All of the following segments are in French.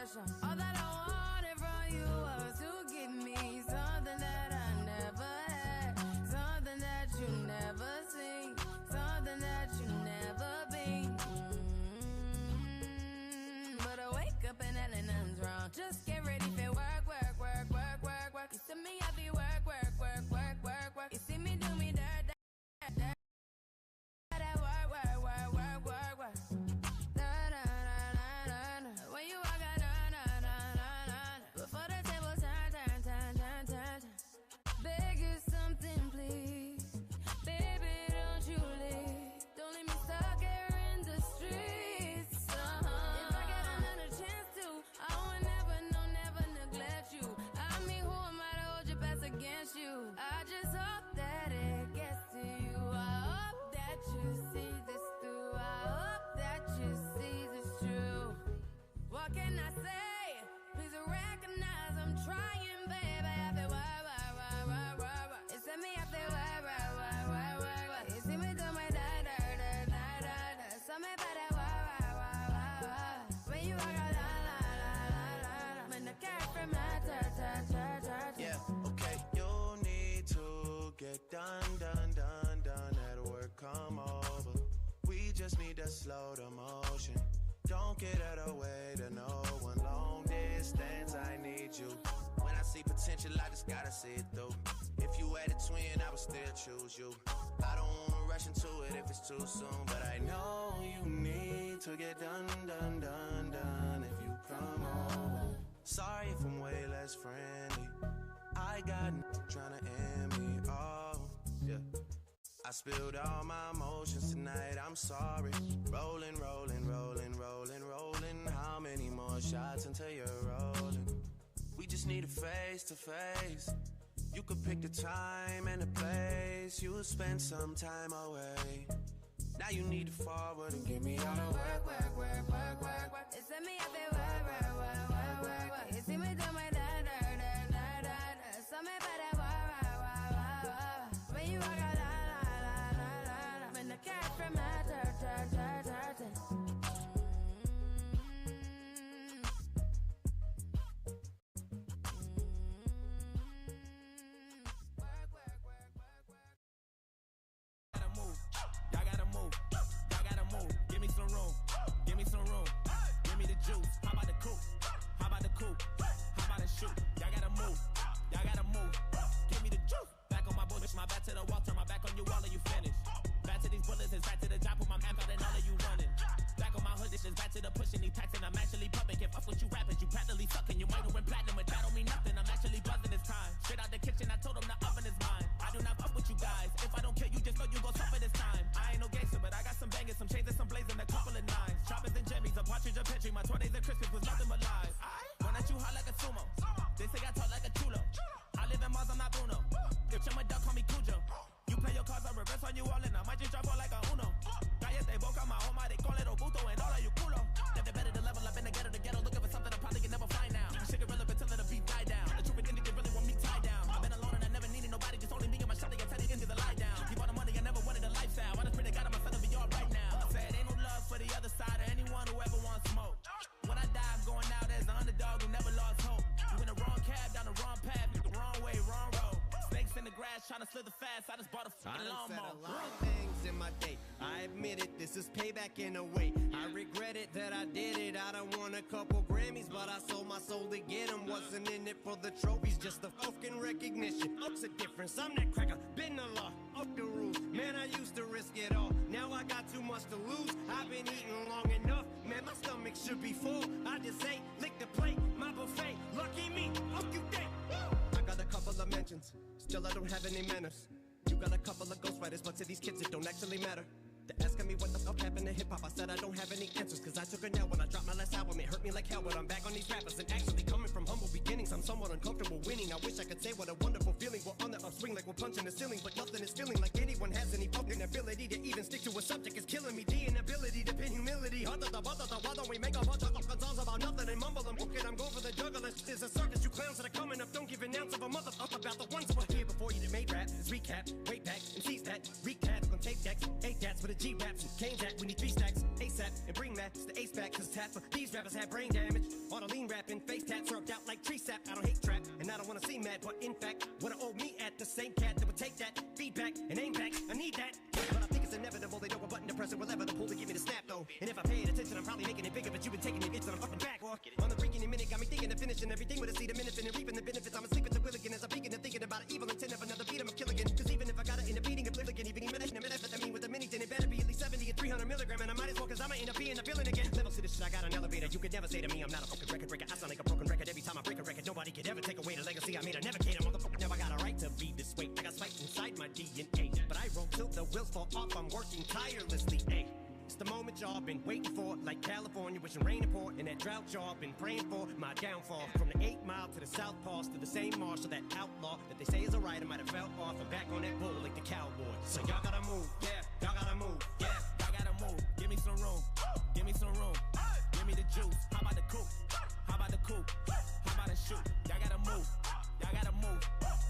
special. All that I wanted from you was to give me something that I never had, something that you never seen, something that you never been. But I wake up and nothing's wrong. Just get ready for work, work, work, work, work, work. You see me, I be work, work, work, work, work, work. You see me do me dirt, dirt, dirt. That work, work, work, work, work, work. Da, da, da, da, da, da. When you walk out, da, da, da, da, da. Before the table turn, turn, turn, turn, turn, turn. Beg you something, please. Baby, don't you leave. Don't leave me stuck here in the streets. If I get another chance to, I would never, no, never neglect you. I mean, who am I to hold your best against you? I just hope that it gets to you. I hope that you see this through. I hope that you see this true. What can I say? Please recognize I'm trying, baby. I feel work, work, work, work, work, work. It's me, I feel work, work, work, work, work, work. You see me do my da, da, da, da, da, da. So me by that work, work, work, work, work. When you walk out, la, la, la, la, la, la. When the cat from my touch, touch, touch, touch. Yeah, okay. You need to get done, done, done, done. At work, come over. We just need to slow the motion. Don't get out of the way to no one. Long distance, I need you. When I see potential, I just gotta see it through. If you had a twin, I would still choose you. I don't wanna rush into it if it's too soon, but I know you need to get done, done, done, done. If you come over, sorry if I'm way less friendly. I got trying to end me. Oh, yeah. I spilled all my emotions tonight, I'm sorry. Rolling, rolling, rolling, rolling, rolling. How many more shots until you're rolling? We just need a face to face. You could pick the time and the place. You'll spend some time away. Now you need to forward and give me all the work, work, work, work, work, work. It's me, I feel work, work, work, work, work, work. You see me do my da, da, da, da, da, da. So me by that work, work, work, work, work. When you walk out, la, la, la, la, la, la. When the cat from my touch, touch, touch, touch, touch. Y'all gotta move. Y'all gotta move. Give me some room. Give me some room. Give me the juice. How about the coupe? How about the coupe? How about the shoot? Y'all gotta move. Y'all gotta move. Give me the juice. Back on my bullets, my back to the wall, turn my back on you, all of you finished. Back to these bullets, it's back to the job, put my amp out and all of you running. Back on my hood, this is back to the pushing, these packs and I'm actually pumping. Can't fuck with you rappers, you practically sucking. You might have went platinum, but that don't mean nothing. I'm actually buzzing this time. Straight out the kitchen, I told him the oven is mine. I do not fuck with you guys. If I don't kill you, just know you gon' suffer this time. I ain't no gangster, but I got some bangers, some chains and some blazing, a couple of nines. Choppers and jimmies, a partridge, a petri. My 20s and Christmas was nothing but lies. Run at you hot like a sumo. They say I talk like a chulo. I live in Mars, I'm not Bruno. If you're my duck, call me Cujo. You play your cards, I reverse on you all and I might just drop all like a Uno. Cállate boca, my home, they call it Obuto and all of you culo. Never better to level up in the ghetto, looking for something I probably can never find now. Shit irrelevant till the beat die down. The truth is, they really want me tied down. I've been alone and I never needed nobody, just only me and my shot, they can tell you into the lie down. Keep all the money, I never wanted a lifestyle. I just pray to God I'm gonna be all right now. I said, ain't no love for the other side or anyone who ever wants smoke. When I die, I'm going out as the underdog who never lost hope. You in the wrong cab, down the wrong path, the wrong way, wrong road. Snakes in the grass, trying to slither fast. I just bought a fucking lawnmower. A lot of things in my day. I admit it, this is payback in a way. I regret it that I did it. I done won a couple Grammys, but I sold my soul to get them. Wasn't in it for the trophies, just the fucking recognition. What's the difference? I'm that cracker, been the law, up the rules. Man, I used to risk it all. Now I got too much to lose. I've been eating long enough. Man, my stomach should be full. I just ate, lick the plate, my buffet. Lucky me, fuck you think. I got a couple of mentions, still I don't have any manners. You got a couple of ghostwriters, but to these kids it don't actually matter. They're asking me what the fuck happened to hip-hop. I said I don't have any answers, cause I took a nail when I dropped my last album. It hurt me like hell, but I'm back on these rappers. And actually coming from humble beginnings, I'm somewhat uncomfortable winning. I wish I could say what a wonderful feeling. We're on the upswing like we're punching the ceiling, but nothing is feeling like anyone has any fucking ability to even stick to a subject is killing me. The inability to pin humility. Why don't we make a bunch of fucking songs about nothing and mumble and book it? I'm going for the juggler. There's a circus, you clowns that are coming up. Don't give an ounce of a motherfucker about the ones that were here before you that made rap. Let's recap, way back, and seize that. Recap, on tape decks, 8 cats with a G raps, cane jack, we need 3 stacks, ASAP, and bring that, the ace back, cause tap, these rappers have brain damage, all the lean rapping, face tats worked out like tree sap, I don't hate trap, and I don't wanna see mad, but in fact, what I owe me at the same cat that would take that, feedback, and aim back, I need that, but I think it's inevitable, they know a button to press it, will ever the pull to give me the snap though, and if I paid attention, I'm probably making it bigger, but you've been taking it, it's on a fucking back, or on the freaking minute, got me thinking of finishing everything with a seed of minutes and reaping the benefits, I'm asleep at the will again, as I'm peeking and thinking about an evil intent of another beat, I'm a kill again, cause even if I got it in the beating of again, even methamphetamine with a mini, then it better be at least 70 and 300 milligram, and I might as well, cause I might end up being a villain again. Levels to this shit, I got an elevator, you could never say to me, I'm not a fucking record breaker, I sound like a broken record every time I break a record, nobody could ever take away the legacy I made, I never cater, motherfucker, never got a right to be this way, I got spiked inside my DNA, but I roll till the wheels fall off, I'm working tirelessly, ayy. It's the moment y'all been waiting for, like California wishing rain and pour, and that drought y'all been praying for, my downfall. From the 8 Mile to the South Pass to the same marshal, that outlaw that they say is a rider might have fell off, I'm back on that bull like the cowboy. So y'all gotta move, yeah, y'all gotta move, yeah, y'all gotta move. Give me some room, give me some room, give me the juice. How about the coupe? How about the coupe? How about the shoot? Y'all gotta move, y'all gotta move.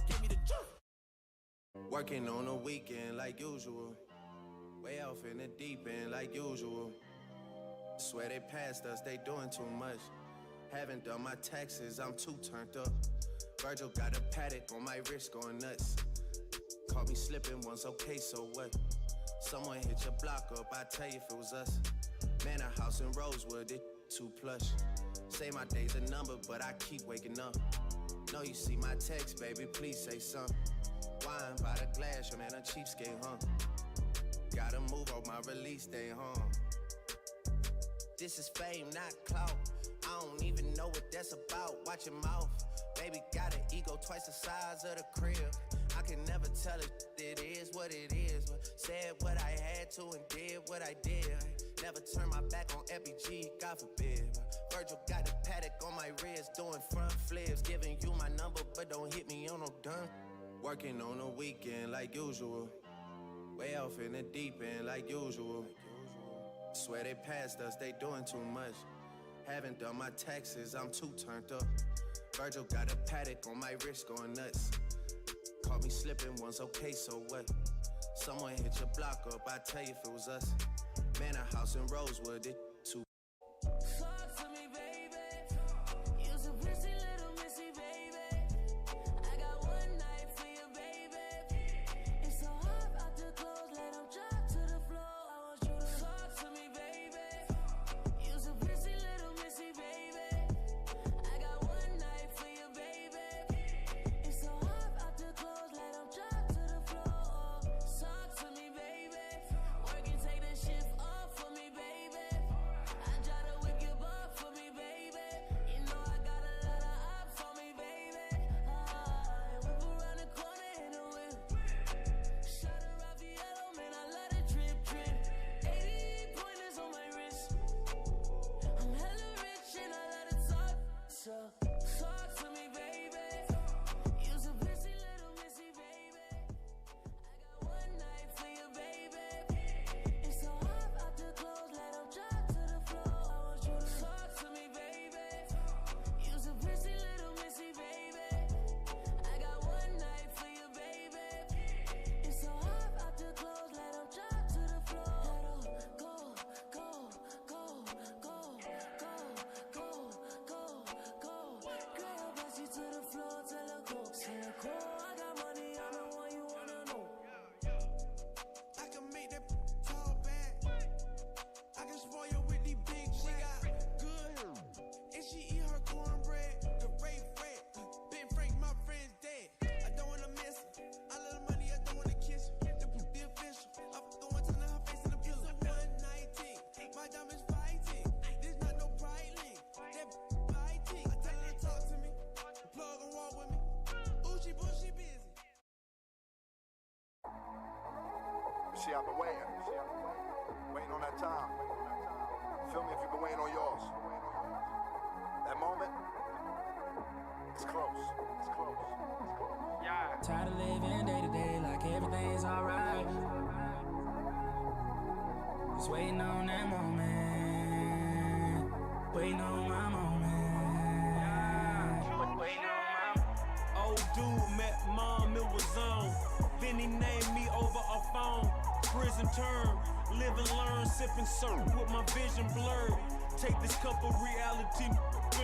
Give me the juice. Working on a weekend like usual. Way off in the deep end like usual. Swear they passed us, they doing too much. Haven't done my taxes, I'm too turned up. Virgil got a paddock on my wrist going nuts. Caught me slipping once, okay, so what? Someone hit your block up, I tell you if it was us. Man, a house in Rosewood, it too plush. Say my day's a number, but I keep waking up. Know you see my text, baby, please say something. Wine by the glass, your man a cheapskate, huh? Gotta move on my release day, huh? This is fame, not clout. I don't even know what that's about. Watch your mouth. Baby got an ego twice the size of the crib. I can never tell it is what it is. But said what I had to and did what I did. I never turn my back on FBG, God forbid. But Virgil got a paddock on my wrist, doing front flips. Giving you my number, but don't hit me on no dunk. Working on a weekend like usual. Way off in the deep end like usual. Swear they passed us, they doing too much. Haven't done my taxes, I'm too turned up. Virgil got a paddock on my wrist going nuts. Caught me slipping once, okay, so what? Someone hit your block up, I tell you if it was us. Man, a house in Rosewood, it too. Talk to me, baby. You're so pretty, little missy, baby. I got one night for you, baby. It's so hard out the clothes, let them drop to the floor. I want you to talk to me, baby. You're so pretty, little missy, baby. I got one night for you, baby. It's so hard out the clothes, let them drop to the floor. Talk to me, baby. Work and take the shift off for me, baby. I try to whip your butt for me, baby. You know I got a lot of ops for me, baby. Whip around the corner in the whip. Shot a Raffaello, man, I let it drip, drip. 80 pointers on my wrist. I'm hella rich and I let it talk. So talk to me, baby. You so pretty, little missy, baby. I got one night for you, baby. It's so hard out the clothes, let them drop to the floor. I want you to talk to me, baby. You so pretty, little missy, baby. I got one night for you, baby. It's so hard out the clothes, let them drop to the floor. Go, go, go, go, go, go, go, go. Girl, I'll pass you to the floor, tell her go. Say her go, I got money, I'm the one you wanna know. I can make that tall back. I can spoil you with these big racks. She got good, and she eat her cornbread. The rape red, Ben Frank, my friend's dead. I don't wanna miss her. I love the money, I don't wanna kiss her. The official, I the one turn her face in the pillow. 119, my diamonds fighting. This not no bright link, that biting. I tell her to talk to me, plug and walk with me. Ooh, she bushy busy. See, I've been waiting on that time. Feel me if you've been waiting on yours. That moment, it's close. It's close. Tired of living day to day like everything's alright. Just waiting on that moment. Waiting on my moment. Waiting on my Old dude met mom, it was on. Then he named me over a phone. prison term. Live and learn, sipping syrup with my vision blurred. Take this cup of reality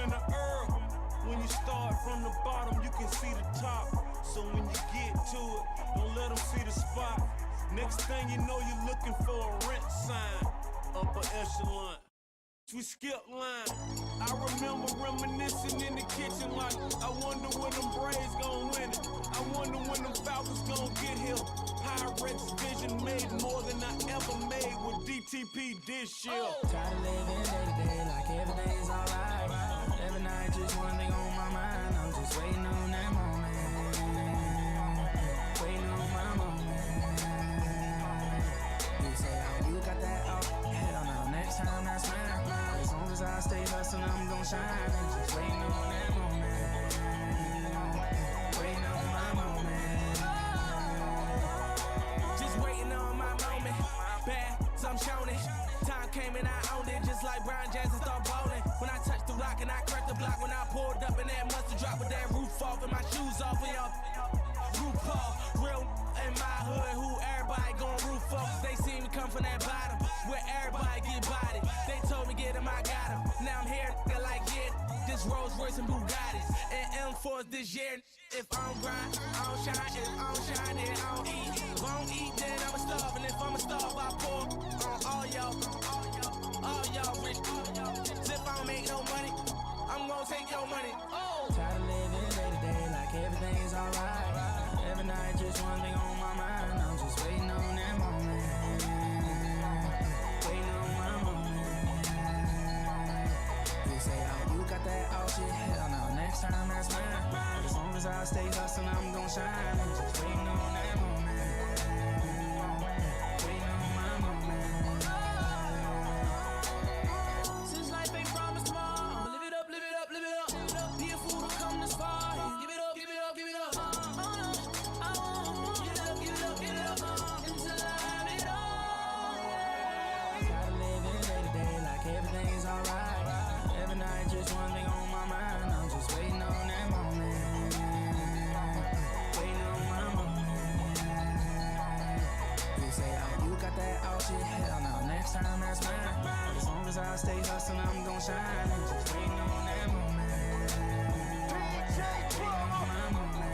in the herb. When you start from the bottom, you can see the top. So when you get to it, don't let them see the spot. Next thing you know, you're looking for a rent sign. Upper echelon. We skip line. I remember reminiscing in the kitchen like, I wonder when them Braves gon' win it. I wonder when them Falcons gon' get here. Pyrex vision made more than I ever made with DTP this year. Try to live in day to day like everything's alright. Every night just one thing on my mind. I'm just waiting on that moment. Waiting on my moment. You say, oh, you got that? Oh, hell no, next time that's mine. As long as I stay hustling, I'm gon' shine. And just waiting on that moment. Waiting on my moment. Just waiting on my moment. Bad, so I'm showing it. Time came and I owned it, just like Brian Jackson start bowling. When I touched the rock and I cracked the block, when I pulled up and that mustard drop with that roof off and my shoes off and y'all roof off. Real in my hood, who everybody gon' roof off. They see me come from that bottom, where everybody get bodied. They told me get him, I got him. Now I'm here, they're like, yeah, this Rolls Royce and Bugattis and M4s this year. If I don't grind, I don't shine. If I don't shine, then I don't eat. If I don't eat, then I'ma starve. And if I'ma starve, I pour on all y'all rich. If I don't make no money, I'm gonna take your money. Oh. Try to live in day to day like everything's alright. Every night just one thing on my mind. I'm just waiting on that moment. Waiting on my moment. You say, oh, you got that? Oh shit, hell no, next time that's mine. As long as I stay hustling, I'm gon' shine. I'm just waiting on that moment. Waiting on my moment. Since life ain't promised tomorrow, live it up, live it up, live it up. Be a fool to come this far. Give it up, give it up, give it up. Oh no, I won't give it up, give it up, give it up. Until I have it all, yeah. Try to live in day to day like everything's alright. Every night just one thing on my mind. I'm just waiting on that moment. Waiting on my moment. You say, oh, you got that? Oh shit, hell no, next time that's mine. As long as I stay hustling, I'm gon' shine. I'm just waiting on that moment. Waiting on my moment.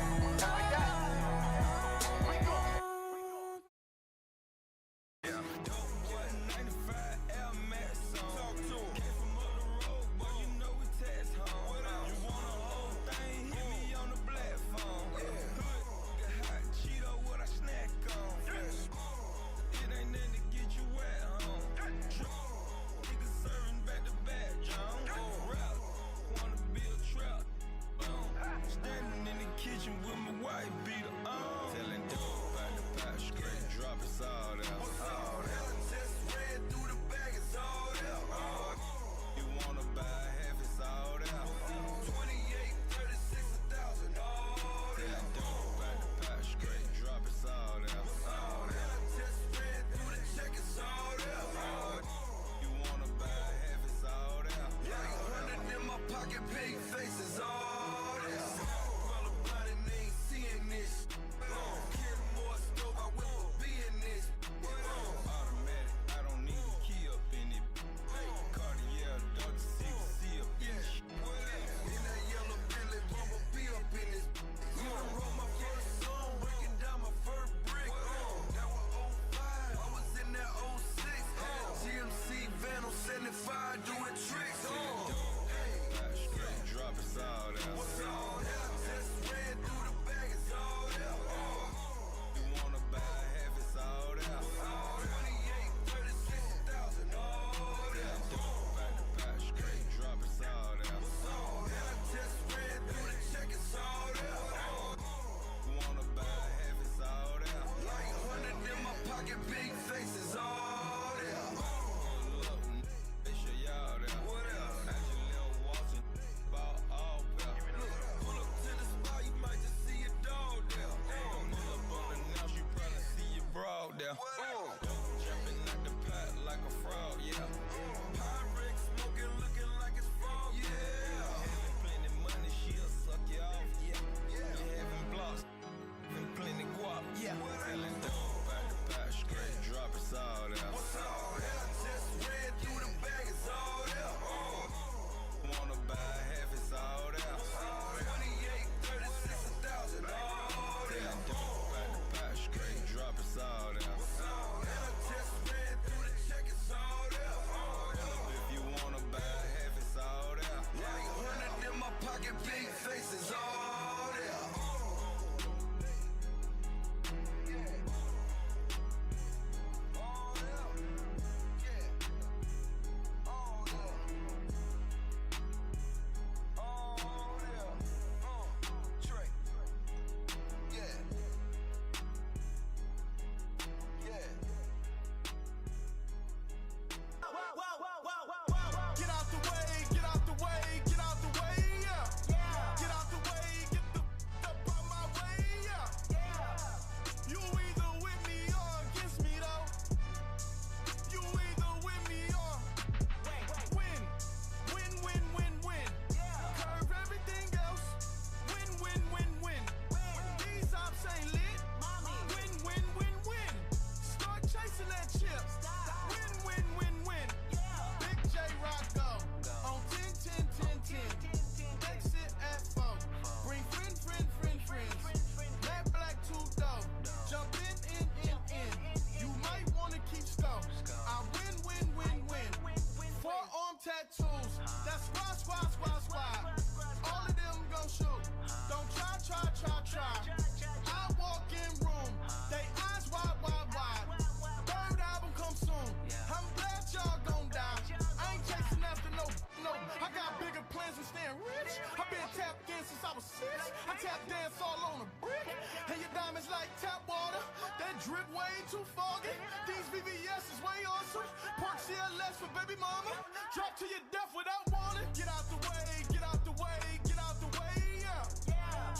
tap dance all on a brick. And your diamonds like tap water, that drip way too foggy. These VVS is way awesome. Park CLS for baby mama. Drop to your death without warning. Get out the way, get out the way, get out the way, yeah.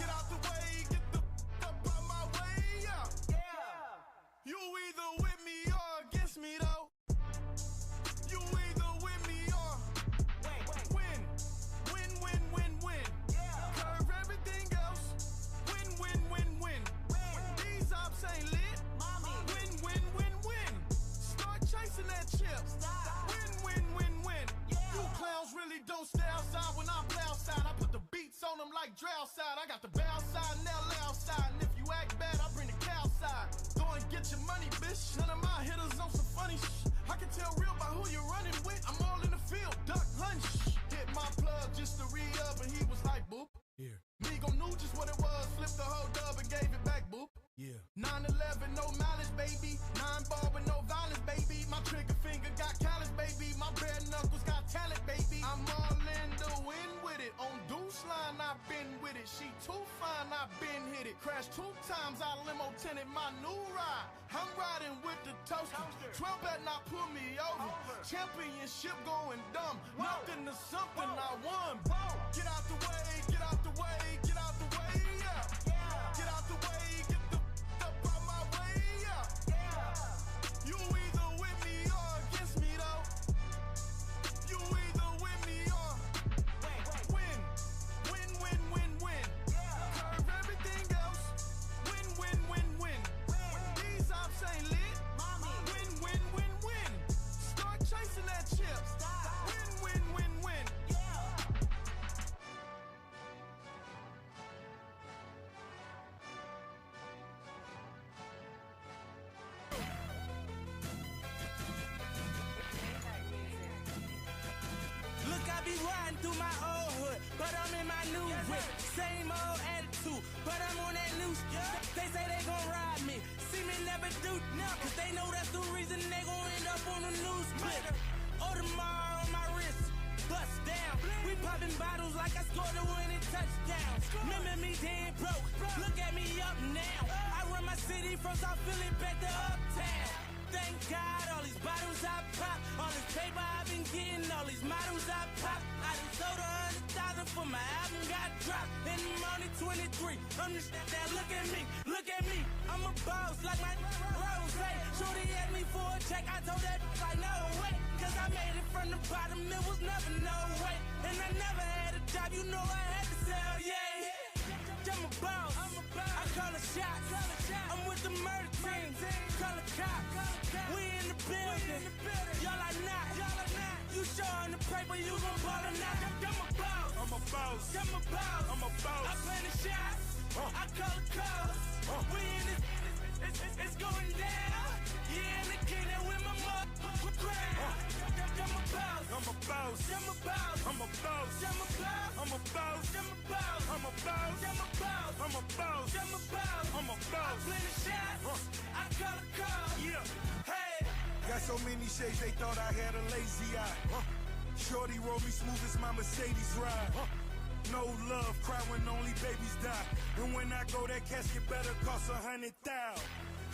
Get out the way, get the up out my way, yeah. You either with me or against me though. You either with me or win. Win, win, win, win. Curve everything else. Win, win, win, win. These ops ain't lit. Win, win, win, win. Start chasing that chip. Win, win, win, win. You clowns really don't stay outside when I play outside. I put the beats on them like drow side. I got the bow side and they'll lay outside. And if you act bad, I bring the cow side. Go and get your money, bitch. None of my hitters on some funny shit. I can tell real by who you're running with. I'm all in the field, duck hunch. Hit my plug just to re-up and he was like, boop. Here. Migo knew just what it was, flipped the whole dub and gave it back, boop. Yeah. 9/11, no mileage, baby. 9-ball with no violence, baby. My trigger finger got callous, baby. My bare knuckles got talent, baby. I'm all in the wind with it. On Deuce line, I've been with it. She too fine, I've been hit it. Crashed 2 times, I limo tinted my new ride. I'm riding with the toaster. 12 better not pull me over. Championship going dumb. Nothing to something, I won. Get out the way, get out the way, get out the way, yeah. Get out the way, get the up out my way, yeah. You either with me or against me though. You either with me or win. Win, win, win, win. Curve everything else. Win, win, win, win. These ops ain't lit. Win, win, win, win. Start chasing that chip. Win, win, win, win. Look, I be riding through my old hood, but I'm in my new whip. Same old attitude, but I'm on that loose. They say they gon' ride me, see me never do nothing. Cause they know that's the reason they gon' end up on the news clip. Audemars on my wrist, bust down. We popping bottles like I scored a winning touchdown. Remember me dead broke, look at me up now. I run my city from South Philly back to uptown. Thank God, all these bottles I pop, all this paper I've been getting, all these models I pop. I done sold 100,000 for my album got dropped. And I'm only 23. I'm just that. Look at me. I'm a boss like my Rose. Shorty asked me for a check, I told that like no way. Cause I made it from the bottom, it was never no way. And I never had a job, you know I had to sell, yeah. I'm a boss, I call a shot. I'm with the murder team, call a cop. We in the building, y'all are not. You showing the paper, you gon' ball or not. I'm a boss. I play the shots, I call the calls. We in this, it's going down. Yeah, in the kingdom with my mother crowd. I play the shots, I call the calls. Yeah. Hey. Got so many shades, they thought I had a lazy eye. Shorty roll me smooth as my Mercedes ride. No love, cry when only babies die. And when I go, that casket better cost 100,000.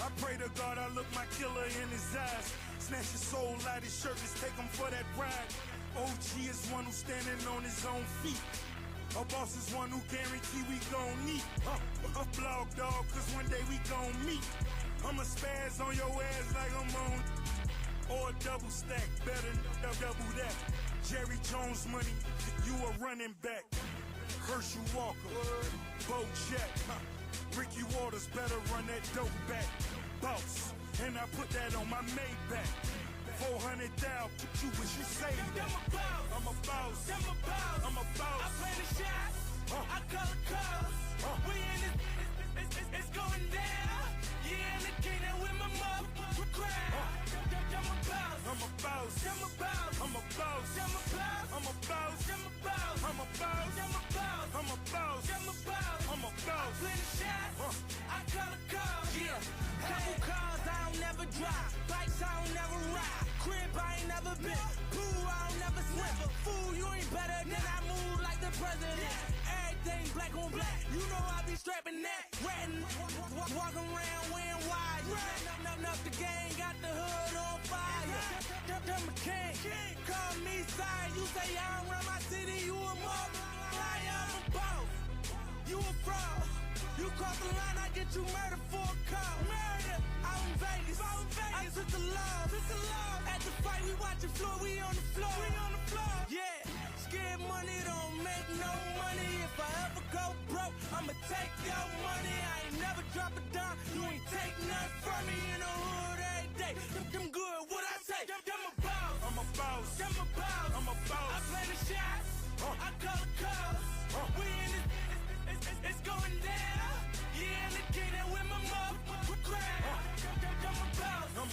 I pray to God I look my killer in his eyes. Snatch his soul out his shirt, just take him for that ride. OG is one who's standing on his own feet. A boss is one who guarantee we gon' meet. A blog dog, cause one day we gon' meet. I'ma spaz on your ass like I'm on. Or a double stack, better double that. Jerry Jones money, you a running back. Herschel Walker, Bo Jack, Ricky Waters better run that dope back. Boss, and I put that on my Maybach. 400,000, you wish you saved that. I'm a boss. I play the shots, I call the calls. We in this, it's going down. Yeah, in the kingdom with my mother crowd. I'm a boss. I play the shots, I call the calls. Yeah, couple cars I don't never drive, bikes I don't never ride, crib I ain't never been, pool I don't never swim. Fool, you ain't better than I move like the president. Every everything black on black. You know I be strapping that. Ratting, walking around wearing wide. Nothing up the gang, got the hood on fire. I'm a king, call me sorry. You say I don't run my city, you a motherfucker. I'm a boss, you a fraud. You cross the line, I get you murdered for a call. Murder, out in Vegas. I took the loss. At the fight, we watching floor, we on the floor. Yeah, scared money don't make no money. If I ever go broke, I'ma take your money. I ain't never drop a dime, you ain't take nothing from me. In the hood every day, them good, what I say? I'm a boss. I'm a boss. I play the shots, I call the calls. We in this, it's going down. Yeah, and the king that with my motherfucking crowd. I'm a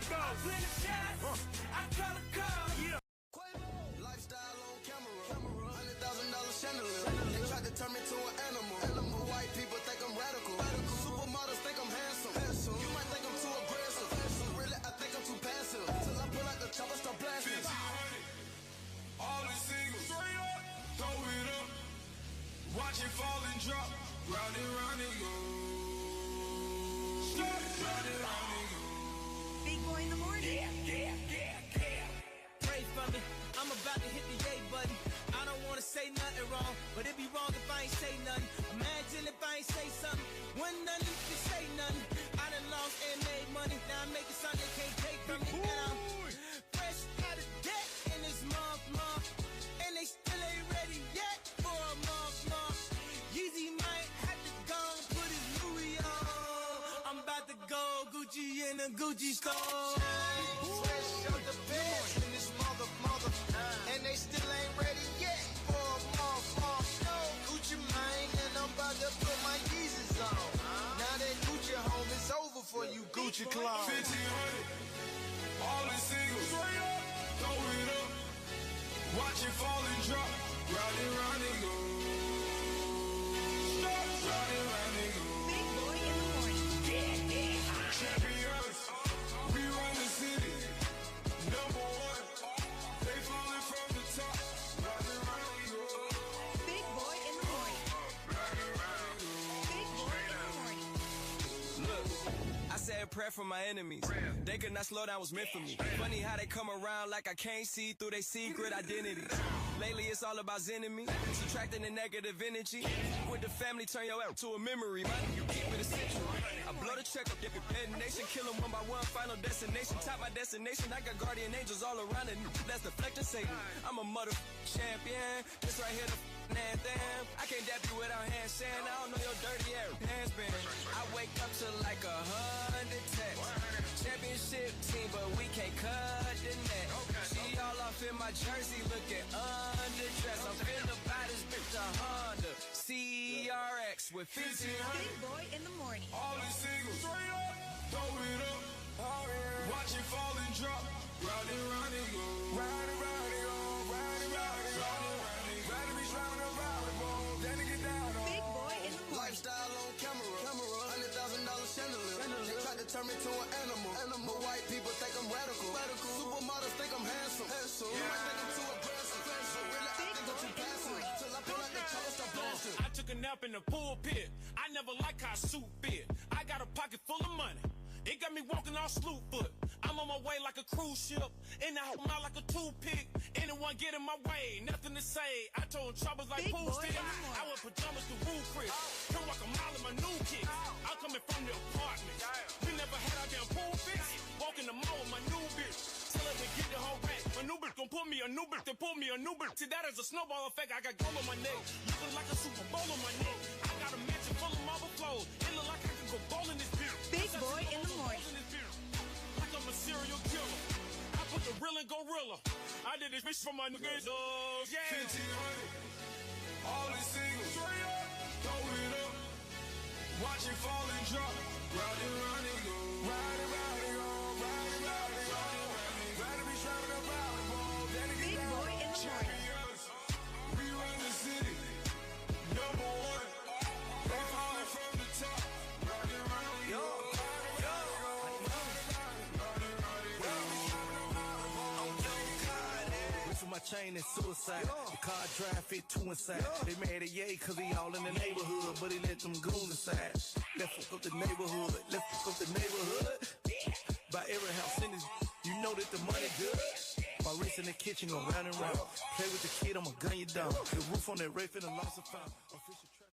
boss. I play the shots, I call the calls. Yeah. Lifestyle on camera. $100,000 chandelier. They tried to turn me to an animal. White people think I'm radical. Supermodels think I'm handsome. You might think I'm too aggressive. Really, I think I'm too passive. Till I pull out the chopper, start blasting. All the singles, throw it up. Watch it fall and drop. Round and go. Round and go. Big boy in the morning. Pray for me, I'm about to hit the yay button. I don't wanna say nothing wrong, but it'd be wrong if I ain't say nothing. Imagine if I ain't say something, when none of you say nothing. I done lost and made money, now I'm making something they can't take from me. And I'm fresh out of debt in this month, and they still ain't ready yet for a month. Yeezy might have to go and put his Louis on. I'm about to go Gucci in a Gucci store. Fresh out the bed in this mother, and they still ain't ready yet for a month. No Gucci mine, and I'm about to put my Yeezys on. Now that Gucci home is over for you Gucci clones. 1500, all the singles, throw it up. Watch it fall and drop. Round and go. Round and go. Big boy in the morning. Champions, we run the city. Number one, they falling from the top. Round and go. Big boy in the morning. Big boy in the morning. Look, I said a prayer for my enemies. They could not slow down, was meant for me. Funny how they come around like I can't see through their secret identities. Lately it's all about enemy, subtracting the negative energy. With the family, turn your out to a memory. Man, you keep it essential. I blow the check up, get the nation, kill them one by one, final destination. Top my destination, I got guardian angels all around it. That's deflecting Satan. I'm a mother champion. This right here, the anthem. I can't dap you without handstand. I don't know your dirty air handspin. I wake up to like 100 texts. Championship team, but we can't cut the net. She all off in my jersey, looking underdressed. I'm finna buy this bitch a Honda CRX with 1500. Big boy in the morning. All the singles, throw it up. Watch it fall and drop. Round and go. Round and go. Round and go. Round and be round and round. Then to get down on. Big boy in the morning. Lifestyle on camera. $100,000 chandelier. They tried to turn me to an animal. But white people think I'm radical. Supermodels think I'm handsome. You might think I'm too aggressive. Really, I think I'm too passive. Till I pull out the chopper, start blasting. I took a nap in the pulpit. I never like how suit fit. I got a pocket full of money. It got me walking all slew foot. I'm on my way like a cruise ship. In the house, out like a toothpick. Anyone get in my way, nothing to say. I told troubles like Big pool boy sticks. in the morning. I wear pajamas to Woo Chris. Feel like a mile in my new kicks. I'm coming from the apartment. We never had our damn pool fix. Walking the mall with my new bitch. Tell her to get the whole rack. My new bitch gon' pull me a new bitch. Then pull me a new bitch. See, that is a snowball effect. I got gold on my neck. Looking like a Super Bowl on my neck. I got a mansion full of marble flows. It look like I can go bowling this bitch. Big boy in the morning. Like I'm a serial killer. I put the real in gorilla. I did this bitch for my niggas. Yeah. 1500, all the singles, throw it up. Watch it fall and drop. Round and go. Round and go. Round and go. Round and be traveling around the world. Then to Big get down. boy in the morning. Champions, we run the city. Number one, they falling from the top. Round and go. cocaine and suicide. The car drive fit two inside. They mad at Ye cause he all in the neighborhood, but he let them goons inside. Let's fuck up the neighborhood. Let's fuck up the neighborhood. By every house in this, you know that the money good. My wrist in the kitchen go round and round. Play with the kid, I'ma gun you down. The roof on that rape and the loss of found. Official track.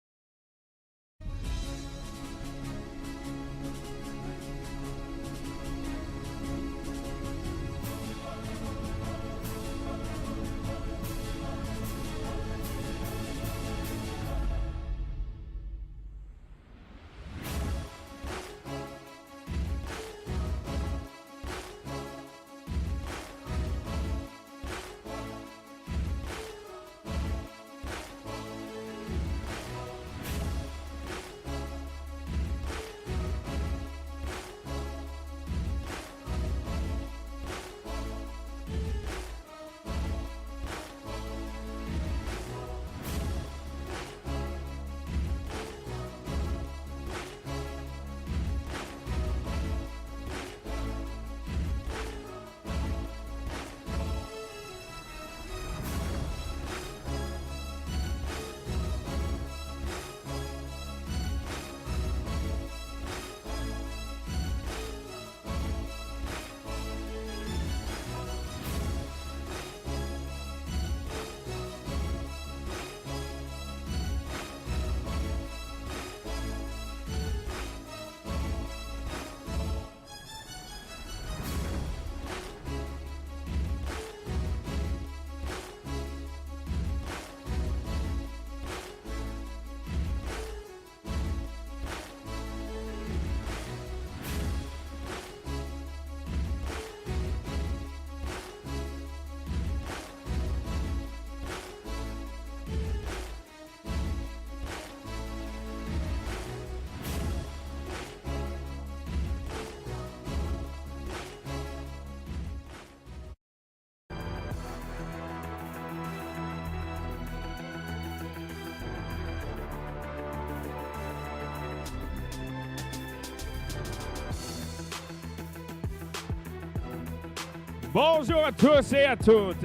Bonjour à tous et à toutes.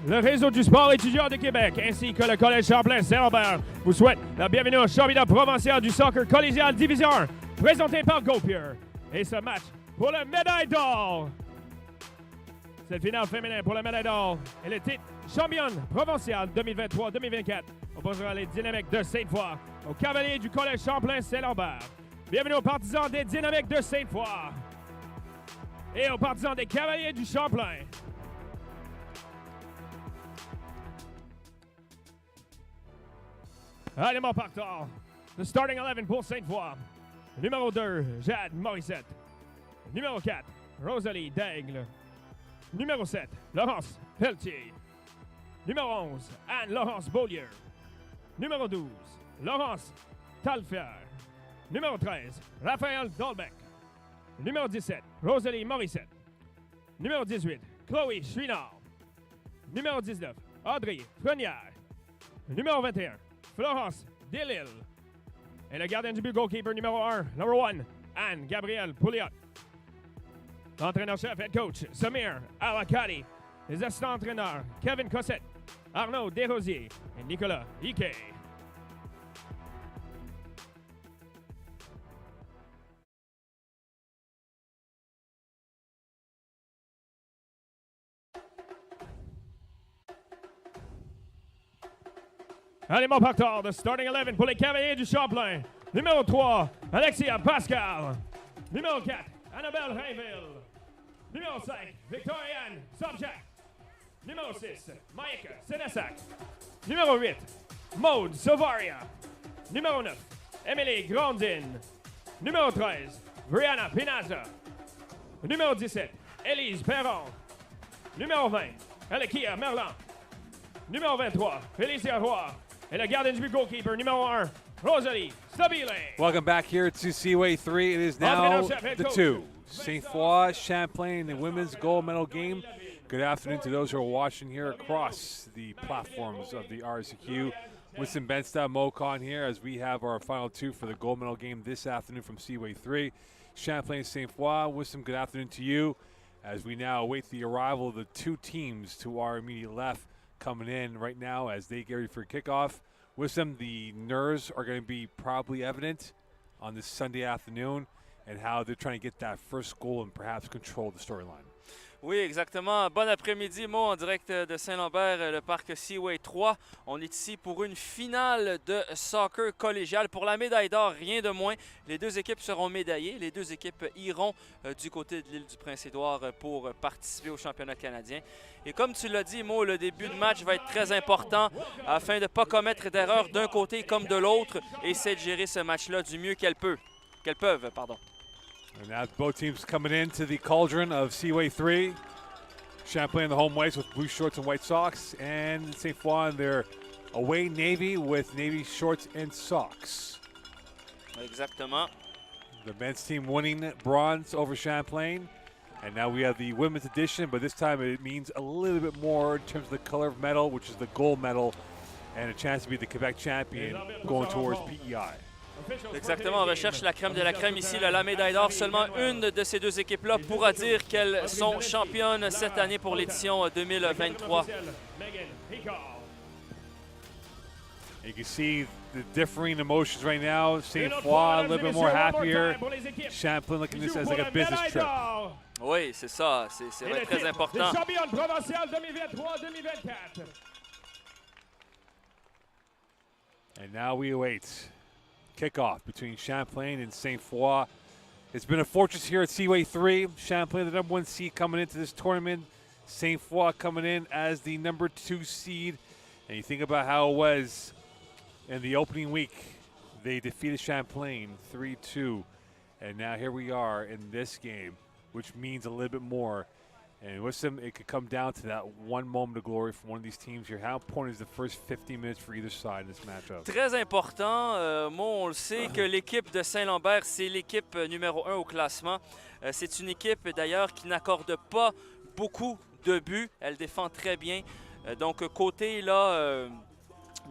Le réseau du sport étudiant de Québec ainsi que le Collège Champlain Saint-Lambert vous souhaitent la bienvenue au championnat provincial du soccer collégial Division 1 présenté par GoPure. Et ce match pour le médaille d'or. Cette finale féminin pour le médaille d'or et le titre championne provinciale 2023-2024 opposera les Dynamiques de Sainte-Foy aux Cavaliers du Collège Champlain Saint-Lambert. Bienvenue aux partisans des Dynamiques de Sainte-Foy et aux partisans des Cavaliers du Champlain. Allez, mon partant. The starting 11 pour Sainte-Foy. Numéro 2, Jade Morissette. Numéro 4, Rosalie Daigle. Numéro 7, Laurence Pelletier. Numéro 11, Anne-Laurence Beaulieu. Numéro 12, Laurence Talfier. Numéro 13, Raphaël Dolbeck. Numéro 17, Rosalie Morissette. Numéro 18, Chloé Chouinard. Numéro 19, Audrey Frenière. Numéro 21, Florence Delille. Et le gardien du but, goalkeeper numéro 1, number 1, Anne-Gabrielle Pouliot. L'entraîneur-chef, head coach, Samir Alakadi. Les assistants-entraîneurs, Kevin Cossette, Arnaud Desrosiers et Nicolas Ike. Allez, mon partant, the starting 11 pour les Cavaliers du Champlain. Numéro 3, Alexia Pascal. Numéro 4, Annabelle Rainville. Numéro 5, Victoriane Subject. Numéro 6, Mike Sénessac. Numéro 8, Maude Savaria. Numéro 9, Emily Grondin. Numéro 13, Brianna Pinaza. Numéro 17, Élise Perron. Numéro 20, Alekia Merlan. Numéro 23, Félicia Roy. Et le gardien du but goalkeeper numéro 1, Rosalie Stabile. Welcome back here to Seaway 3. It is now the 2. Sainte-Foy, Champlain, the women's gold medal game. Good afternoon to those who are watching here across the platforms of the RSEQ. Winston Benstad, Mocon here as we have our final 2 for the gold medal game this afternoon from Seaway 3. Champlain, Sainte-Foy. Winston, good afternoon to you as we now await the arrival of the 2 teams to our immediate left. coming in right now as they get ready for kickoff. With them, the nerves are going to be probably evident on this Sunday afternoon and how they're trying to get that first goal and perhaps control the storyline. Oui, exactement. Bon après-midi, Mo, en direct de Saint-Lambert, le parc Seaway 3. On est ici pour une finale de soccer collégial. Pour la médaille d'or, rien de moins. Les deux équipes seront médaillées. Les deux équipes iront du côté de l'île du Prince-Édouard pour participer au championnat canadien. Et comme tu l'as dit, Mo, le début de match va être très important afin de ne pas commettre d'erreurs d'un côté comme de l'autre et essayer de gérer ce match-là du mieux qu'elles peuvent. And now both teams coming into the cauldron of Seaway 3. Champlain the home whites with blue shorts and white socks. And Sainte-Foy in their away navy with navy shorts and socks. Exactement. The men's team winning bronze over Champlain. And now we have the women's edition, but this time it means a little bit more in terms of the color of medal, which is the gold medal, and a chance to be the Quebec champion going towards PEI. Exactement, on recherche la crème de la crème ici, la médaille d'or. Seulement une de ces deux équipes-là pourra dire qu'elles sont championnes cette année pour l'édition 2023. You can see the differing emotions right now. Sainte-Foy a little bit more happier. Champlain looking at this as like a business trip. Oui, c'est ça. C'est va être très important. And now we await kickoff between Champlain and Sainte-Foy. It's been a fortress here at Seaway 3. Champlain, the number 1 seed coming into this tournament. Sainte-Foy coming in as the number 2 seed. And you think about how it was in the opening week. They defeated Champlain 3-2. And now here we are in this game, which means a little bit more. And with them, it could come down to that one moment of glory from one of these teams here. How important is the first 15 minutes for either side in this matchup? Très important. Moi, on le sait que l'équipe de Saint-Lambert, c'est l'équipe numéro 1 au classement. C'est une équipe, d'ailleurs, qui n'accorde pas beaucoup de buts. Elle défend très bien. Donc, côté là,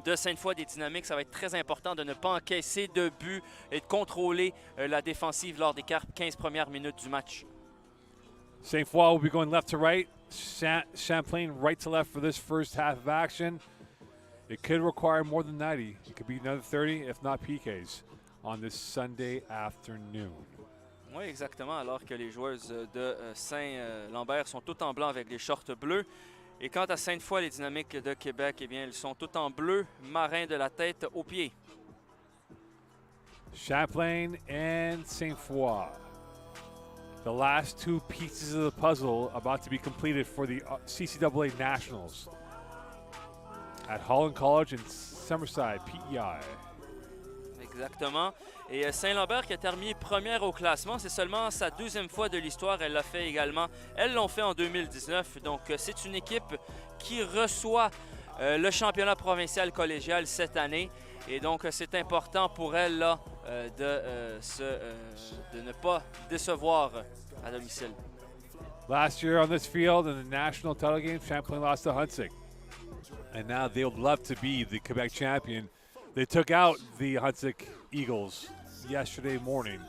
de Sainte-Foy des Dynamiques, ça va être très important de ne pas encaisser de buts et de contrôler la défensive lors des 15 premières minutes du match. Sainte-Foy will be going left to right. Champlain right to left for this first half of action. It could require more than 90. It could be another 30, if not PKs, on this Sunday afternoon. Oui, exactement. Alors que les joueuses de Saint-Lambert sont toutes en blanc avec les shorts bleus. Et quant à Sainte-Foy, les Dynamiques de Québec, eh bien, elles sont toutes en bleu marin de la tête aux pieds. Champlain and Sainte-Foy. The last two pieces of the puzzle about to be completed for the CCAA Nationals at Holland College in Summerside, PEI. Exactement. Et Saint-Lambert qui a terminé première au classement, c'est seulement sa deuxième fois de l'histoire. Elle l'a fait également. Elles l'ont fait en 2019. Donc, c'est une équipe qui reçoit le championnat provincial collégial cette année. Et donc, c'est important pour elle là, de ne pas décevoir à domicile. Last year on this field in the national title game, Champlain lost to Huntsic. And now they would love to be the Quebec champion. They took out the Huntsic Eagles yesterday morning.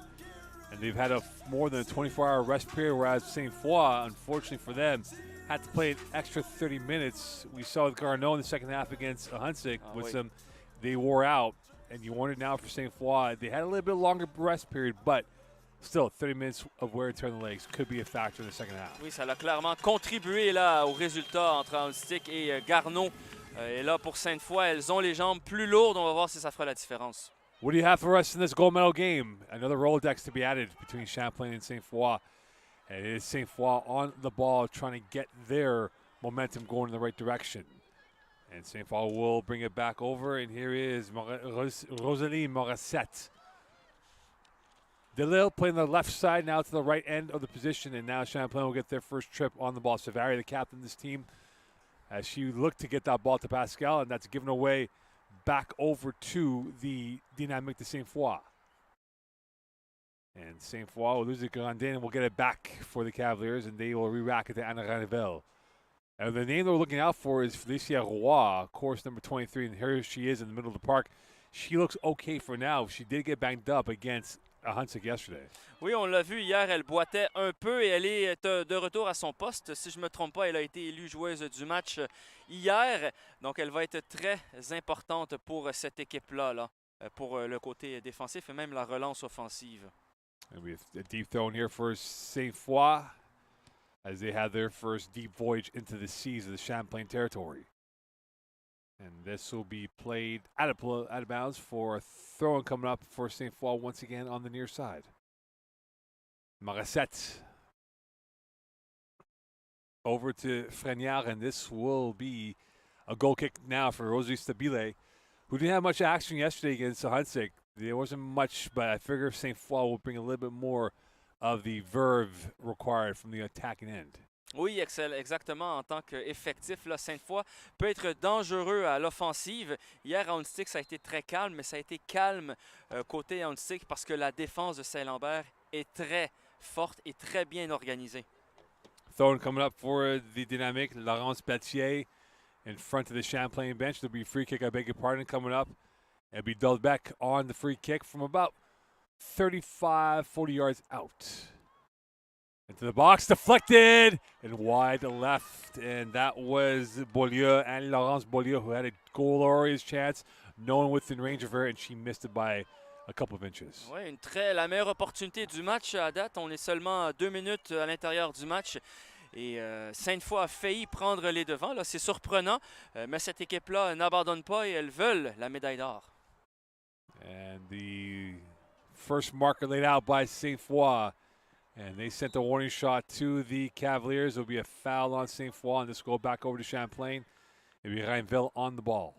And they've had a more than a 24-hour rest period, whereas Sainte-Foy, unfortunately for them, had to play an extra 30 minutes. We saw with Garneau in the second half against Huntsic with some. They wore out, and you wonder now for Sainte-Foy. They had a little bit longer rest period, but still 30 minutes of wear and tear on the legs could be a factor in the second half. Oui, ça a clairement contribué là, au résultat entre Huntsic et Garneau. Et là, pour Sainte-Foy, elles ont les jambes plus lourdes. On va voir si ça fera la différence. What do you have for us in this gold medal game? Another Rolodex to be added between Champlain and Sainte-Foy. And it is Sainte-Foy on the ball trying to get their momentum going in the right direction. And Sainte-Foy will bring it back over, and here is Rosalie Morissette. Delille playing the left side now to the right end of the position, and now Champlain will get their first trip on the ball. Savary, the captain of this team, as she looked to get that ball to Pascal, and that's given away back over to the Dynamique de Sainte-Foy. And Sainte-Foy will lose it to Grandin and will get it back for the Cavaliers, and they will re-rack it to Anna Raneville. And the name they're looking out for is Felicia Roy, course number 23, and here she is in the middle of the park. She looks okay for now. She did get banged up against Hunsick yesterday. Oui, on l'a vu hier, elle boitait un peu et elle est de retour à son poste. Si je ne me trompe pas, elle a été élue joueuse du match hier. Donc, elle va être très importante pour cette équipe-là, là, pour le côté défensif et même la relance offensive. And we have a deep throw here for Sainte-Foy as they have their first deep voyage into the seas of the Champlain territory. And this will be played out of bounds for a throw-in coming up for Sainte-Foy once again on the near side. Morissette over to Frenière, and this will be a goal kick now for Rosie Stabile, who didn't have much action yesterday against Hunsick. There wasn't much, but I figure Sainte-Foy will bring a little bit more of the verve required from the attacking end. Oui, exactement. En tant qu'effectif, Sainte-Foy peut être dangereux à l'offensive. Hier, à Hunsick, ça a été très calme, mais ça a été calme côté Hunsick parce que la défense de Saint-Lambert est très forte et très bien organisée. Throwing coming up for the Dynamic, Laurence Pelletier in front of the Champlain bench. There'll be a free kick, I beg your pardon, coming up. It'll be Dolbeck on the free kick from about 35, 40 yards out. Into the box, deflected, and wide left. And that was Beaulieu and Laurence Beaulieu, who had a glorious chance. No one within range of her, and she missed it by a couple of inches. Oui, la meilleure opportunité du match à date. On est seulement à 2 minutes à l'intérieur du match. Et Sainte-Foy a failli prendre les devants. C'est surprenant, mais cette équipe-là n'abandonne pas et elles veulent la médaille d'or. And the first marker laid out by Sainte-Foy. And they sent a warning shot to the Cavaliers. There'll be a foul on Sainte-Foy, and this will go back over to Champlain. It'll be Reinville on the ball.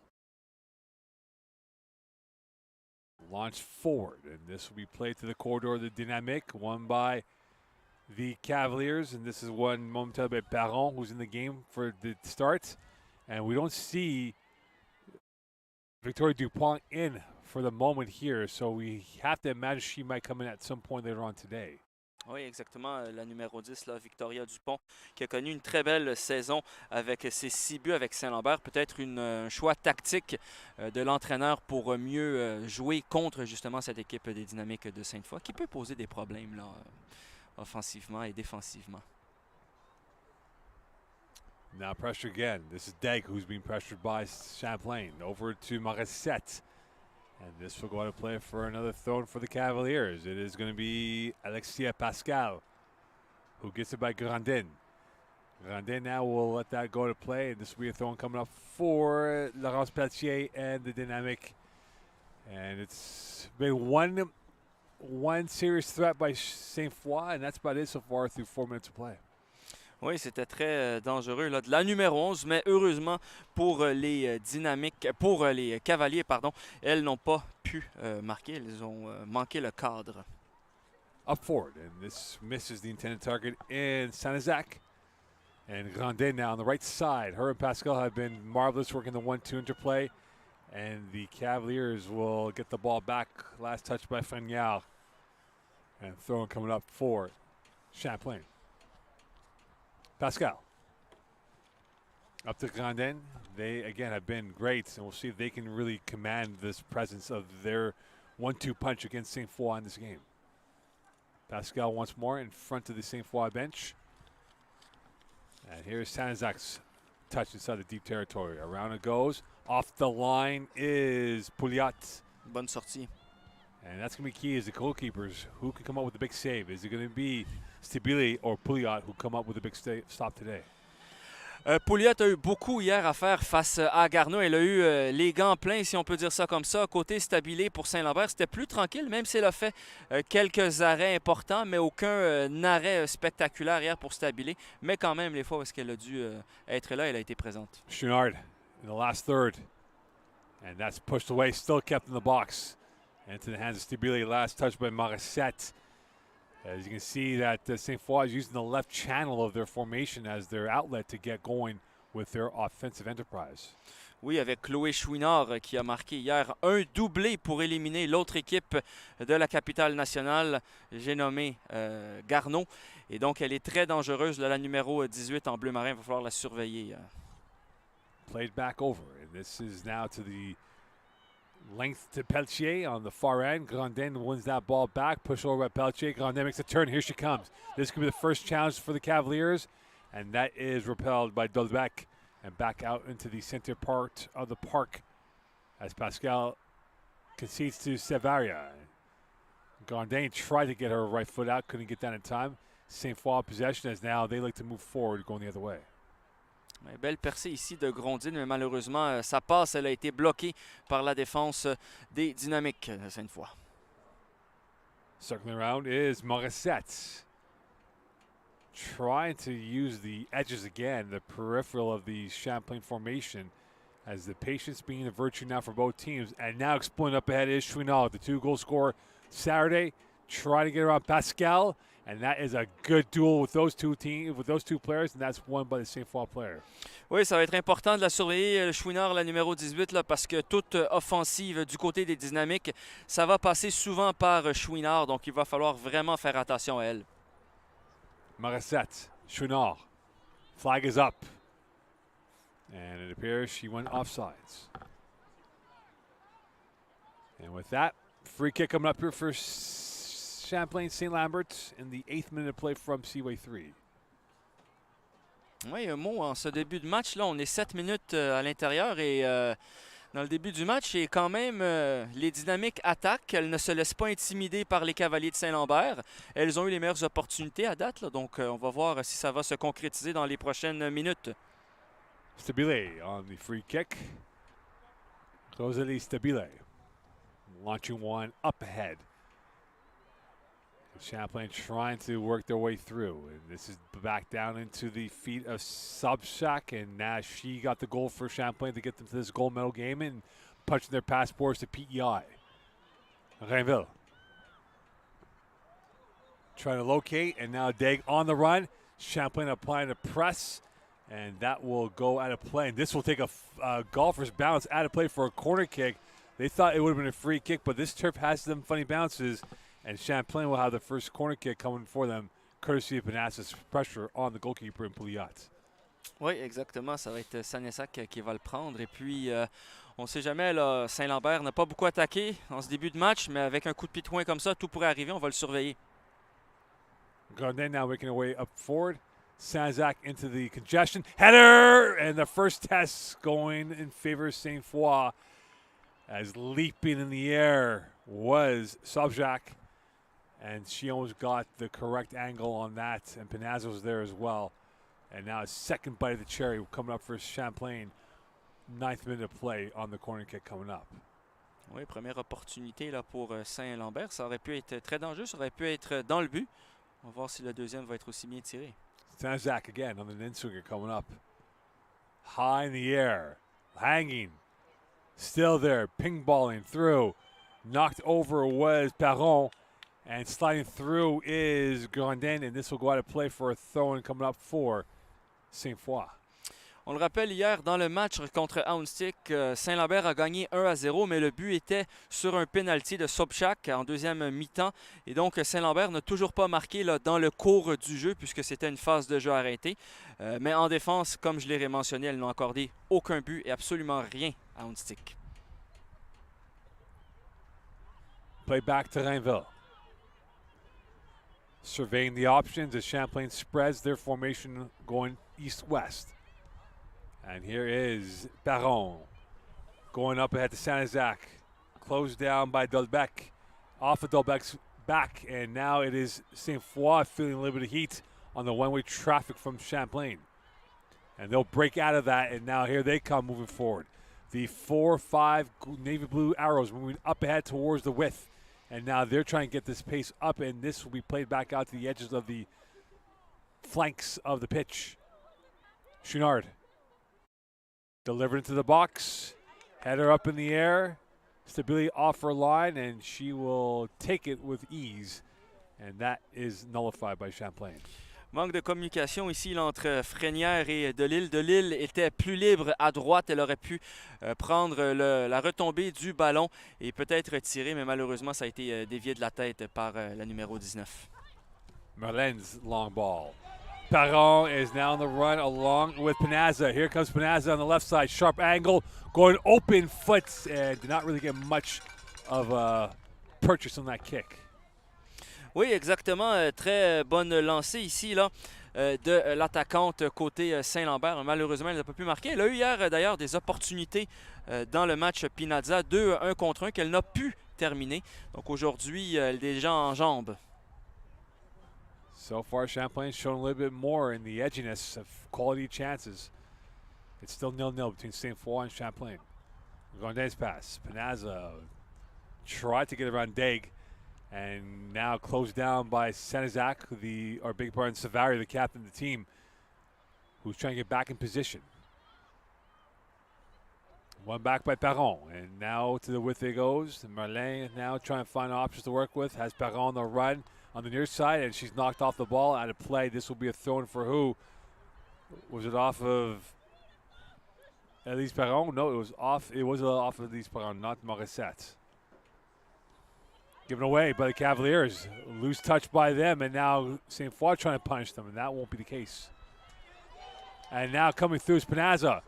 Launched forward, and this will be played to the corridor of the Dynamic, won by the Cavaliers. And this is one momentarily by Baron, who's in the game for the start. And we don't see Victoria Dupont in for the moment here, so we have to imagine she might come in at some point later on today. Oui, exactement. La numéro 10, Victoria Dupont, qui a connu une très belle saison avec ses 6 buts avec Saint-Lambert. Peut-être un choix tactique de l'entraîneur pour mieux jouer contre justement cette équipe des Dynamiques de Sainte-Foy, qui peut poser des problèmes là, offensivement et défensivement. Now pressure again. This is Deg, who's being pressured by Champlain. Over to Morissette. And this will go out of play for another throw for the Cavaliers. It is going to be Alexia Pascal, who gets it by Grandin. Grandin now will let that go to play, and this will be a throw coming up for Laurence Pelletier and the Dynamic. And it's been one serious threat by Sainte-Foy, and that's about it so far through 4 minutes of play. Oui, c'était très dangereux. Là, de la numéro 11, mais heureusement pour les Dynamiques, pour les Cavaliers, pardon, elles n'ont pas pu marquer. Elles ont manqué le cadre. Up forward, and this misses the intended target in Saint-Isaac. And Grandin now on the right side. Her and Pascal have been marvelous working the 1-2 interplay. And the Cavaliers will get the ball back. Last touch by Frenière. And throwing coming up for Champlain. Pascal. Up to Grandin. They, again, have been great, and we'll see if they can really command this presence of their 1-2 punch against Sainte-Foy in this game. Pascal once more in front of the Sainte-Foy bench. And here's Saint-Isaac's touch inside the deep territory. Around it goes. Off the line is Pouliot. Bonne sortie. And that's going to be key as the goalkeepers. Who can come up with the big save? Is it going to be Stabile or Pouliot who come up with a big stop today? Pouliot a eu beaucoup hier à faire face à Garneau. Elle a eu les gants pleins, si on peut dire ça comme ça. Côté Stabile pour Saint-Lambert, c'était plus tranquille, même si elle a fait quelques arrêts importants, mais aucun arrêt spectaculaire hier pour Stabile. Mais quand même, les fois où elle a dû être là, elle a été présente. Chouinard in the last third. And that's pushed away, still kept in the box. Into the hands of Stabile. Last touch by Morissette. As you can see that Sainte-Foy is using the left channel of their formation as their outlet to get going with their offensive enterprise. Oui, avec Chloé Chouinard qui a marqué hier un doublé pour éliminer l'autre équipe de la capitale nationale, j'ai nommé Garneau. Et donc, elle est très dangereuse, la numéro 18 en bleu marin. Il va falloir la surveiller. Played back over. And this is now to the Length to Pelletier on the far end. Grandin wins that ball back. Push over at Pelletier. Grandin makes a turn. Here she comes. This could be the first challenge for the Cavaliers. And that is repelled by Dolbeck. And back out into the center part of the park as Pascal concedes to Sevaria. Grandin tried to get her right foot out. Couldn't get that in time. Sainte-Foy possession as now they like to move forward, going the other way. Belle percée ici de Grondine, mais malheureusement, sa passe elle a été bloquée par la défense des Dynamiques de Sainte-Foy. Circling around is Morissette. Trying to use the edges again, the peripheral of the Champlain formation, as the patience being the virtue now for both teams. And now exploiting up ahead is Chouinard, the 2-goal scorer Saturday. Trying to get around Pascal. And that is a good duel with those two players, and that's won by the Sainte-Foy player. Oui, ça va être important de la surveiller, le Chouinard, la numéro 18, là, parce que toute offensive du côté des Dynamiques, ça va passer souvent par Chouinard, donc il va falloir vraiment faire attention à elle. Morissette, Chouinard, flag is up. And it appears she went offsides. And with that, free kick coming up here for Champlain St-Lambert in the 8th minute of play from Seaway 3. Oui, un mot en ce début de match. Là, on est 7 minutes à l'intérieur et dans le début du match, et quand même, les Dynamiques attaquent. Elles ne se laissent pas intimider par les Cavaliers de Saint-Lambert. Elles ont eu les meilleures opportunités à date, là, donc on va voir si ça va se concrétiser dans les prochaines minutes. Stabile on the free kick. Rosalie Stabile launching one up ahead. Champlain trying to work their way through. And this is back down into the feet of Sobchak. And now she got the goal for Champlain to get them to this gold medal game and punching their passports to PEI. Rainville trying to locate. And now Dague on the run. Champlain applying a press. And that will go out of play. And this will take a golfer's bounce out of play for a corner kick. They thought it would have been a free kick, but this turf has some funny bounces. And Champlain will have the first corner kick coming for them, courtesy of Panasas pressure on the goalkeeper in Pouliot. Oui, exactement. Ça va être Sanesak qui va le prendre. Et puis, on ne sait jamais, là, Saint-Lambert n'a pas beaucoup attaqué en ce début de match, mais avec un coup de pied de poing comme ça, tout pourrait arriver. On va le surveiller. Grandin now making her way up forward. Sanzak into the congestion. Header! And the first test going in favor of Sainte-Foy, as leaping in the air was Sobchak. And she almost got the correct angle on that. And Panazzo was there as well. And now a second bite of the cherry coming up for Champlain. 9th minute of play on the corner kick coming up. Oui, première opportunité là, pour Saint-Lambert. Ça aurait pu être très dangereux. Ça aurait pu être dans le but. On va voir si le deuxième va être aussi bien tiré. Sanzak again on the in-swinger coming up. High in the air. Hanging. Still there. Ping-balling through. Knocked over was Perron. And sliding through is Grandin, and this will go out of play for a throw-in coming up for Sainte-Foy. On le rappelle, hier, dans le match contre Houndstick, Saint-Lambert a gagné 1-0, mais le but était sur un penalty de Sobchak en deuxième mi-temps. Et donc, Saint-Lambert n'a toujours pas marqué là, dans le cours du jeu, puisque c'était une phase de jeu arrêtée. Mais en défense, comme je l'ai mentionné, elles n'ont accordé aucun but et absolument rien à Houndstick. Play back to Rainville. Surveying the options as Champlain spreads their formation going east-west. And here is Perron going up ahead to Sanizak. Closed down by Dolbeck. Off of Dolbeck's back. And now it is Sainte-Foy feeling a little bit of heat on the one-way traffic from Champlain. And they'll break out of that. And now here they come moving forward. The 4-5 navy blue arrows moving up ahead towards the width. And now they're trying to get this pace up, and this will be played back out to the edges of the flanks of the pitch. Chouinard delivered into the box. Header up in the air. Stability off her line, and she will take it with ease. And that is nullified by Champlain. Manque de communication ici là, entre Frénière et Delisle. Delisle était plus libre à droite. Elle aurait pu prendre la retombée du ballon et peut-être tirer, mais malheureusement, ça a été dévié de la tête par la numéro 19. Merlen's long ball. Perron is now on the run along with Panazza. Here comes Panazza on the left side. Sharp angle, going open foot, and did not really get much of a purchase on that kick. Oui, exactement. Très bonne lancée ici là, de l'attaquante côté Saint-Lambert. Malheureusement, elle n'a pas pu marquer. Elle a eu hier d'ailleurs des opportunités dans le match Pinazza, 2-1 contre 1 qu'elle n'a pu terminer. Donc aujourd'hui, elle est déjà en jambes. So far, Champlain's shown a little bit more in the edginess of quality chances. It's still 0-0 between Sainte-Foy and Champlain. Grandin's pass. Panazza tried to get around Daig, and now closed down by Senizak, or big pardon, Savary, the captain of the team, who's trying to get back in position. One back by Perron, and now to the width it goes. Marlin now trying to find options to work with. Has Perron on the run on the near side, and she's knocked off the ball out of play. This will be a throw-in for who? Was it off of Elise Perron? No, it was off. It was off of Elise Perron, not Morissette. Given away by the Cavaliers. Loose touch by them, and now Sainte-Foy trying to punish them, and that won't be the case. And now coming through is Panazza.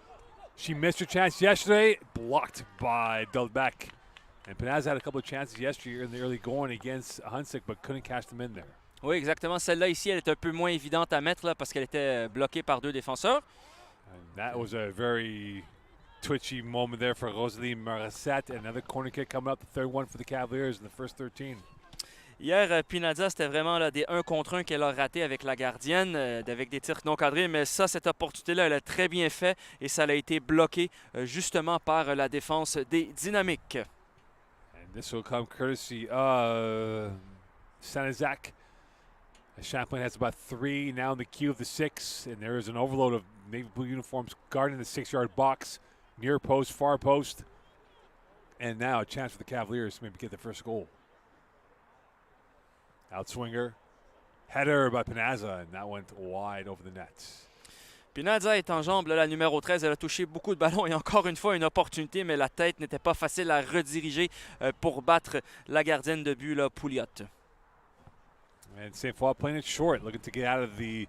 She missed her chance yesterday, blocked by Delbecq. And Panazza had a couple of chances yesterday in the early going against Hunsick, but couldn't catch them in there. Oui, exactement. Celle-là ici, elle est un peu moins évidente à mettre là, parce qu'elle était bloquée par deux défenseurs. And that was a very twitchy moment there for Rosalie Morissette. Another corner kick coming up, the third one for the Cavaliers in the first 13. Hier, Pinazza, c'était vraiment là, des 1 contre 1 qu'elle a raté avec la gardienne, avec des tirs non cadrés. Mais ça, cette opportunité-là, elle a très bien fait et ça a été bloqué justement par la défense des Dynamiques. And this will come courtesy of Senizak. Champlain has about 3 now in the queue of the 6. And there is an overload of navy blue uniforms guarding the 6-yard box. Near post, far post. And now a chance for the Cavaliers to maybe get the first goal. Outswinger. Header by Panazza, and that went wide over the net. Pinazza est en jambes, là, la numéro 13. Elle a touché beaucoup de ballons et encore une fois une opportunité, mais la tête n'était pas facile à rediriger pour battre la gardienne de but, là, Pouliot. And Sainte-Foy playing it short, looking to get out of the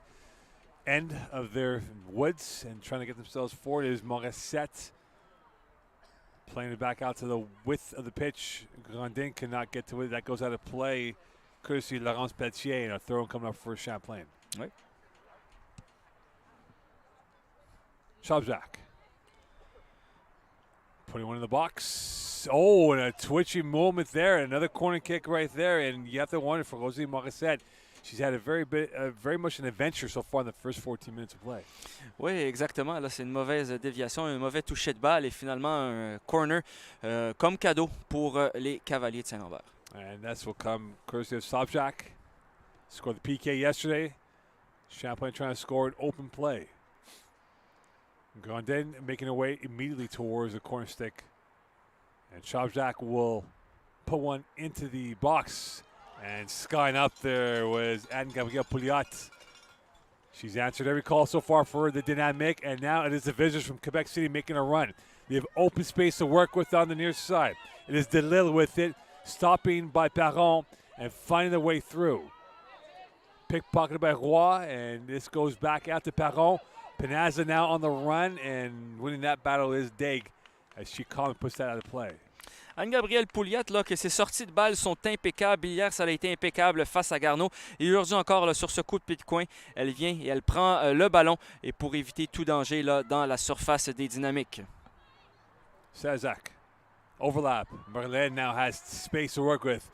end of their woods and trying to get themselves forward. It is Morissette playing it back out to the width of the pitch. Grandin cannot get to it. That goes out of play. Courtesy Laurence Pelletier, and a throw coming up for Champlain. Oui. Shabzak. Putting one in the box. Oh, and a twitchy moment there. Another corner kick right there, and you have to wonder for Rosie Morissette. She's had a very much an adventure so far in the first 14 minutes of play. Oui, exactement. Là, c'est une mauvaise déviation, un mauvais toucher de balle et finalement un corner comme cadeau pour les Cavaliers de Saint-Lambert. And that's will come courtesy of Sobchak. Scored the PK yesterday. Champlain trying to score an open play. Grandin making her way immediately towards the corner stick. And Sobchak will put one into the box. And skying up there was Anne-Gabrielle Pouliot. She's answered every call so far for the Dynamic. And now it is the visitors from Quebec City making a run. They have open space to work with on the near side. It is Delille with it. Stopping by Perron and finding their way through. Pickpocketed by Roy, and this goes back out to Perron. Panazza now on the run, and winning that battle is Daig as she calmly puts that out of play. Anne-Gabrielle Pouliot, là, que ses sorties de balles sont impeccables. Hier, ça a été impeccable face à Garneau. Et aujourd'hui encore, là, sur ce coup de pied de coin, elle vient et elle prend le ballon et pour éviter tout danger là, dans la surface des Dynamiques. Sazak. Overlap. Merlin now has space to work with.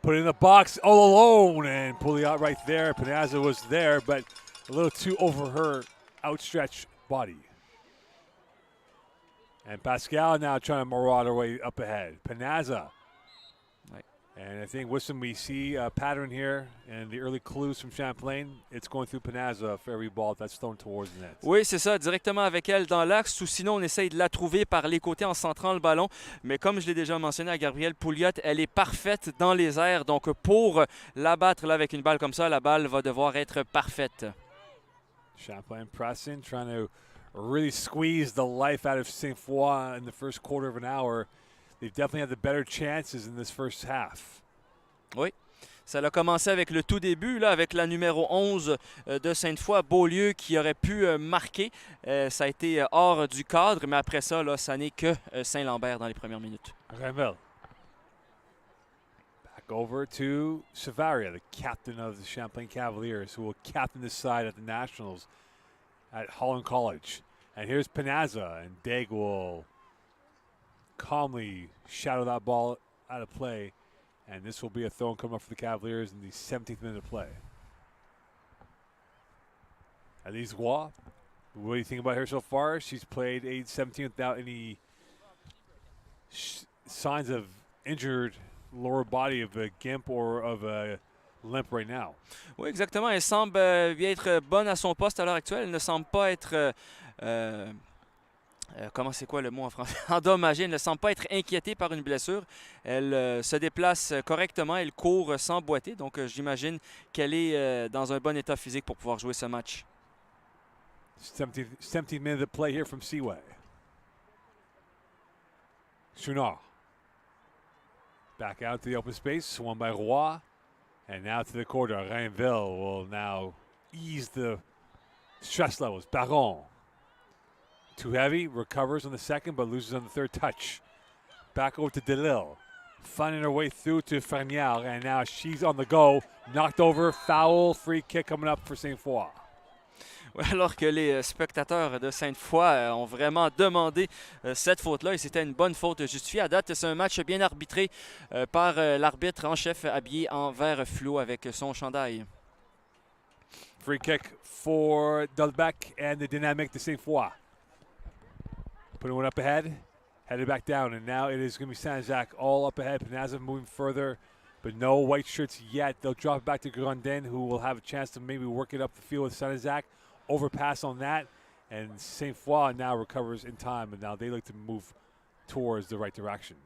Put it in the box all alone, and Pouliot right there. Panazza was there, but a little too over her outstretched body. And Pascal now trying to maraude her way up ahead. Panazza. Right. And I think with some we see a pattern here and the early clues from Champlain. It's going through Panazza for every ball that's thrown towards the net. Oui, c'est ça, directement avec elle dans l'axe, ou sinon on essaye de la trouver par les côtés en centrant le ballon. Mais comme je l'ai déjà mentionné à Gabrielle Pouliot, elle est parfaite dans les airs. Donc pour l'abattre là, avec une balle comme ça, la balle va devoir être parfaite. Champlain pressing, trying to really squeeze the life out of Sainte-Foy in the first quarter of an hour. They've definitely had the better chances in this first half. Oui, Ça a commencé avec le tout début, là, avec la numéro 11 de Sainte-Foy, Beaulieu, qui aurait pu marquer. Ça a été hors du cadre, mais après ça, là, ça n'est que Saint-Lambert dans les premières minutes. Renville. Back over to Savaria, the captain of the Champlain Cavaliers, who will captain this side at the Nationals at Holland College. And here's Panazza, and Daig will calmly shadow that ball out of play. And this will be a throw coming up for the Cavaliers in the 17th minute of play. Elise Roy, what do you think about her so far? She's played age 17 without any signs of injured lower body of a gimp or of a limp right now. Oui, exactement. Elle semble bien être bonne à son poste à l'heure actuelle. Elle ne semble pas être... comment c'est quoi le mot en français? Endommagée. Elle ne semble pas être inquiétée par une blessure. Elle se déplace correctement. Elle court sans boiter. Donc, j'imagine qu'elle est dans un bon état physique pour pouvoir jouer ce match. 17 minutes of play here from Seaway. Chouinard. Back out to the open space, won by Roy. And now to the corner. Rainville will now ease the stress levels. Baron. Too heavy, recovers on the second, but loses on the third touch. Back over to DeLille. Finding her way through to Fernial, and now she's on the go. Knocked over, foul, free kick coming up for Sainte-Foy. Alors que les spectateurs de Sainte-Foy ont vraiment demandé cette faute-là et c'était une bonne faute justifiée. À date, c'est un match bien arbitré par l'arbitre en chef habillé en vert fluo avec son chandail. Free kick for Dolbeck and the dynamic de Sainte-Foy. Putting one up ahead, headed back down, and now it is going to be Saint-Jacques all up ahead. Panazza moving further, but no white shirts yet. They'll drop it back to Grandin, who will have a chance to maybe work it up the field with Saint-Jacques. Overpass on that, and Sainte-Foy now recovers in time, and now they look to move towards the right direction.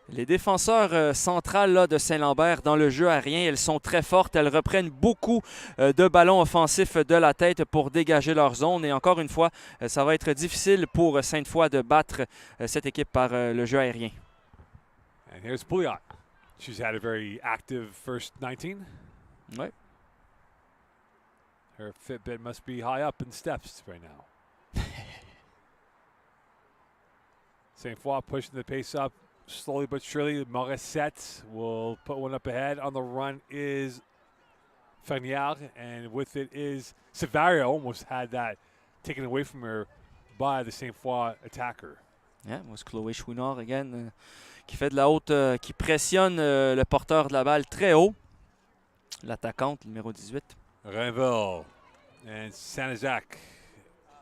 Les défenseurs centrales là, de Saint-Lambert dans le jeu aérien, elles sont très fortes. Elles reprennent beaucoup de ballons offensifs de la tête pour dégager leur zone. Et encore une fois, ça va être difficile pour Sainte-Foy de battre cette équipe par le jeu aérien. And here's Pouliot. She's had a very active first 19. Ouais. Her Fitbit must be high up in steps right now. Sainte-Foy pushing the pace up slowly but surely. Morissette will put one up ahead. On the run is Fernial, and with it is Savaria. Almost had that taken away from her by the Sainte-Foy attacker. Yeah, it was Chloé Chouinard again, qui fait de la haute, qui pressionne le porteur de la balle très haut. L'attaquante, numéro 18. Rainville and Saint-Jacques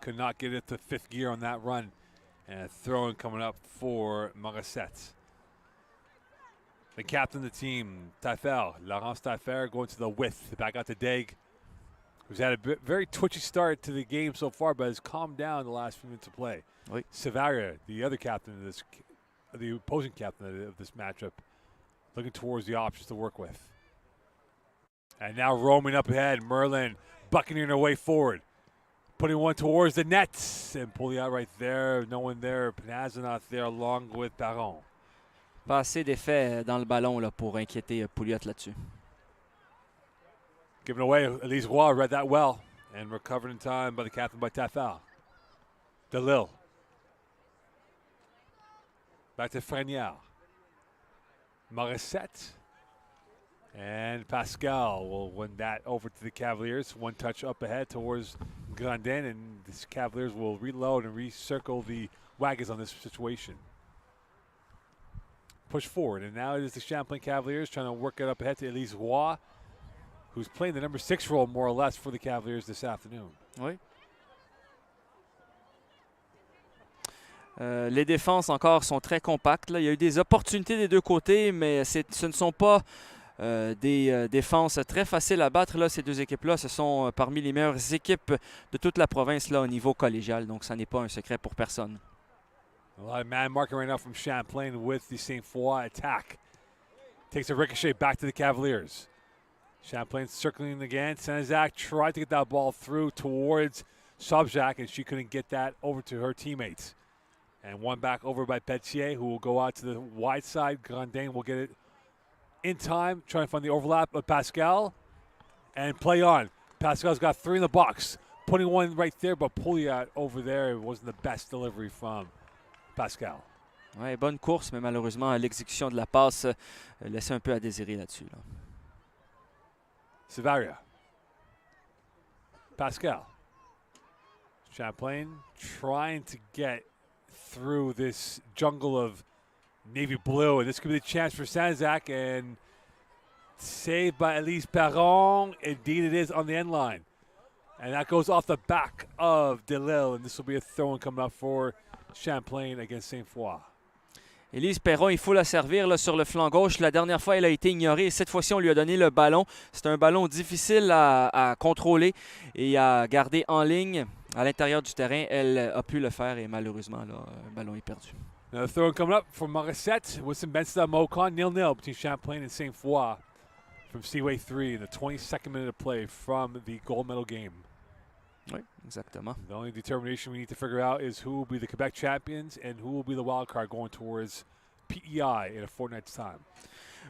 could not get it to fifth gear on that run. And a throw-in coming up for Morissette. The captain of the team, Tafer, Laurence Tafer, going to the width, back out to Daig, who's had a very twitchy start to the game so far, but has calmed down the last few minutes of play. Oui. Savaria, the other captain of this, the opposing captain of this matchup, looking towards the options to work with. And now roaming up ahead, Merlin buccaneering her way forward. Putting one towards the net and pulling out right there. No one there. Panazza not there along with Baron. Pas assez d'effet dans le ballon là, pour inquiéter Pouliot là-dessus. Given away, Elise Roy read that well and recovered in time by the captain by Tafel. DeLille. Back to Frenier. Morissette. And Pascal will win that over to the Cavaliers. One touch up ahead towards Grandin, and the Cavaliers will reload and recircle the wagons on this situation. Push forward, and now it is the Champlain Cavaliers trying to work it up ahead to Elise Roy, who's playing the number 6 role more or less for the Cavaliers this afternoon. Oui. Les défenses encore sont très compactes. Là. Il y a eu des opportunités des deux côtés, mais ce ne sont pas des défenses très faciles à battre. Là, ces deux équipes-là, ce sont parmi les meilleures équipes de toute la province là, au niveau collégial. Donc, ça n'est pas un secret pour personne. A lot of man marking right now from Champlain with the Sainte-Foy attack. Takes a ricochet back to the Cavaliers. Champlain circling again. Saint-Jacques tried to get that ball through towards Sobjak, and she couldn't get that over to her teammates. And one back over by Petier, who will go out to the wide side. Grandin will get it in time, trying to find the overlap of Pascal, and play on. Pascal's got 3 in the box, putting one right there, but Pouliot over there wasn't the best delivery from Pascal. Ouais, bonne course, mais malheureusement, l'exécution de la passe laissait un peu à désirer là-dessus. Là. Savaria. Pascal. Champlain trying to get through this jungle of navy blue, and this could be the chance for Sanzak, and saved by Elise Perron. Indeed it is on the end line. And that goes off the back of Delille, and this will be a throw-in coming up for Champlain against Sainte-Foy. Élise Perron, il faut la servir là, sur le flanc gauche. La dernière fois, elle a été ignorée. Et cette fois-ci, on lui a donné le ballon. C'est un ballon difficile à contrôler et à garder en ligne à l'intérieur du terrain. Elle a pu le faire et malheureusement, là, le ballon est perdu. Now the throw coming up for Morissette with some Bensta Mocon. 0-0 between Champlain and Sainte-Foy from Seaway 3 in the 22nd minute of play from the gold medal game. Oui, exactement. The only determination we need to figure out is who will be the Quebec champions and who will be the wild card going towards PEI in a fortnight's time.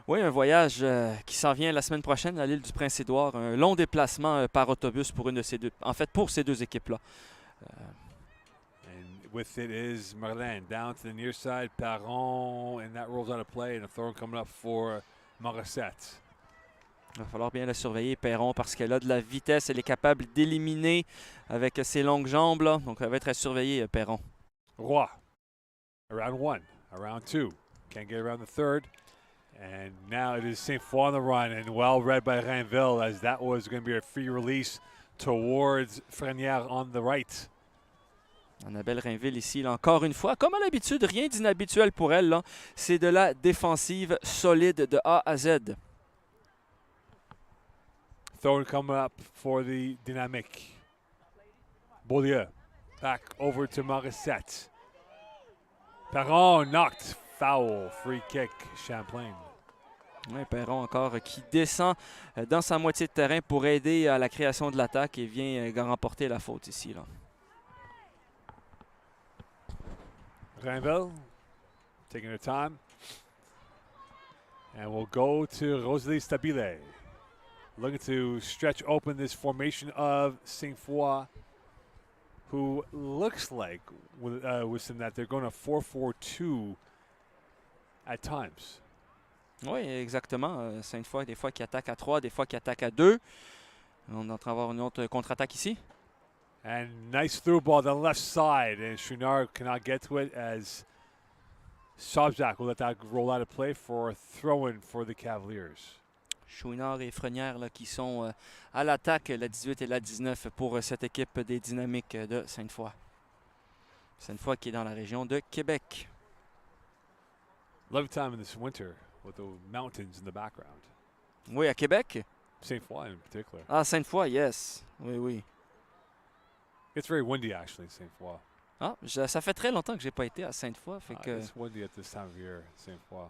Oui, un voyage qui s'en vient la semaine prochaine à l'île du Prince-Édouard. Un long déplacement par autobus pour une de ces deux, en fait pour ces deux équipes-là. And with it is Marlène down to the near side, Perron, and that rolls out of play, and a throw coming up for Morissette. Il va falloir bien la surveiller, Perron, parce qu'elle a de la vitesse. Elle est capable d'éliminer avec ses longues jambes. Là. Donc, elle va être à surveiller, Perron. Roy, around 1, around 2. Can't get around the third. And now it is Sainte-Foy on the run, and well read by Rainville, as that was going to be a free release towards Frenière on the right. Annabelle Rainville ici, là, encore une fois. Comme à l'habitude, rien d'inhabituel pour elle. Là. C'est de la défensive solide de A à Z. Throw coming up for the Dynamic. Beaulieu back over to Morissette. Perron knocked foul. Free kick, Champlain. Oui, Perron encore qui descend dans sa moitié de terrain pour aider à la création de l'attaque et vient remporter la faute ici. Là. Rainville taking her time. And we'll go to Rosalie Stabile. Looking to stretch open this formation of Sainte-Foy, who looks like, with that, they're going to 4-4-2 at times. Oui, exactement. Sainte-Foy, des fois qui attaque à 3, des fois qui attaque à 2. On est en train d'avoir une autre contre-attaque ici. And nice through ball to the left side, and Chouinard cannot get to it as Sobzak will let that roll out of play for a throw-in for the Cavaliers. Chouinard et Frenière là, qui sont à l'attaque, la 18 et la 19 pour cette équipe des Dynamiques de Sainte-Foy. Sainte-Foy qui est dans la région de Québec. Lovely time in this winter with the mountains in the background. Oui, à Québec. Sainte-Foy in particular. Ah, Sainte-Foy, yes. Oui, oui. It's very windy actually, Sainte-Foy. Ah, ça fait très longtemps que j'ai pas été à Sainte-Foy. It's windy at this time of year, Sainte-Foy.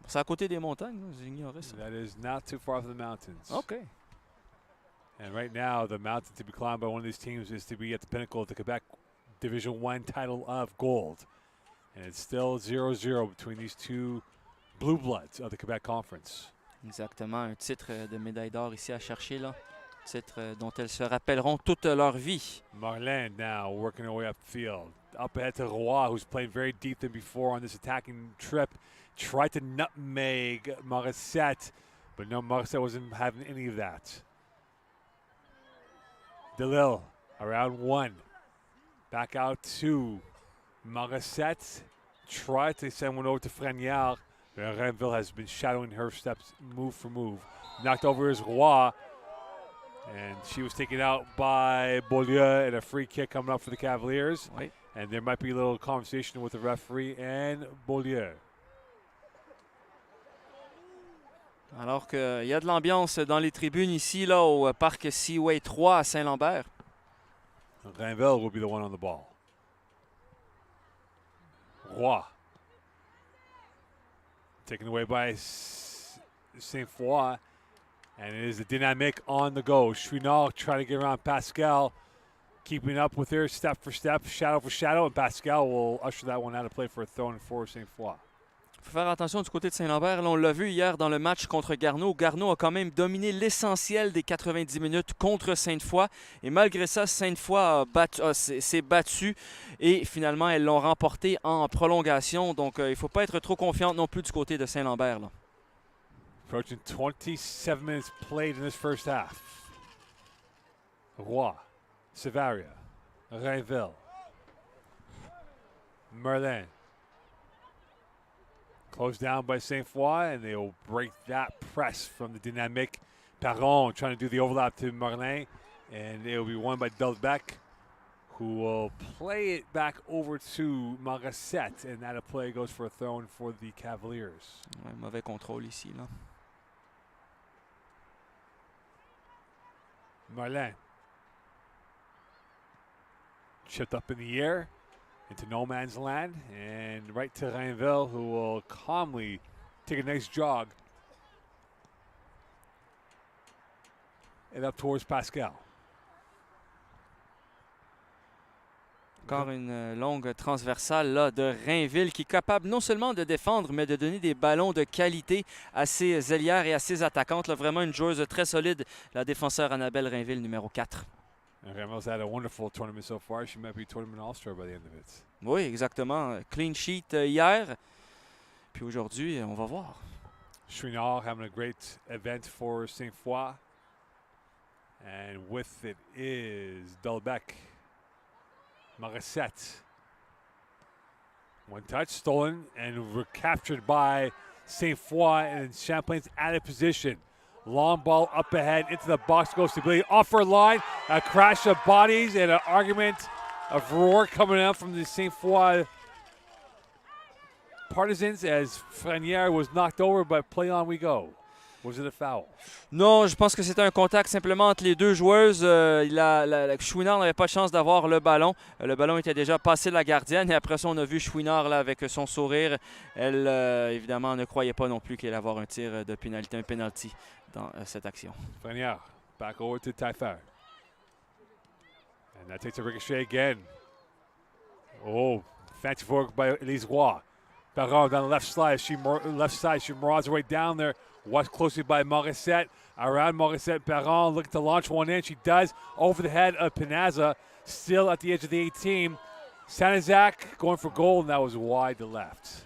C'est à côté des montagnes, j'ignorais ça. That is not too far from the mountains. Okay. And right now, the mountain to be climbed by one of these teams is to be at the pinnacle of the Quebec Division 1 title of gold. And it's still 0-0 between these two blue bloods of the Quebec Conference. Exactement, un titre de médaille d'or ici à chercher, là. Titre dont elles se rappelleront toute leur vie. Marlène now working her way upfield. Up ahead to Roy, who's played very deep than before on this attacking trip. Tried to nutmeg Morissette, but no, Morissette wasn't having any of that. Delille around 1. Back out to Morissette. Tried to send one over to Frenière. Renville has been shadowing her steps move for move. Knocked over is Roy. And she was taken out by Beaulieu, and a free kick coming up for the Cavaliers. Oui. And there might be a little conversation with the referee and Beaulieu. Alors qu'il y a de l'ambiance dans les tribunes ici, là, au parc Seaway 3 à Saint-Lambert. Rainville will be the one on the ball. Roy. Taken away by Sainte-Foy. And it is the Dynamic on the go. Chouinard trying to get around Pascal. Keeping up with her step for step, shadow for shadow. And Pascal will usher that one out of play for a throw-in for Sainte-Foy. Il faut faire attention du côté de Saint-Lambert. Là, on l'a vu hier dans le match contre Garneau. Garneau a quand même dominé l'essentiel des 90 minutes contre Sainte-Foy. Et malgré ça, Sainte-Foy s'est battu et finalement, elles l'ont remporté en prolongation. Donc, il ne faut pas être trop confiant non plus du côté de Saint-Lambert. Là. Approaching 27 minutes played in this first half. Roy, Savaria, Rainville, Merlin. Closed down by Sainte-Foy, and they will break that press from the dynamic Perron trying to do the overlap to Merlin, and it will be won by Delbecq, who will play it back over to Morissette, and that play goes for a throw-in for the Cavaliers. Ouais, mauvais contrôle ici. Là. Merlin. Chipped up in the air into no man's land, and right to Rainville, who will calmly take a nice jog and up towards Pascal. Encore une longue transversale là, de Rainville qui est capable non seulement de défendre, mais de donner des ballons de qualité à ses ailières et à ses attaquantes. Là, vraiment une joueuse très solide, la défenseur Annabelle Rainville, numéro 4. Rainville's had a wonderful tournament so far. She might be tournament all-star by the end of it. Oui, exactement. Clean sheet hier. Puis aujourd'hui, on va voir. Chouinard having a great event for Sainte-Foy. And with it is Delbecq. Morissette. One touch, stolen, and recaptured by Sainte-Foy, and Champlain's out of position. Long ball up ahead into the box, goes to Billy. Off her line, a crash of bodies and an argument of roar coming out from the Sainte-Foy partisans as Frenière was knocked over, but play on we go. Was it a foul? Non, je pense que c'était un contact simplement entre les deux joueuses. Chouinard n'avait pas de chance d'avoir le ballon. Le ballon était déjà passé de la gardienne et après ça, on a vu Chouinard là, avec son sourire. Elle, évidemment, ne croyait pas non plus qu'elle allait avoir un tir de pénalité, un penalty dans cette action. Frenière, back over to Taillefer. And that takes a ricochet again. Oh, fancy fork by Elise Roy. Perron down the left side. She marauders her way down there. Watched closely by Morissette. Around Morissette, Perron looking to launch one in. She does over the head of Pinazza. Still at the edge of the 18. Sanizak going for goal, and that was wide to left.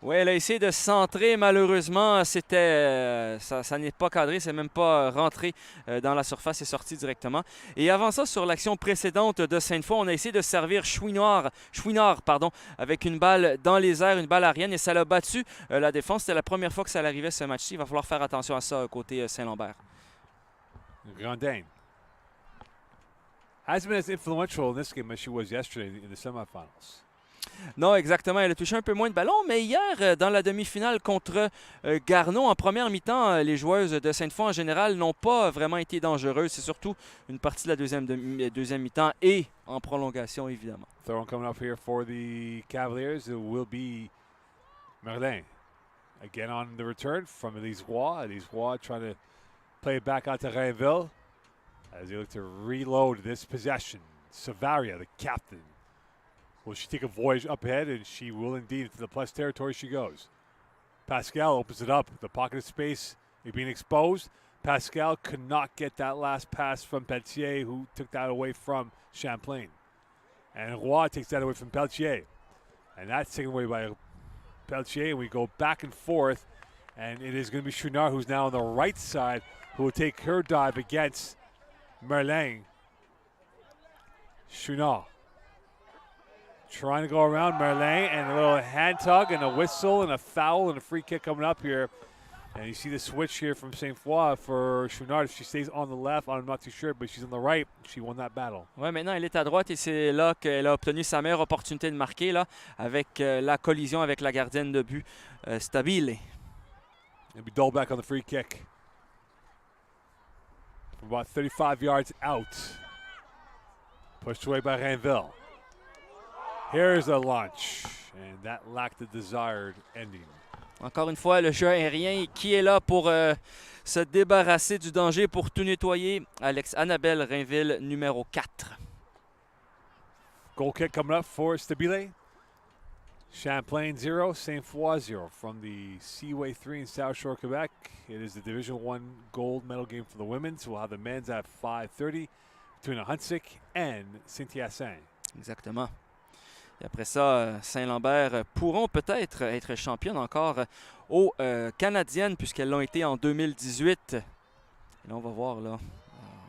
Oui, elle a essayé de centrer. Malheureusement, ça n'est pas cadré, c'est même pas rentré dans la surface, c'est sorti directement. Et avant ça, sur l'action précédente de Sainte-Foy, on a essayé de servir Chouinard, avec une balle dans les airs, une balle aérienne, et ça l'a battu la défense. C'était la première fois que ça arrivait ce match-ci. Il va falloir faire attention à ça côté Saint-Lambert. Grandin hasn't been as influential in this game as she was yesterday in the semifinals. Non, exactement. Elle a touché un peu moins de ballons, mais hier, dans la demi-finale contre Garneau, en première mi-temps, les joueuses de Sainte-Foy en général n'ont pas vraiment été dangereuses. C'est surtout une partie de la deuxième mi-temps et en prolongation, évidemment. Throw coming up here for the Cavaliers. It will be Merlin. Again on the return from Elise Roy. Elise Roy trying to play it back out to Rainville as they look to reload this possession. Savaria, the captain. Will she take a voyage up ahead? And she will indeed. Into the plus territory she goes. Pascal opens it up. The pocket of space is being exposed. Pascal could not get that last pass from Pelletier, who took that away from Champlain. And Roy takes that away from Pelletier. And that's taken away by Pelletier. And we go back and forth. And it is going to be Chouinard, who's now on the right side, who will take her dive against Merlin. Chouinard trying to go around Merlin, and a little hand tug and a whistle and a foul and a free kick coming up here. And you see the switch here from Sainte-Foy for Chouinard. If she stays on the left, I'm not too sure, but she's on the right. She won that battle. Oui, maintenant elle est à droite et c'est là qu'elle a obtenu sa meilleure opportunité de marquer là, avec la collision avec la gardienne de but Stabile. It'll be Dolbeck on the free kick. From about 35 yards out. Pushed away by Rainville. Here's a launch, and that lacked the desired ending. Encore une fois, le jeu aérien qui est là pour se débarrasser du danger, pour tout nettoyer. Annabelle Rainville, numéro 4. Goal kick coming up for Stabile. Champlain 0, Sainte-Foy 0 from the Seaway 3 in South Shore, Quebec. It is the Division 1 gold medal game for the women's. We'll have the men's at 5:30 between RSEQ and Saint-Hyacinthe. Exactement. Et après ça, Saint-Lambert pourront peut-être être championnes encore aux Canadiennes puisqu'elles l'ont été en 2018. Et là, on va voir là,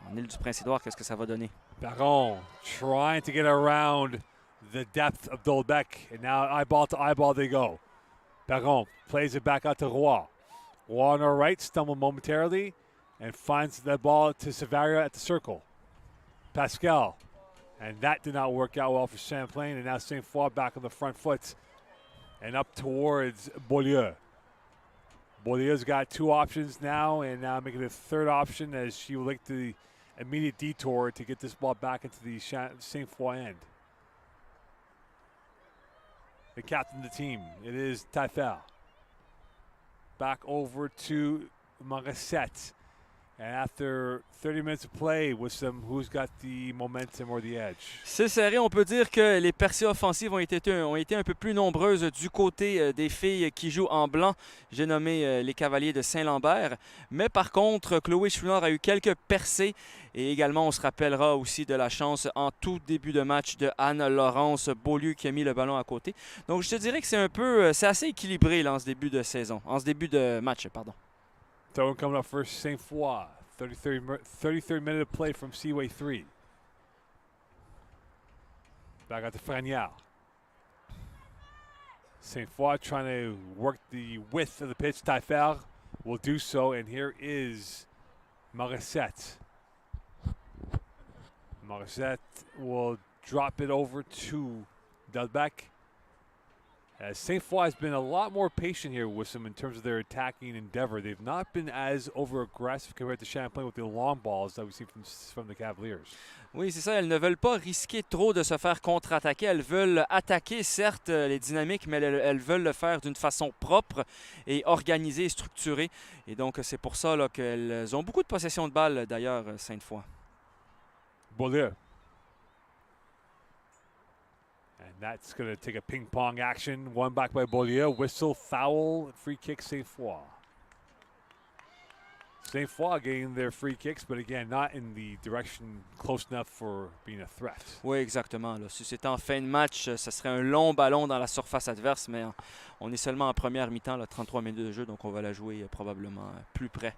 en Île-du-Prince-Édouard qu'est-ce que ça va donner. Baron trying to get around the depth of Dolbeck, and now eyeball to eyeball they go. Baron plays it back out to Roy. Roy on her right, stumbled momentarily, and finds the ball to Savaria at the circle. Pascal, and that did not work out well for Champlain, and now Sainte-Foy back on the front foot and up towards Beaulieu. Beaulieu's got two options now, and now making a third option as she will make the immediate detour to get this ball back into the Sainte-Foy end. The captain of the team, it is Taifel. Back over to Morissette. And after 30 minutes of play, with some who's got the momentum or the edge? C'est serré. On peut dire que les percées offensives ont été un peu plus nombreuses du côté des filles qui jouent en blanc. J'ai nommé les Cavaliers de Saint-Lambert. Mais par contre, Chloé Chouinard a eu quelques percées. Et également, on se rappellera aussi de la chance en tout début de match de Anne-Laurence Beaulieu qui a mis le ballon à côté. Donc, je te dirais que c'est assez équilibré là, en ce début de saison, en ce début de match, pardon. Throw coming up for Sainte-Foy. 33rd minute of play from Seaway 3. Back out to Franiel. Sainte-Foy trying to work the width of the pitch. Taifel will do so, and here is Morissette. Morissette will drop it over to Delbecq. As Sainte-Foy has been a lot more patient here with them in terms of their attacking endeavor. They've not been as over-aggressive compared to Champlain with the long balls that we've seen from the Cavaliers. Oui, c'est ça. Elles ne veulent pas risquer trop de se faire contre-attaquer. Elles veulent attaquer, certes, les dynamiques, mais elles veulent le faire d'une façon propre et organisée et structurée. Et donc, c'est pour ça là, qu'elles ont beaucoup de possession de balle, d'ailleurs, Sainte-Foy. Beaulieu. And that's going to take a ping-pong action. One back by Beaulieu. Whistle, foul, free kick, Sainte-Foy. Sainte-Foy getting their free kicks, but again, not in the direction close enough for being a threat. Oui, exactement. Là. Si c'était en fin de match, ce serait un long ballon dans la surface adverse, mais on est seulement en première mi-temps, là, 33 minutes de jeu, donc on va la jouer probablement plus près.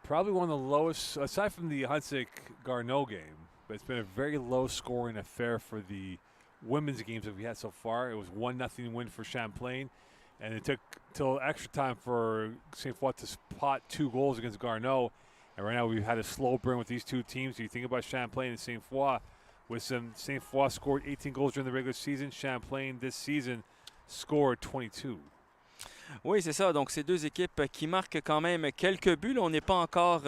Probably one of the lowest, aside from the Huntsick-Garneau game, but it's been a very low-scoring affair for the women's games that we had so far. It was 1-0 win for Champlain, and it took till extra time for Sainte-Foy to spot 2 goals against Garneau. And right now we've had a slow burn with these two teams. You think about Champlain and Sainte-Foy. Sainte-Foy scored 18 goals during the regular season. Champlain this season scored 22. Oui, c'est ça. Donc, ces deux équipes qui marquent quand même quelques buts. Là, on n'est pas encore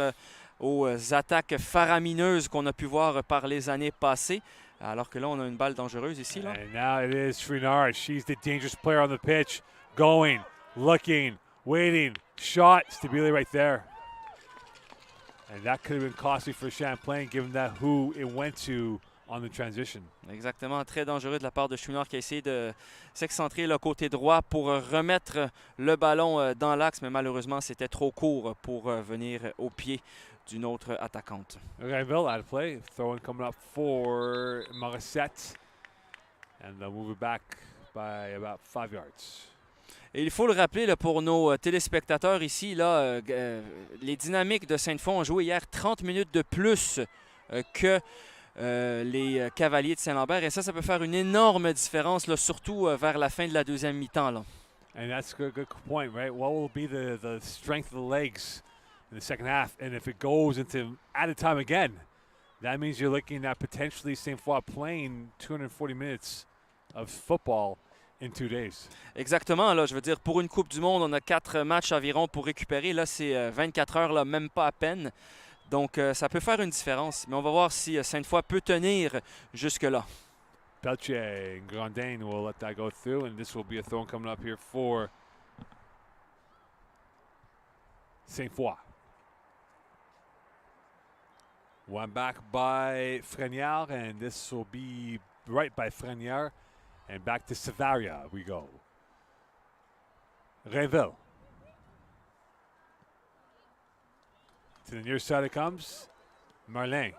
aux attaques faramineuses qu'on a pu voir par les années passées. Alors que là, on a une balle dangereuse ici. Là. And now it is Chouinard. She's the dangerous player on the pitch. Going, looking, waiting. Shot. Stability right there. And that could have been costly for Champlain, given that who it went to on the transition. Exactement. Très dangereux de la part de Chouinard qui a essayé de s'excentrer le côté droit pour remettre le ballon dans l'axe. Mais malheureusement, c'était trop court pour venir au pied d'une autre attaquante. Granville out of play. Throwing coming up for Morissette. And they'll move it back by about 5 yards. Et il faut le rappeler là, pour nos téléspectateurs ici, là, les Dynamiques de Sainte-Foy ont joué hier 30 minutes de plus que les Cavaliers de Saint-Lambert. Et ça peut faire une énorme différence, là, surtout vers la fin de la deuxième mi-temps. Là. And that's a good point, right? What will be the strength of the legs in the second half? And if it goes into added time again, that means you're looking at potentially Sainte-Foy playing 240 minutes of football in 2 days. Exactement. Là, je veux dire, pour une Coupe du Monde, on a 4 matchs environ pour récupérer. Là, c'est 24 heures, là, même pas à peine. Donc, ça peut faire une différence. Mais on va voir si Sainte-Foy peut tenir jusque-là. Peltier and Grandin will let that go through, and this will be a throw coming up here for Sainte-Foy. One back by Frenière, and this will be right by Frenière. And back to Savaria we go. Rainville. To the near side it comes. Marlin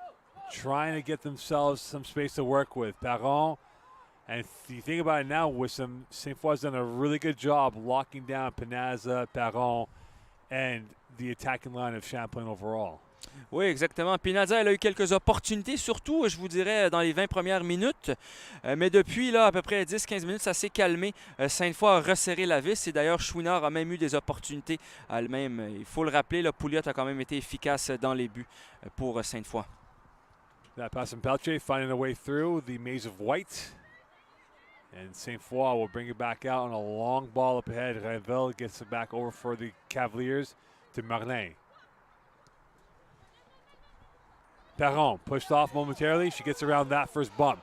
trying to get themselves some space to work with. Perron. And if you think about it now, with some Sainte-Foy's done a really good job locking down Pinaza, Perron, and the attacking line of Champlain overall. Oui, exactement. Pinaza, elle a eu quelques opportunités, surtout, je vous dirais, dans les 20 premières minutes. Mais depuis, là, à peu près 10-15 minutes, ça s'est calmé. Sainte-Foy a resserré la vis et d'ailleurs, Chouinard a même eu des opportunités elle-même. Il faut le rappeler, là, Pouliot a quand même été efficace dans les buts pour Sainte-Foy. That pass from Peltier finding a way through the maze of white. And Sainte-Foy will bring it back out on a long ball up ahead. Rainville gets it back over for the Cavaliers to Marlin. Perron pushed off momentarily. She gets around that first bump.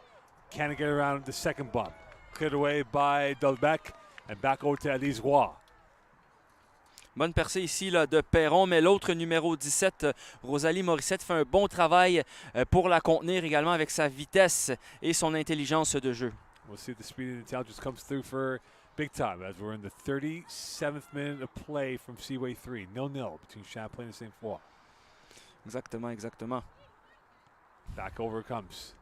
Can't get around the second bump. Cleared away by Dolbec and back over to Elise Roy. Bonne percée ici là, de Perron, mais l'autre numéro 17, Rosalie Morissette, fait un bon travail pour la contenir également avec sa vitesse et son intelligence de jeu. We'll see if the speed and intelligence comes through for big time as we're in the 37th minute of play from Seaway 3. 0-0 between Champlain and Sainte-Foy. Exactement, exactement. Back over it comes.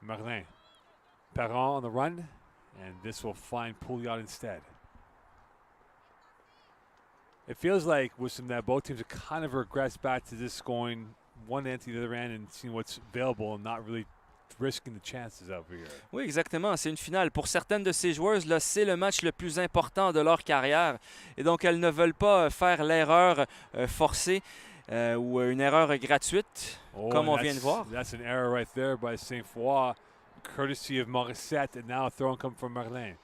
Marlin. Perron on the run, and this will find Pouliot instead. It feels like with some that both teams have kind of regressed back to just going one end to the other end and seeing what's available and not really risking the chances over here. Oui, exactement. C'est une finale. Pour certaines de ces joueuses, là, c'est le match le plus important de leur carrière. Et donc, elles ne veulent pas faire l'erreur forcée ou une erreur gratuite, comme on vient de voir. That's an error right there by Sainte-Foy, courtesy of Morissette, and now a throw come from Marlin.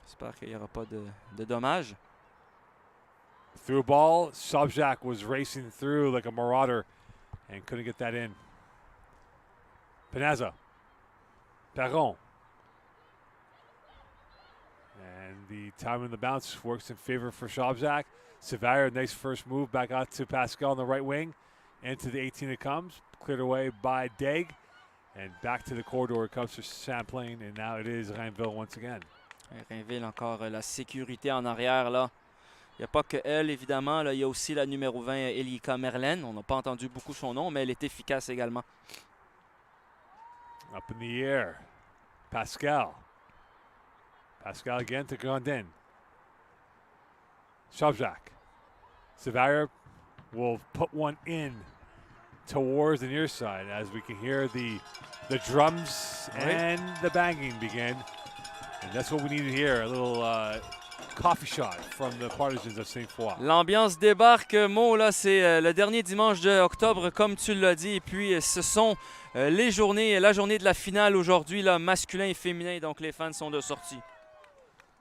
J'espère qu'il n'y aura pas de dommages. Through a ball, Sobjak was racing through like a marauder and couldn't get that in. Pinaza. Perron. And the time in the bounce works in favor for Sobjak. Savard, nice first move back out to Pascal on the right wing. Into the 18 it comes. Cleared away by Deg. And back to the corridor it comes for Champlain. And now it is Rainville once again. Rainville encore la sécurité en arrière là. Il n'y a pas que elle, évidemment. Là, il y a aussi la numéro 20, Elika Merlin. On n'a pas entendu beaucoup son nom, mais elle est efficace également. Up in the air. Pascal. Pascal again to Grandin. Sobjak. Savard will put one in towards the near side as we can hear the drums and the banging begin. And that's what we need to hear. A little coffee shot from the partisans of Sainte-Foy. L'ambiance débarque, Mo, là, c'est le dernier dimanche d'octobre, comme tu l'as dit. Et puis, ce sont la journée de la finale aujourd'hui, là, masculin et féminin. Donc, les fans sont de sortie.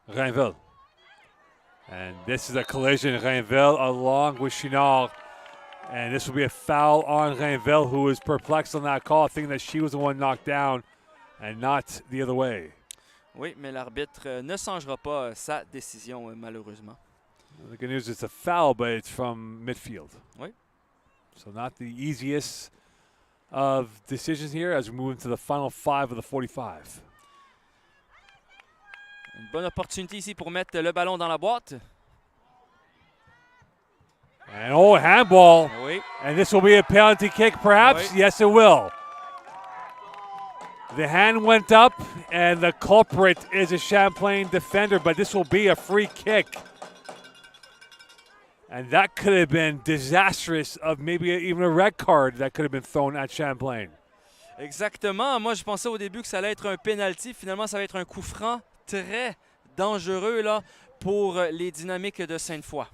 Rainville. And this is a collision. Rainville along with Chinard. And this will be a foul on Rainville, who is perplexed on that call, thinking that she was the one knocked down and not the other way. Oui, mais l'arbitre ne changera pas sa décision, malheureusement. The good news is it's a foul, but it's from midfield. Oui. So not the easiest of decisions here as we move into the final 5 of the 45. Une bonne opportunité ici pour mettre le ballon dans la boîte. And handball. Oui. And this will be a penalty kick, perhaps? Oui. Yes, it will. The hand went up, and the culprit is a Champlain defender, but this will be a free kick. And that could have been disastrous of maybe even a red card that could have been thrown at Champlain. Exactement. Moi, je pensais au début que ça allait être un penalty. Finalement, ça va être un coup franc très dangereux là, pour les dynamiques de Sainte-Foy.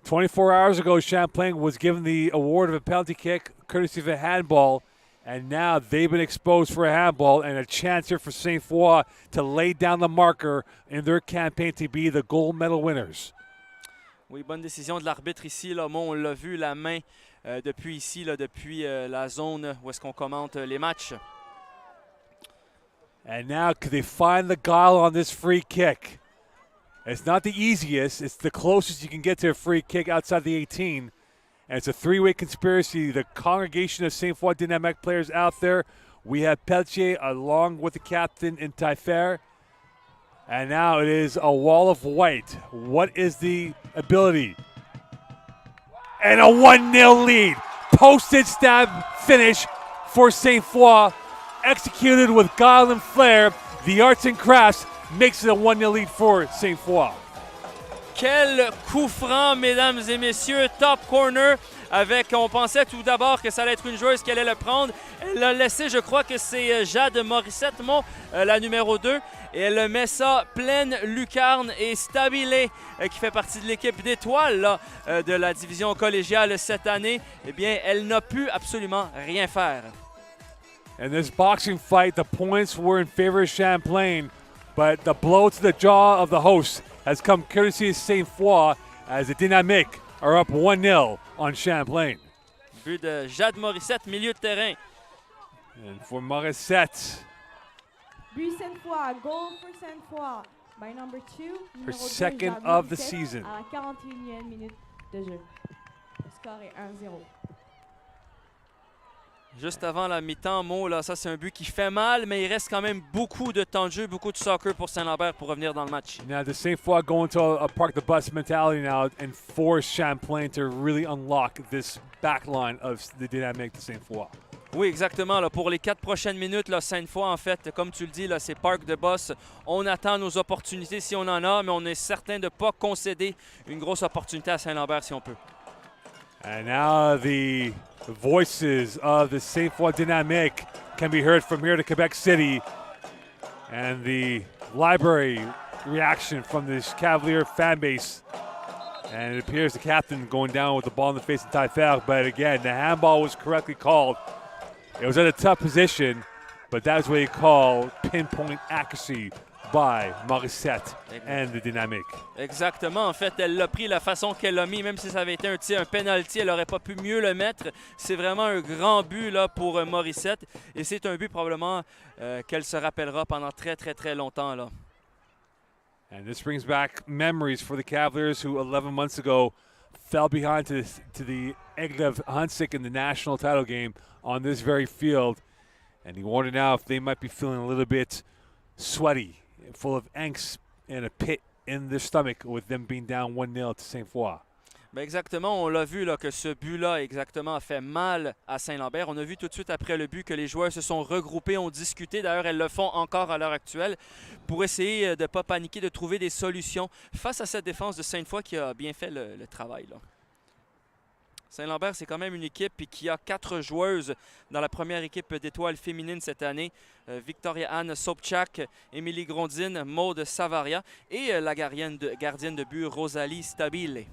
24 hours ago, Champlain was given the award of a penalty kick courtesy of a handball. And now they've been exposed for a handball and a chance here for Sainte-Foy to lay down the marker in their campaign to be the gold medal winners. Oui, bonne décision de l'arbitre ici. Là. Bon, on l'a vu, la main depuis ici, là, depuis la zone où est-ce qu'on commente les matchs. And now could they find the guile on this free kick? It's not the easiest. It's the closest you can get to a free kick outside the 18. And it's a three-way conspiracy. The congregation of Sainte-Foy Dynamic players out there We have Pelletier along with the captain in Taillefer. And now it is a wall of white. What is the ability? And a 1-0 lead. Postage stab finish for Sainte-Foy. Executed with guile and flair. The arts and crafts makes it a 1-0 lead for Sainte-Foy. Quel coup franc, mesdames et messieurs. Top corner avec, on pensait tout d'abord que ça allait être une joueuse qui allait le prendre. Elle l'a laissé, je crois que c'est Jade Morissette, la numéro 2. Et elle met ça pleine lucarne et Stabilé, qui fait partie de l'équipe d'étoiles de la division collégiale cette année, eh bien, elle n'a pu absolument rien faire. In this boxing fight, the points were in favor of Champlain, but the blow to the jaw of the host has come courtesy of Sainte-Foy as the Dynamique are up 1-0 on Champlain. But de Jade Morissette, milieu de terrain. And for Morissette, But Sainte-Foy, goal for Sainte-Foy by number 2. her second of the season. À la 41e minute de jeu. Le score est 1-0. Juste avant la mi-temps, là, ça c'est un but qui fait mal, mais il reste quand même beaucoup de temps de jeu, beaucoup de soccer pour Saint-Lambert pour revenir dans le match. Now the Sainte-Foy go into a park the bus mentality now and force Champlain to really unlock this back line of the Dynamique de Sainte-Foy. Oui, exactement. Là, pour les 4 prochaines minutes, là, Sainte-Foy, en fait, comme tu le dis, là, c'est parc de boss. On attend nos opportunités si on en a, mais on est certain de ne pas concéder une grosse opportunité à Saint-Lambert si on peut. And now the voices of the Sainte-Foy Dynamique can be heard from here to Quebec City. And the library reaction from this Cavalier fan base. And it appears the captain going down with the ball in the face of Taillefer. But again, the handball was correctly called. It was at a tough position, but that's what you call pinpoint accuracy by Morissette and the Dynamique. Exactement. En fait, elle l'a pris la façon qu'elle l'a mis. Même si ça avait été un penalty, elle n'aurait pas pu mieux le mettre. C'est vraiment un grand but là, pour Morissette. Et c'est un but probablement qu'elle se rappellera pendant très, très, très longtemps. Là. And this brings back memories for the Cavaliers who 11 months ago fell behind to the Aigle of Huntsic in the national title game on this very field. And you wonder now if they might be feeling a little bit sweaty, full of angst and a pit in their stomach with them being down 1-0 to Sainte-Foy. Ben exactement, on l'a vu là, que ce but-là exactement a fait mal à Saint-Lambert. On a vu tout de suite après le but que les joueurs se sont regroupés, ont discuté. D'ailleurs, elles le font encore à l'heure actuelle pour essayer de ne pas paniquer, de trouver des solutions face à cette défense de Sainte-Foy qui a bien fait le travail. Là. Saint-Lambert, c'est quand même une équipe qui a 4 joueuses dans la première équipe d'étoiles féminines cette année. Victoria-Anne Sobchak, Émilie Grondine, Maude Savaria et la gardienne de but Rosalie Stabile.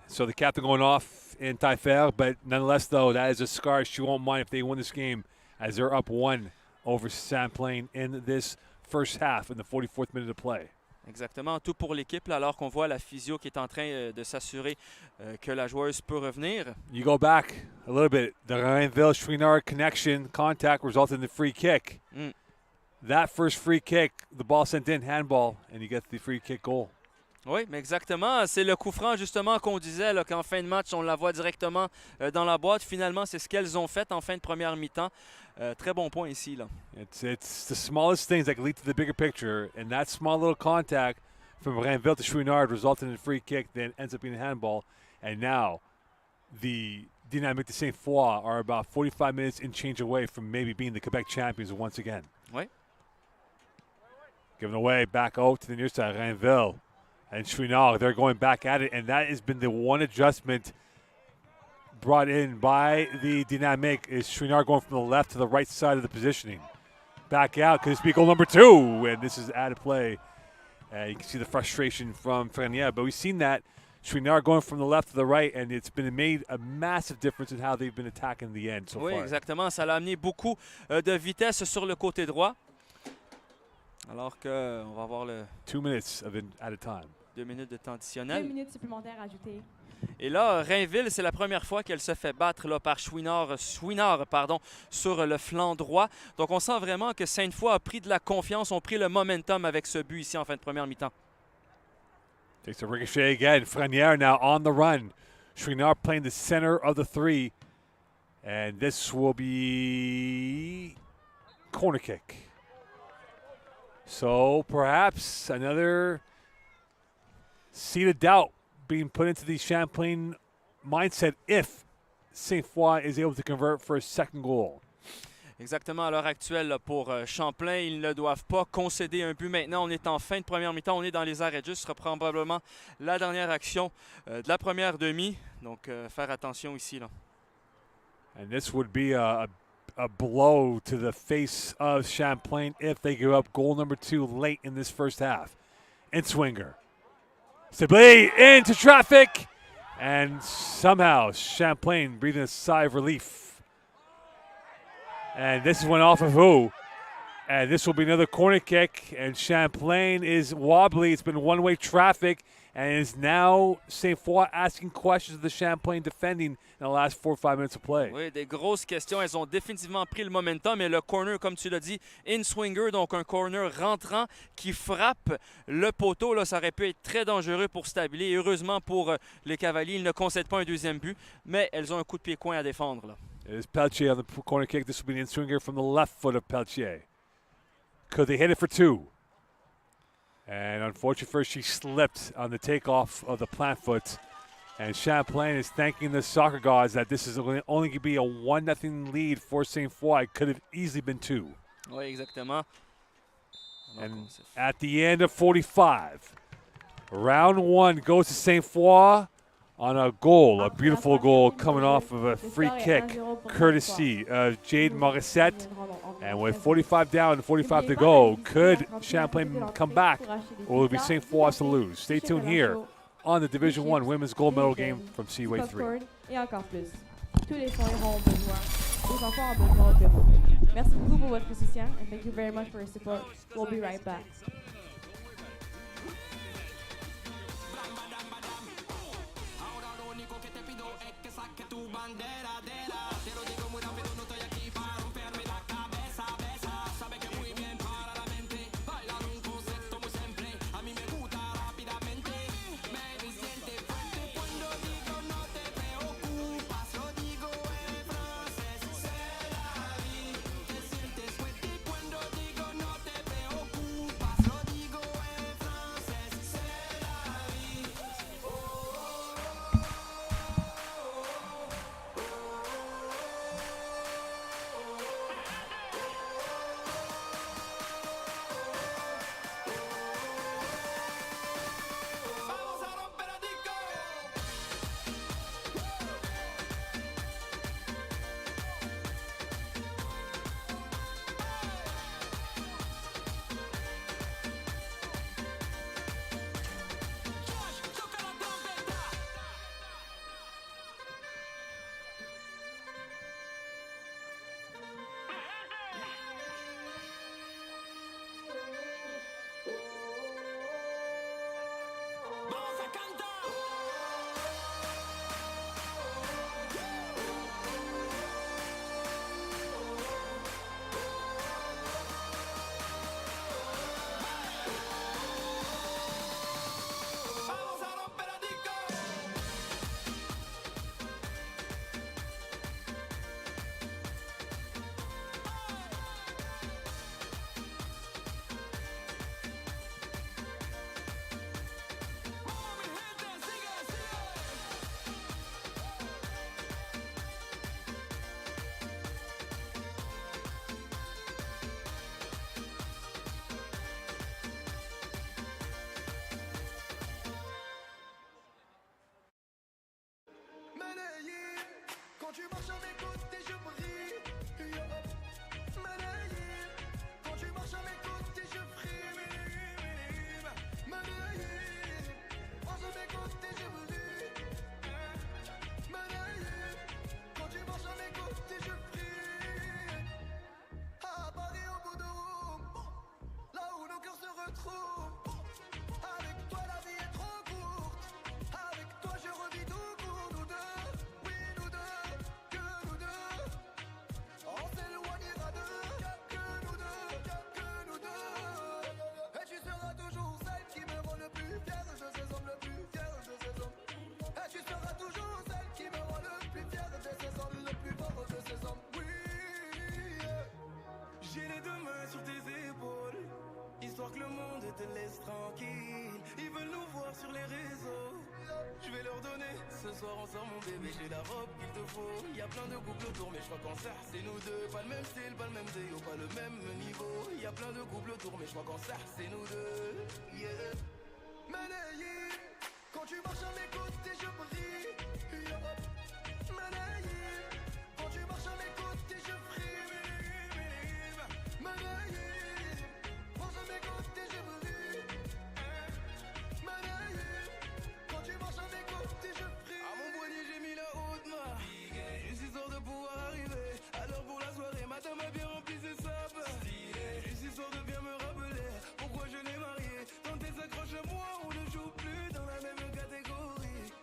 So the captain going off in Taillefer, but nonetheless, though, that is a scar she won't mind if they win this game as they're up 1 over Champlain in this first half in the 44th minute of play. Exactement, tout pour l'équipe, alors qu'on voit la physio qui est en train de s'assurer que la joueuse peut revenir. You go back a little bit. The Rainville-Chouinard connection contact resulted in the free kick. That first free kick, the ball sent in, handball, and you get the free kick goal. Oui, mais exactement. C'est le coup franc, justement, qu'on disait là, qu'en fin de match, on la voit directement dans la boîte. Finalement, c'est ce qu'elles ont fait en fin de première mi-temps. Très bon point ici. Là. It's the smallest things that can lead to the bigger picture, and that small little contact from Rainville to Chouinard resulted in a free kick, then ends up being a handball. And now the Dynamique de Sainte-Foy are about 45 minutes and change away from maybe being the Quebec champions once again. Oui. Given away back out to the near side, Rainville. And Chouinard, they're going back at it, and that has been the one adjustment brought in by the Dynamique is Chouinard going from the left to the right side of the positioning. Back out, could this be goal number 2? And this is added play. You can see the frustration from Frenier, but we've seen that Chouinard going from the left to the right, and it's been made a massive difference in how they've been attacking the end so far. Oui, exactement. Ça l'a amené beaucoup de vitesse sur le côté droit. Alors qu'on va avoir le... 2 minutes at a time. 2 minutes de temps additionnel. 2 minutes supplémentaires ajoutées. Et là, Rainville, c'est la première fois qu'elle se fait battre là, par Chouinard sur le flanc droit. Donc, on sent vraiment que Sainte-Foy a pris de la confiance, ont pris le momentum avec ce but ici en fin de première mi-temps. Takes a ricochet again. Frenier now on the run. Chouinard playing the center of the 3. And this will be corner kick. So perhaps another seed of doubt being put into the Champlain mindset if Sainte-Foy is able to convert for a second goal. Exactement, à l'heure actuelle, là, pour Champlain, ils ne doivent pas concéder un but maintenant. On est en fin de première mi-temps, on est dans les arrêts de jeu. Ce sera probablement la dernière action de la première demi. Donc, faire attention ici. Là. And this would be a blow to the face of Champlain if they give up goal number 2 late in this first half. Inswinger. Sibley into traffic. And somehow Champlain breathing a sigh of relief. And this went off of who? And this will be another corner kick. And Champlain is wobbly. It's been one-way traffic. And it is now Sainte-Foy asking questions of the Champlain defending in the last 4 or 5 minutes of play. Oui, des grosses questions. Elles ont définitivement pris le momentum. Mais le corner, comme tu l'as dit, in-swinger, donc un corner rentrant qui frappe le poteau. Là, ça aurait pu être très dangereux pour Stabile. Et heureusement pour les Cavaliers, ils ne concèdent pas un deuxième but. Mais elles ont un coup de pied coin à défendre. Là. It is Pelletier on the corner kick. This will be an in-swinger from the left foot of Pelletier. Could they hit it for 2? And unfortunately for her, she slipped on the takeoff of the plant foot. And Champlain is thanking the soccer gods that this is only going to be a 1-0 lead for Sainte-Foy. Could have easily been 2. Oui, exactement. And at the end of 45, round 1 goes to Sainte-Foy on a goal, a beautiful goal coming off of a free kick, courtesy of Jade Morissette. And with 45 down and 45 to go, could Champlain come back, or will it be Sainte-Foy to lose? Stay tuned here on the Division I Women's Gold Medal game from Seaway 3. Et encore plus. Tous les enfants auront besoin. Les enfants ont besoin de vous. Merci beaucoup pour votre soutien, and thank you very much for your support. We'll be right back. Quand tu marches à mes côtés, je brille. Manayé, quand tu marches à mes côtés, je brille. Manayé, marche à mes côtés, je brille. Manayé, quand tu marches à mes côtés, je brille. À Paris au bout de Rome, là où nos cœurs se retrouvent. Avec toi la vie est trop courte. Avec toi je revis tout pour nous deux. Oui nous deux, que nous deux. J'ai les deux mains sur tes épaules, histoire que le monde te laisse tranquille. Ils veulent nous voir sur les réseaux, je vais leur donner. Ce soir on sort mon bébé, j'ai la robe qu'il te faut. Y'a plein de couples autour mais je crois qu'en ça c'est nous deux. Pas le même style, pas le même déo, pas le même niveau. Y'a plein de couples autour mais je crois qu'en ça c'est nous deux. Yeah. Manaïe, quand tu marches à mes côtés je brille. Yeah. Manaïe, quand tu marches à mes côtés je frime. Manaïe, marche à mes côtés je brille. Manaïe, quand tu marches à mes côtés je frime. À mon poignet j'ai mis la haute main, juste histoire de pouvoir arriver. Alors pour la soirée ma dame a bien rempli ses sapes. Juste histoire de bien me rappeler pourquoi je l'ai mariée. Quand elle s'accroche à moi on ne joue plus dans la même catégorie.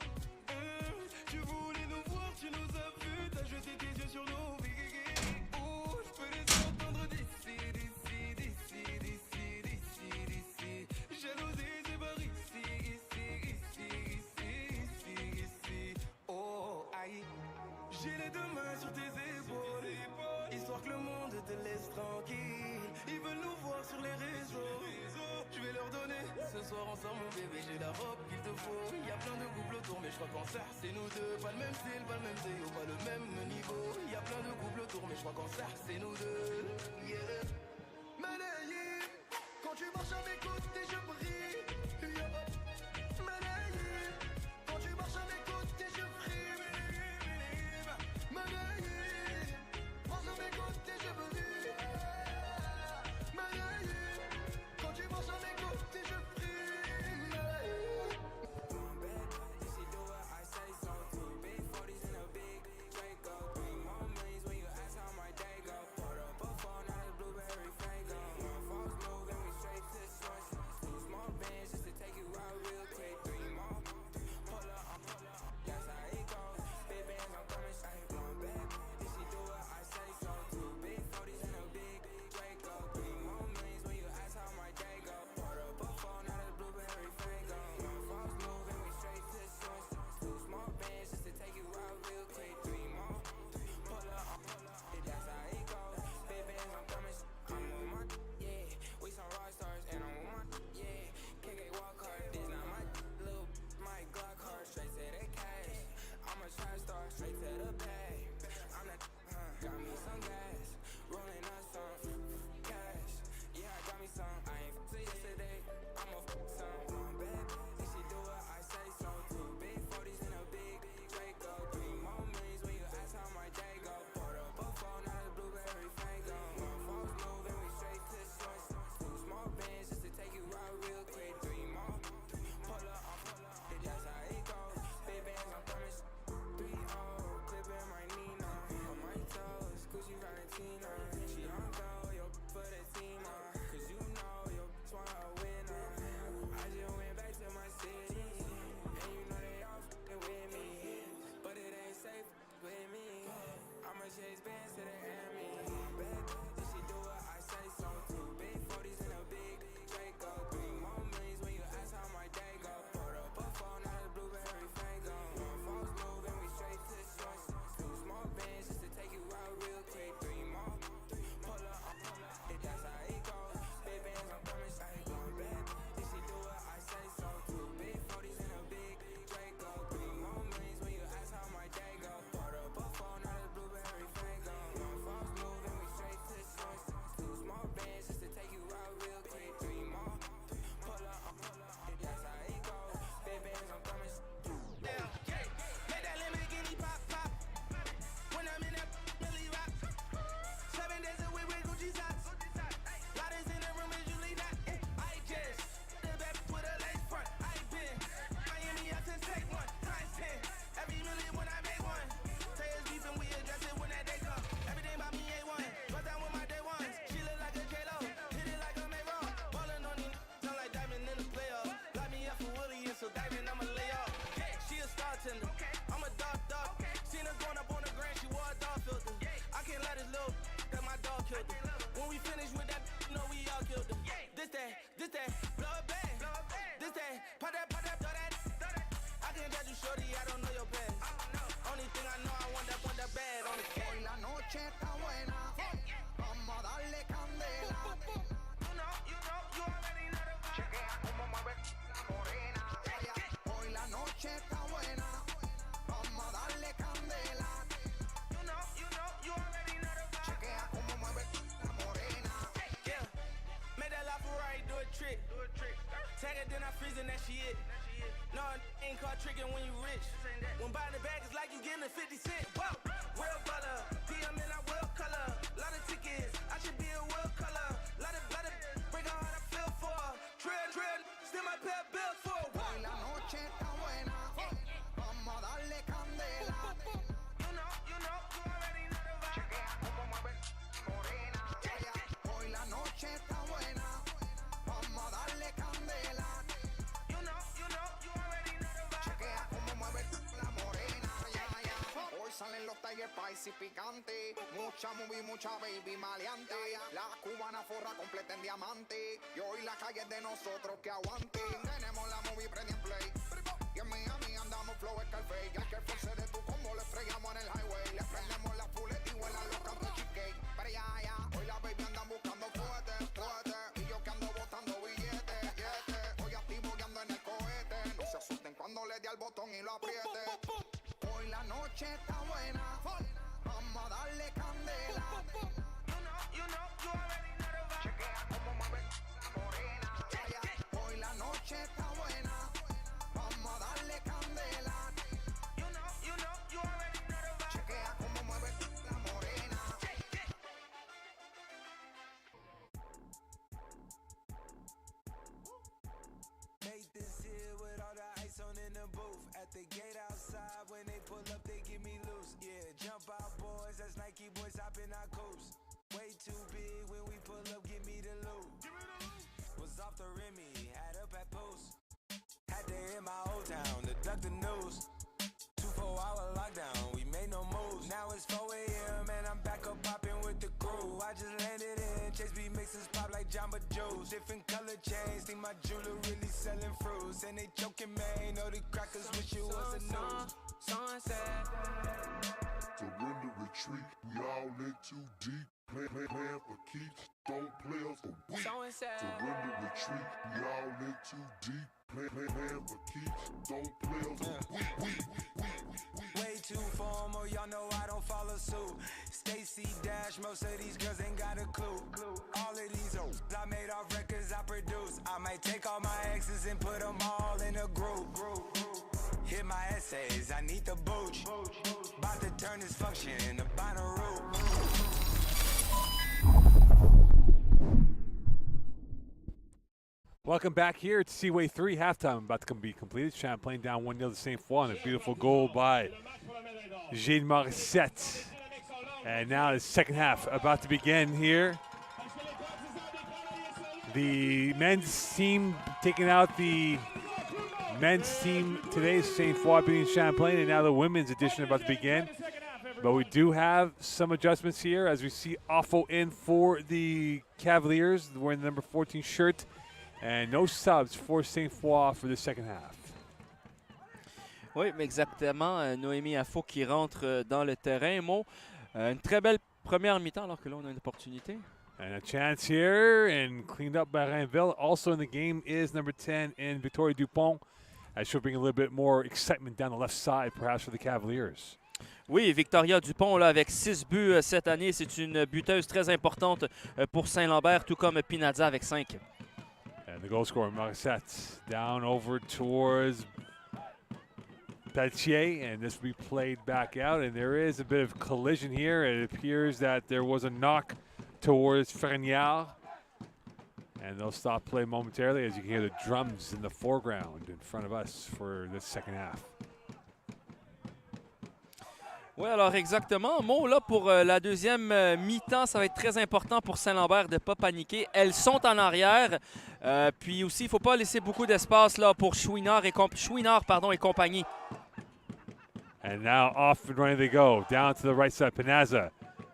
Tu voulais nous voir, tu nous as vus, t'as jeté tes yeux sur nos vies. Oh, je peux les entendre d'ici, d'ici, d'ici, d'ici, d'ici, d'ici. Jalousie c'est par ici, ici, ici, ici, ici, ici. Oh, aïe. J'ai les deux mains sur tes épaules, histoire que le monde te laisse tranquille. Ils veulent nous voir sur les réseaux, je vais leur donner. Ce soir on sort mon bébé, j'ai la robe qu'il te faut. Y'a plein de couples autour mais je crois qu'en ça c'est nous deux. Pas le même style, pas le même déo, pas le même niveau. Y'a plein de couples autour mais je crois qu'en ça c'est nous deux. Yeah. Manaïe, quand tu marches à mes côtés je brille. Yeah. Manaïe, quand tu marches à mes côtés je frime. Manaïe, marche à mes côtés je brille. Manaïe, quand tu marches à mes côtés je frime. noche está buena. Vamos a darle candela. Tag it, then I freeze and that shit. No, ain't caught tricking when you rich. When buying the bag, it's like you getting a 50 cent. Whoa, real butter. DM and I will color. Lot of tickets, I should be a world color. Lot of break on how I feel for. Drill, still my pay bills for. Hoy la noche está buena. Vamos a darle candela. You know, you already know the vibe. Chequea cómo mueve morena. Hoy la noche está buena. Vamos a darle candela. You know, you already know the vibe. Chequea cómo mueve la morena. Hoy salen los Tiger Spicy picantes. Mucha movie, mucha baby maleante. La cubana forra completa en diamante. Y hoy la calle es de nosotros que aguante. Tenemos la movie prendida en play. Y en Miami andamos flow Scarface. Ya que el force de tu combo le estrellamos en el highway. Le prendemos la fuleta y vuelan los cantos cheesecake. Pero ya, hoy la baby andan buscando fuerte. Y yo que ando botando billetes. Hoy activo y ando en el cohete. No se asusten cuando le dé al botón y lo apriete. Hoy la noche está buena. Vamos a darle candela. You already know the vibe. Chequea cómo mueve la morena. Hoy la noche está buena. Vamos a darle candela. You already know the vibe. Chequea cómo mueve la morena. Made this here with all the ice on in the booth. At the gate outside, when they pull up, they give me loose. Yeah, jump out, boys. That's Nike boys hopping our coast. Way too big when we pull up, give me the loot. Was off the Remy, had up at post. Had to hit my old town to duck the news. 2-4-hour lockdown, we made no moves. Now it's 4 a.m. and I'm back up popping with the crew. I just landed in, Chase B mixes pop like Jamba Juice. Different color chains, think my jeweler really selling fruits. And they joking, man, know the crackers wish it was a news. Sunset. Surrender, retreat, we all in too deep. Plan for keeps, don't play us for weak. Surrender, retreat, we all in too deep. Plan for keeps, don't play us for weak. Way too formal, y'all know I don't follow suit. Stacy Dash, most of these girls ain't got a clue. All of these hoes I made off records I produce. I might take all my exes and put them all in a group. Hit my essays, I need the booch. About to turn this function into Bonnaroo. Welcome back here to Seaway 3 halftime. About to be completed. Champlain down 1-0 to Sainte-Foy. A beautiful goal by Gilles Morissette. And now the second half about to begin here. The men's team taking out the men's team today, Sainte-Foy beating Champlain, and now the women's edition about to begin. But we do have some adjustments here as we see Offo in for the Cavaliers, wearing the number 14 shirt, and no subs for Sainte-Foy for the second half. Oui, exactement. Noémie Affo qui rentre dans le terrain. Mo, une très belle première mi-temps alors que là, on a une opportunité. And a chance here, and cleaned up by Rainville. Also in the game is number 10 in Victoria Dupont. That should bring a little bit more excitement down the left side, perhaps, for the Cavaliers. Oui, Victoria Dupont, là, avec 6 buts cette année, c'est une buteuse très importante pour Saint-Lambert, tout comme Pinazza avec 5. And the goal scorer, Morissette, down over towards Pelletier, and this will be played back out. And there is a bit of collision here. It appears that there was a knock towards Ferniard. And they'll stop play momentarily as you can hear the drums in the foreground in front of us for the second half. Oui, alors exactement. Mo, là, pour la deuxième mi-temps, ça va être très important pour Saint-Lambert de ne pas paniquer. Elles sont en arrière. Puis aussi, il ne faut pas laisser beaucoup d'espace là pour Chouinard et compagnie. And now off and running they go. Down to the right side, Pinazza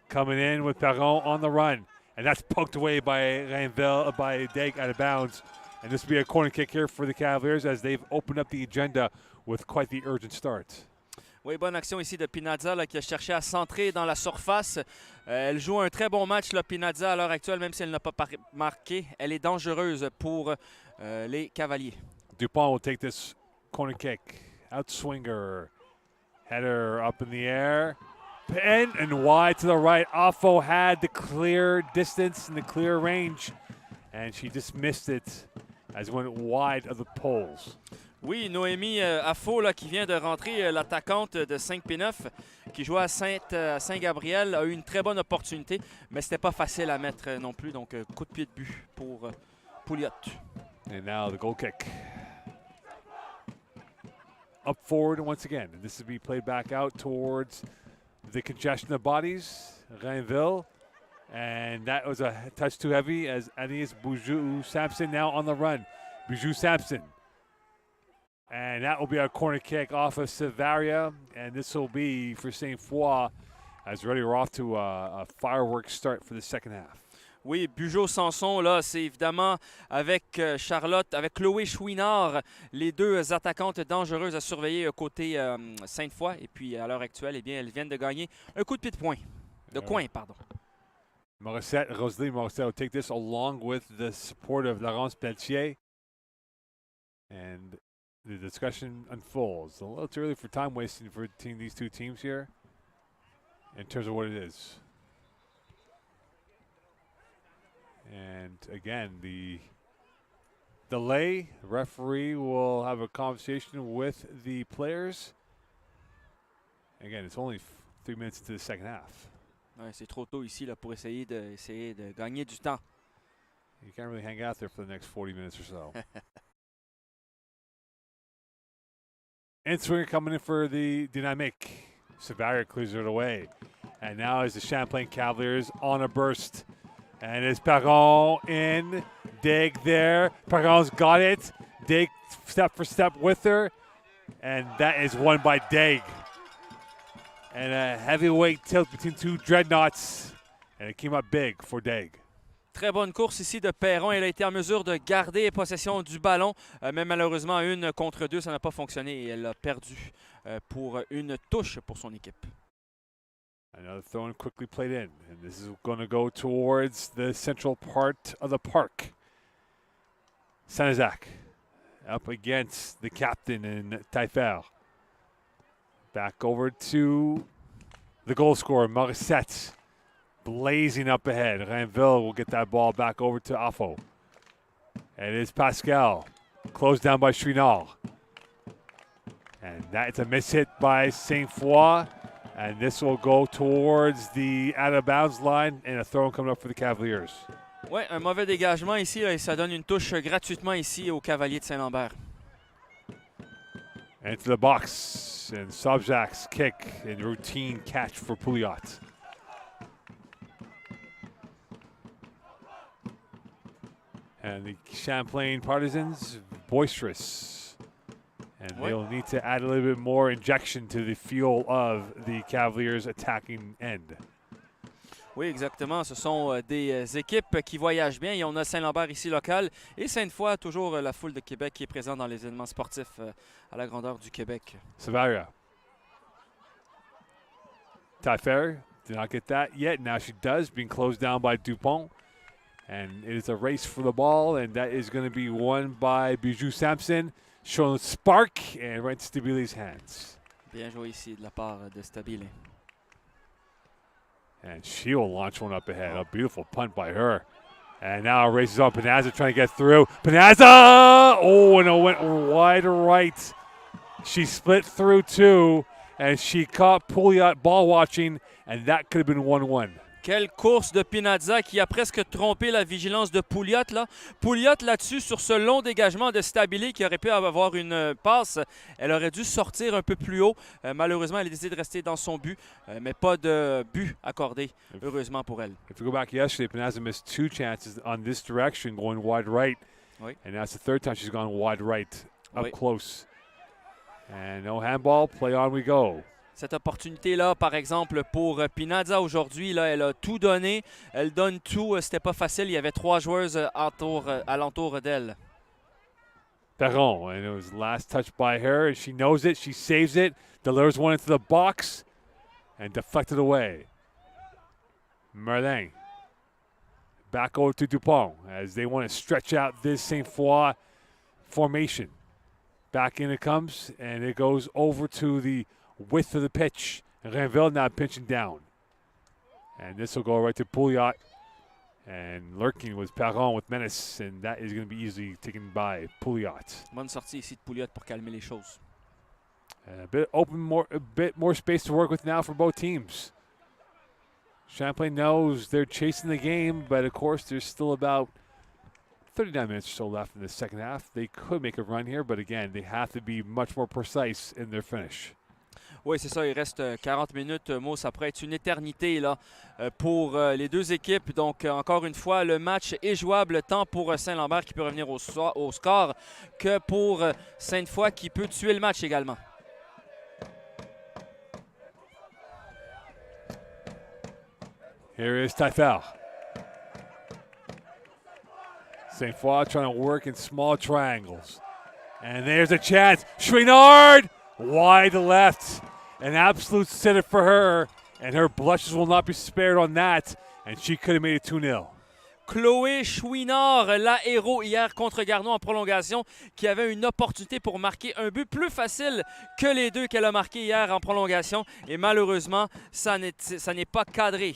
coming in with Perron on the run. And that's poked away by Rainville, by Deg out of bounds. And this will be a corner kick here for the Cavaliers as they've opened up the agenda with quite the urgent start. Oui, bonne action ici de Pinazza là, qui a cherché à centrer dans la surface. Elle joue un très bon match, là, Pinazza, à l'heure actuelle, même si elle n'a pas marqué. Elle est dangereuse pour les Cavaliers. Dupont will take this corner kick. Outswinger. Header up in the air. And wide to the right. Offo had the clear distance and the clear range. And she just missed it as it went wide of the poles. Oui, Noémie Affo, là, qui vient de rentrer, l'attaquante de 5P9, qui jouait à Saint-Gabriel, a eu une très bonne opportunité, mais c'était pas facile à mettre non plus. Donc, coup de pied de but pour Pouliot. And now the goal kick. Up forward once again. And this will be played back out towards the congestion of bodies, Rainville. And that was a touch too heavy as Anis Boujou-Sampson now on the run. Boujou-Sampson. And that will be our corner kick off of Savaria. And this will be for Sainte-Foy as ready we're off to a fireworks start for the second half. Oui, Bugeaud-Sanson, là, c'est évidemment avec Charlotte, avec Chloé Chouinard, les deux attaquantes dangereuses à surveiller côté Sainte-Foy. Et puis, à l'heure actuelle, eh bien, elles viennent de gagner un coup de pied de coin, pardon. Morissette, Rosalie Morissette will take this along with the support of Laurence Pelletier. And the discussion unfolds. A little too early for time wasting for these two teams here in terms of what it is. And again, the delay, the referee will have a conversation with the players. Again, it's only 3 minutes into the second half. Ouais, c'est trop tôt ici là, pour essayer de gagner du temps. You can't really hang out there for the next 40 minutes or so. And swinger coming in for the Dynamique. Savaria clears it away. And now is the Champlain Cavaliers on a burst. And it's Perron in. Dig there. Perron's got it. Dig step for step with her. And that is won by Dig. And a heavyweight tilt between two dreadnoughts. And it came up big for Dig. Très bonne course ici de Perron. Elle a été en mesure de garder possession du ballon, mais malheureusement, 1 contre 2, ça n'a pas fonctionné et elle a perdu pour une touche pour son équipe. Another throw-in quickly played in, and this is going to go towards the central part of the park. Saint-Isaac up against the captain in Taillefer. Back over to the goal scorer, Morissette. Blazing up ahead. Rainville will get that ball back over to Afo. And it is Pascal. Closed down by Chouinard. And that's a miss hit by Sainte-Foy. And this will go towards the out-of-bounds line and a throw coming up for the Cavaliers. Oui, un mauvais dégagement ici là, et ça donne une touche gratuitement ici aux Cavaliers de Saint-Lambert. Into the box. And Sobjak's kick and routine catch for Pouliot. And the Champlain Partisans, boisterous. And they'll need to add a little bit more injection to the fuel of the Cavaliers' attacking end. Oui, exactement. Ce sont des équipes qui voyagent bien. Et on a Saint-Lambert ici local. Et Sainte-Foy, toujours la foule de Québec qui est présente dans les événements sportifs à la grandeur du Québec. Savaria. Taillefer did not get that yet. Now she does, being closed down by Dupont. And it is a race for the ball, and that is going to be won by Boujou-Sampson. Showing spark, and right to Stabile's hands. Bien joué ici de la part de Stabile. And she will launch one up ahead. A beautiful punt by her. And now races on Panazza trying to get through. Panazza! Oh, and it went wide right. She split through two, and she caught Pouliot ball watching, and that could have been 1-1. Quelle course de Pinazza qui a presque trompé la vigilance de Pouliot. Pouliot là-dessus, sur ce long dégagement de Stabile qui aurait pu avoir une passe. Elle aurait dû sortir un peu plus haut. Malheureusement, elle a décidé de rester dans son but, mais pas de but accordé, heureusement pour elle. If you go back yesterday, Panazza missed 2 chances on this direction going wide right. Oui. And that's the 3rd time she's gone wide right, up Oui. close. And no handball, play on we go. Cette opportunité-là, par exemple, pour Pinazza aujourd'hui, là, elle a tout donné. Elle donne tout. C'était pas facile. Il y avait 3 joueuses alentour d'elle. Perron, and it was last touch by her, and she knows it. She saves it, delivers one into the box, and deflected away. Merlin back over to Dupont as they want to stretch out this Sainte-Foy formation. Back in it comes, and it goes over to the width of the pitch. And Rainville now pinching down. And this will go right to Pouliot. And lurking was Perron with menace, and that is going to be easily taken by Pouliot. Bonne sortie ici de Pouliot pour calmer les choses. A bit more space to work with now for both teams. Champlain knows they're chasing the game, but of course there's still about 39 minutes or so left in the second half. They could make a run here, but again, they have to be much more precise in their finish. Oui, c'est ça. Il reste 40 minutes. Mo, ça pourrait être une éternité là, pour les deux équipes. Donc, encore une fois, le match est jouable tant pour Saint-Lambert qui peut revenir au score que pour Sainte-Foy qui peut tuer le match également. Here is Taifel. Sainte-Foy trying to work in small triangles. And there's a chance. Chouinard! Wide left. An absolute sitter for her. And her blushes will not be spared on that. And she could have made it 2-0. Chloé Chouinard, la héros hier contre Garneau en prolongation, qui avait une opportunité pour marquer un but plus facile que les deux qu'elle a marqué hier en prolongation. Et malheureusement, ça n'est pas cadré.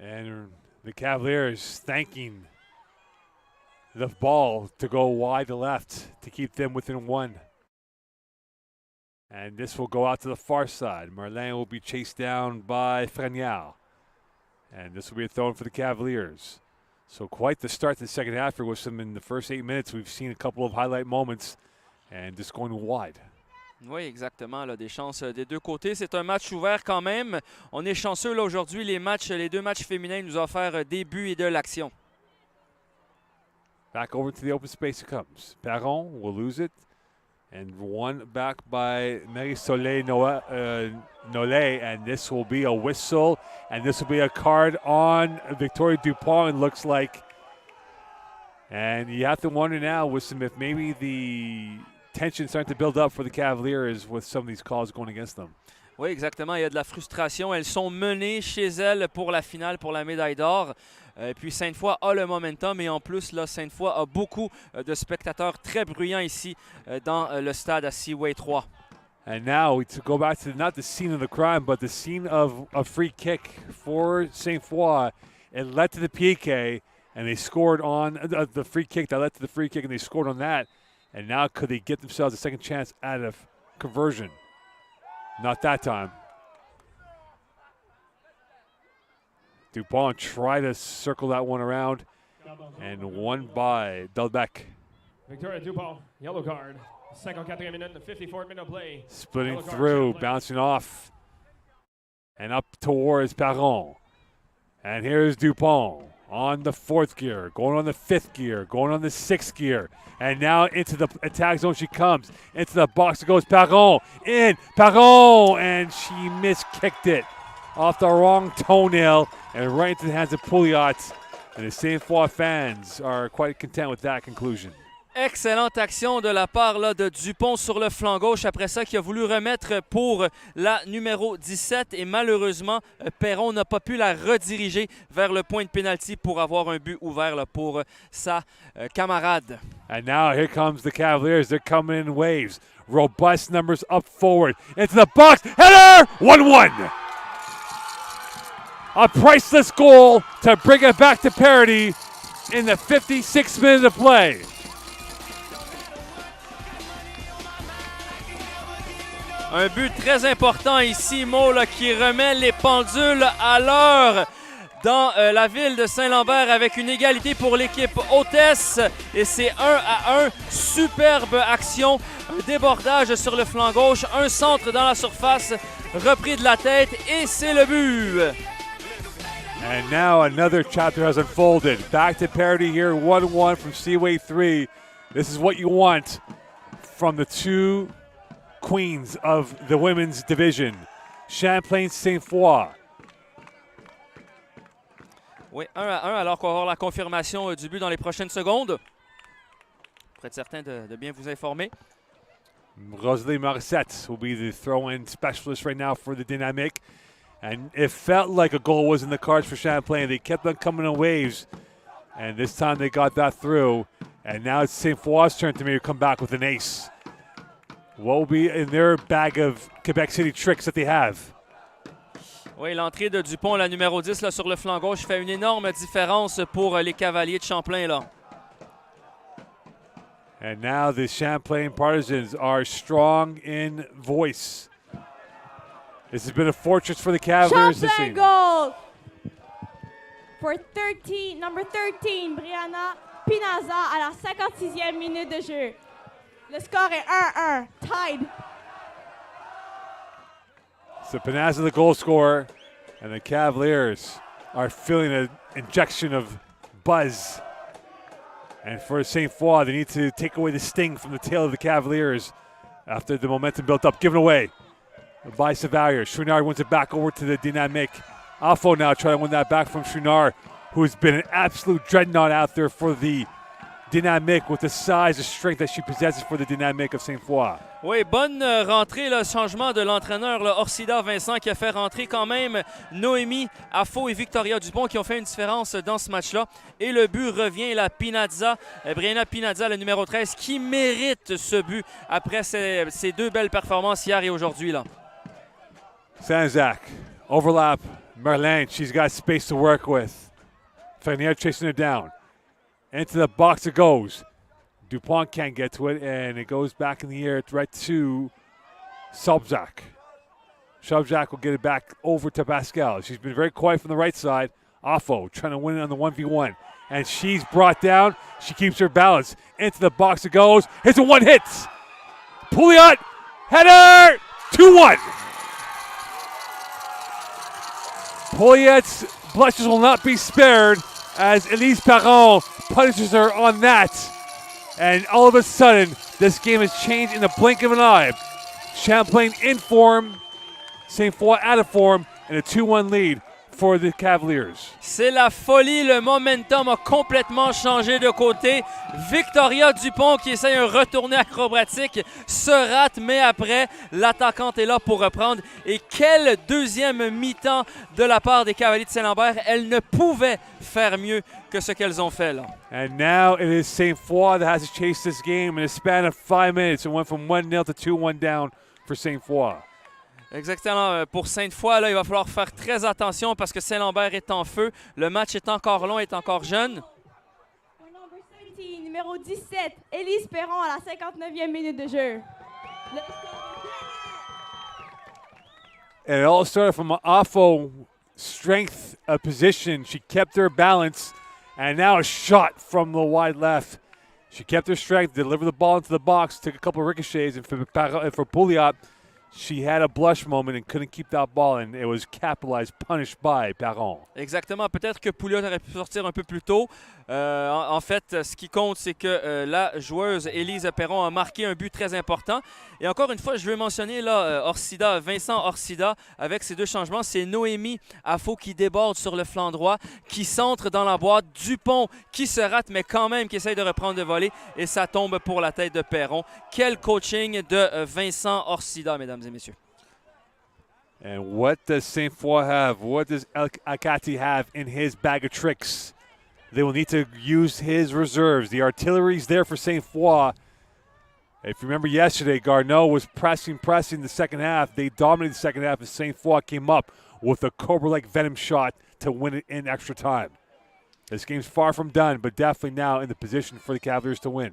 And the Cavaliers thanking the ball to go wide to left to keep them within one. And this will go out to the far side. Marlin will be chased down by Frenial. And this will be a throw for the Cavaliers. So quite the start to the second half here with some in the first 8 minutes. We've seen a couple of highlight moments and just going wide. Oui, exactement. Là, des chances des deux côtés. C'est un match ouvert quand même. On est chanceux là aujourd'hui. Les deux matchs féminins nous ont offert des buts et de l'action. Back over to the open space it comes. Perron will lose it. And one back by Marie-Soleil Nollet. And this will be a whistle. And this will be a card on Victoria Dupont, it looks like. And you have to wonder now, Wissam, if maybe the tension starting to build up for the Cavaliers with some of these calls going against them. Oui, exactement. Il y a de la frustration. Elles sont menées chez elles pour la finale, pour la médaille d'or. Puis Sainte-Foy a le momentum et en plus, là, Sainte-Foy a beaucoup de spectateurs très bruyants ici dans le stade à Seaway 3. And now to go back to not the scene of the crime, but the scene of a free kick for Sainte-Foy. It led to the PK, and they scored on the free kick. That led to the free kick, and they scored on that. And now could they get themselves a second chance at a conversion? Not that time. Dupont tried to circle that one around, and won by Delbecq. Victoria Dupont, yellow card. 54 minute, 54 minute play. Splitting through, bouncing off, and up towards Perron. And here's Dupont on the fourth gear, going on the fifth gear, going on the sixth gear. And now into the attack zone she comes. Into the box goes Perron. In, Perron! And she miskicked it off the wrong toenail and right into the hands of Pouliot. And the Sainte-Foy fans are quite content with that conclusion. Excellente action de la part là, de Dupont sur le flanc gauche. Après ça, qui a voulu remettre pour la numéro 17. Et malheureusement, Perron n'a pas pu la rediriger vers le point de pénalty pour avoir un but ouvert là, pour sa camarade. And now here comes the Cavaliers. They're coming in waves. Robust numbers up forward. Into the box. Header! 1-1. A priceless goal to bring it back to parity in the 56th minute of play. Un but très important ici, Mo, là, qui remet les pendules à l'heure dans la ville de Saint-Lambert avec une égalité pour l'équipe hôtesse. Et c'est 1-1. Superbe action. Un débordage sur le flanc gauche. Un centre dans la surface. Repris de la tête. Et c'est le but. And now another chapter has unfolded. Back to parity here. 1-1 from Seaway 3. This is what you want from the two queens of the women's division, Champlain Sainte-Foy. Oui, 1-1, alors qu'on va avoir la confirmation du but dans les prochaines secondes. Pour être certain de bien vous informer. Rosalie Morissette will be the throw-in specialist right now for the Dynamic. And it felt like a goal was in the cards for Champlain. They kept on coming in waves. And this time they got that through. And now it's Sainte-Foy's turn to maybe come back with an ace. What will be in their bag of Quebec City tricks that they have? Oui, l'entrée de Dupont, la numéro 10 là, sur le flanc gauche, fait une énorme différence pour les Cavaliers de Champlain. Là. And now the Champlain Partisans are strong in voice. This has been a fortress for the Cavaliers this Champlain season. goal for number 13, Brianna Pinaza à la 56e minute de jeu. Le score est 1-1, tied. So Panazza, the goal scorer, and the Cavaliers are feeling an injection of buzz. And for Sainte-Foy, they need to take away the sting from the tail of the Cavaliers after the momentum built up. Given away by Savalier. Chouinard wins it back over to the Dynamique. Afo now trying to win that back from Chouinard, who's been an absolute dreadnought out there for the Dynamique with the size and strength that she possesses for the Dynamique of Sainte-Foy. Oui, bonne rentrée, le changement de l'entraîneur Orsida Vincent qui a fait rentrer quand même Noémie Afo et Victoria Dupont qui ont fait une différence dans ce match-là. Et le but revient à Pinazza, Brianna Pinazza, le numéro 13, qui mérite ce but après ces deux belles performances hier et aujourd'hui. Sanzak, overlap, Merlin, she's got space to work with. Fernier chasing her down. Into the box it goes. DuPont can't get to it, and it goes back in the air right to Sobzak. Sobzak will get it back over to Pascal. She's been very quiet from the right side. Afo trying to win it on the 1v1. And she's brought down. She keeps her balance. Into the box it goes. Here's a one hit. Pouliot, header, 2-1. Pouliot's blushes will not be spared as Elise Perron punishes her on that. And all of a sudden, this game has changed in the blink of an eye. Champlain in form, Sainte-Foy out of form, and a 2-1 lead for the Cavaliers. C'est la folie, le momentum a complètement changé de côté. Victoria Dupont qui essaye un retourné acrobatique se rate, mais après, l'attaquante est là pour reprendre. Et quel deuxième mi-temps de la part des Cavaliers de Saint-Lambert. Elles ne pouvaient faire mieux que ce qu'elles ont fait là. And now it is Sainte-Foy that has to chase this game in a span of 5 minutes. It went from 1-0 to 2-1 down for Sainte-Foy. Exactement. Pour Sainte-Foy, là, il va falloir faire très attention parce que Saint-Lambert est en feu. Le match est encore long, est encore jeune. Numéro 17, Élise Perron à la 59e minute de jeu. And it all started from an Afo strength position. She kept her balance, and now a shot from the wide left. She kept her strength, delivered the ball into the box, took a couple of ricochets, and for Pouliot, she had a blush moment and couldn't keep that ball, and it was capitalized, punished by Perron. Exactement. Peut-être que Pouliot aurait pu sortir un peu plus tôt. En fait, ce qui compte, c'est que la joueuse Élise Perron a marqué un but très important. Et encore une fois, je veux mentionner là, Vincent Orsida, avec ses deux changements. C'est Noémie Afo qui déborde sur le flanc droit, qui centre dans la boîte. Dupont qui se rate, mais quand même qui essaye de reprendre le volley. Et ça tombe pour la tête de Perron. Quel coaching de Vincent Orsida, mesdames et messieurs. And what does Sainte-Foy have? What does Akati have in his bag of tricks? They will need to use his reserves. The artillery's there for Sainte-Foy. If you remember yesterday, Garneau was pressing the second half. They dominated the second half, and Sainte-Foy came up with a Cobra-like venom shot to win it in extra time. This game's far from done, but definitely now in the position for the Cavaliers to win.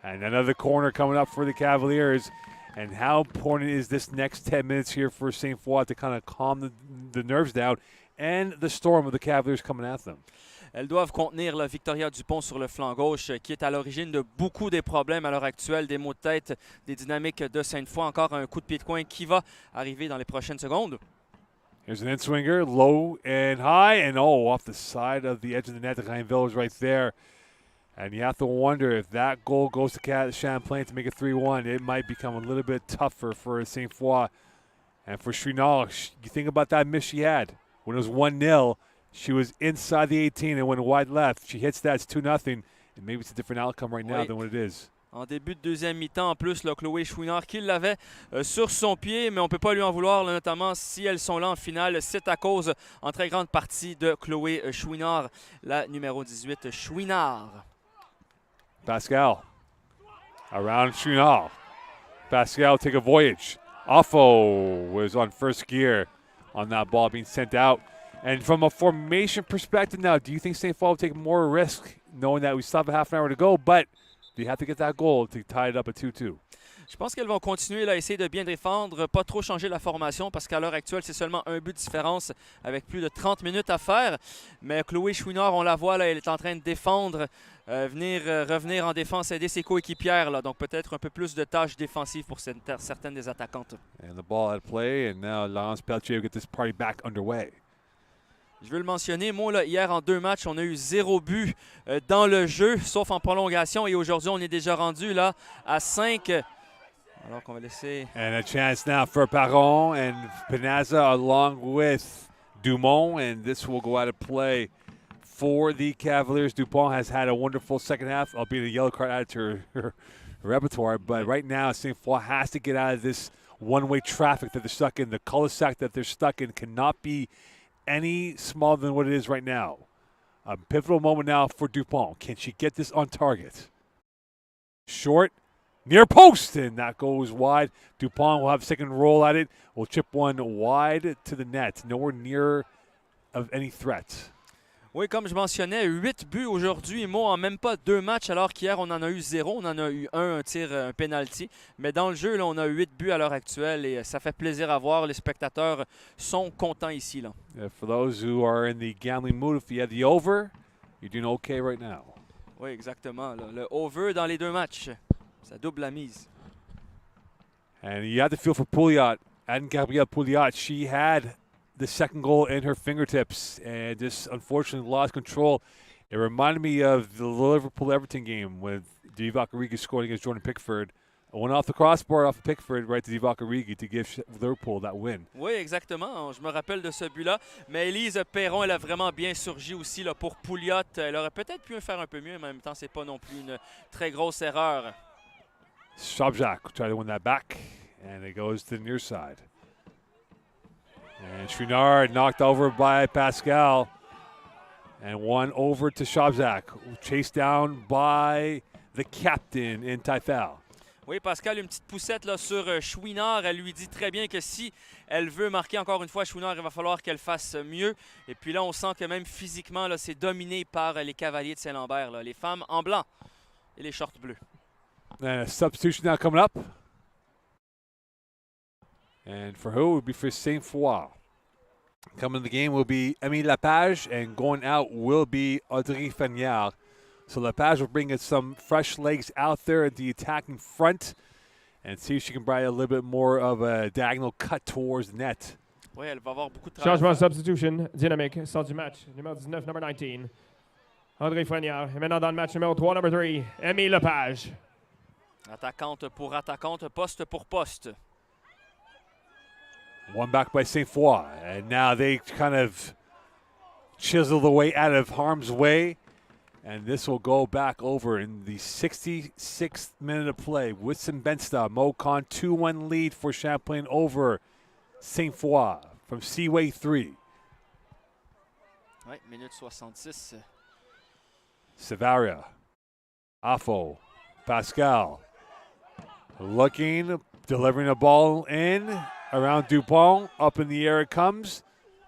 And another corner coming up for the Cavaliers. And how important is this next 10 minutes here for Sainte-Foy to kind of calm the nerves down and the storm of the Cavaliers coming at them? Elles doivent contenir la Victoria Dupont sur le flanc gauche, qui est à l'origine de beaucoup des problèmes à l'heure actuelle, des maux de tête, des dynamiques de Sainte-Foy. Encore un coup de pied de coin qui va arriver dans les prochaines secondes. Here's an in-swinger, low and high, and off the side of the edge of the net. The Reinville is right there. And you have to wonder if that goal goes to Champlain to make it 3-1, it might become a little bit tougher for Sainte-Foy. And for Chouinard, you think about that miss she had. When it was 1-0, she was inside the 18 and went wide left. She hits that, it's 2-0, and maybe it's a different outcome right now than what it is. En début de deuxième mi-temps, en plus, là, Chloé Chouinard qui l'avait sur son pied, mais on ne peut pas lui en vouloir, là, notamment si elles sont là en finale. C'est à cause, en très grande partie, de Chloé Chouinard, la numéro 18, Chouinard. Pascal around Chouinard. Pascal take a voyage. Afo was on first gear. on that ball being sent out. And from a formation perspective now, do you think Sainte-Foy will take more risk knowing that we still have a half an hour to go, but do you have to get that goal to tie it up at 2-2? Je pense qu'elles vont continuer à essayer de bien défendre, pas trop changer la formation parce qu'à l'heure actuelle, c'est seulement un but de différence avec plus de 30 minutes à faire. Mais Chloé Chouinard, on la voit, là, elle est en train de défendre, revenir en défense, aider ses coéquipières. Là, donc peut-être un peu plus de tâches défensives pour certaines des attaquantes. And the ball at play, and now Laurence Pelletier will get this party back underway. Je veux le mentionner, moi, là, hier en 2 matchs, on a eu 0 but dans le jeu, sauf en prolongation. Et aujourd'hui, on est déjà rendu là, à 5. Alors qu'on va laisser... And a chance now for Parron and Pinaza along with Dumont. And this will go out of play for the Cavaliers. Dupont has had a wonderful second half, albeit a yellow card added to her repertoire. But right now, Sainte-Foy has to get out of this one-way traffic that they're stuck in. The cul-de-sac that they're stuck in cannot be any smaller than what it is right now. A pivotal moment now for Dupont. Can she get this on target? Short, near post, and that goes wide. Dupont will have a second roll at it. Will chip one wide to the net. Nowhere near of any threat. Oui, comme je mentionnais, 8 buts aujourd'hui, moi, en même pas 2 matchs, alors qu'hier, on en a eu 0. On en a eu un tir, un penalty. Mais dans le jeu, là, on a 8 buts à l'heure actuelle et ça fait plaisir à voir. Les spectateurs sont contents ici. Là. For those who are in the gambling mood, if you had the over, you're doing okay right now. Oui, exactement. Là. Le over dans les 2 matchs, ça double la mise. And you have to feel for Pouliot. Anne-Gabrielle Pouliot, she had the second goal in her fingertips and just unfortunately lost control. It reminded me of the Liverpool-Everton game with Divock Origi scoring against Jordan Pickford. One off the crossbar off of Pickford right to Divock Origi to give Liverpool that win. Oui, exactement. Je me rappelle de ce but-là. Mais Élise Perron, elle a vraiment bien surgi aussi là, pour Pouliot. Elle aurait peut-être pu faire un peu mieux, mais en même temps, c'est pas non plus une très grosse erreur. Sobczak will try to win that back, and it goes to the near side. And Chouinard knocked over by Pascal. And one over to Sobczak, chased down by the captain in Taifal. Oui, Pascal, une petite poussette là, sur Chouinard. Elle lui dit très bien que si elle veut marquer encore une fois Chouinard, il va falloir qu'elle fasse mieux. Et puis là, on sent que même physiquement, là, c'est dominé par les cavaliers de Saint-Lambert. Là. Les femmes en blanc et les shorts bleus. And a substitution now coming up. And for who? It would be for Sainte-Foy. Coming in the game will be Emile Lapage, and going out will be Audrey Fagnard. So Lapage will bring in some fresh legs out there at the attacking front and see if she can provide a little bit more of a diagonal cut towards the net. Oui, elle va avoir beaucoup de travail. Changement, substitution, dynamique, sort du match. Numéro 19, number 19. Audrey Fagnard. Et maintenant dans le match numéro 3, number 3, Emile Lapage. Attaquante pour attaquante, poste pour poste. One back by Sainte-Foy, and now they kind of chisel the way out of harm's way, and this will go back over in the 66th minute of play. Whitson Bensta, Mocon 2-1 lead for Champlain over Sainte-Foy from Seaway 3. Oui, minute 66. Savaria, Afo, Pascal, looking, delivering the ball in. Around Dupont, up in the air it comes,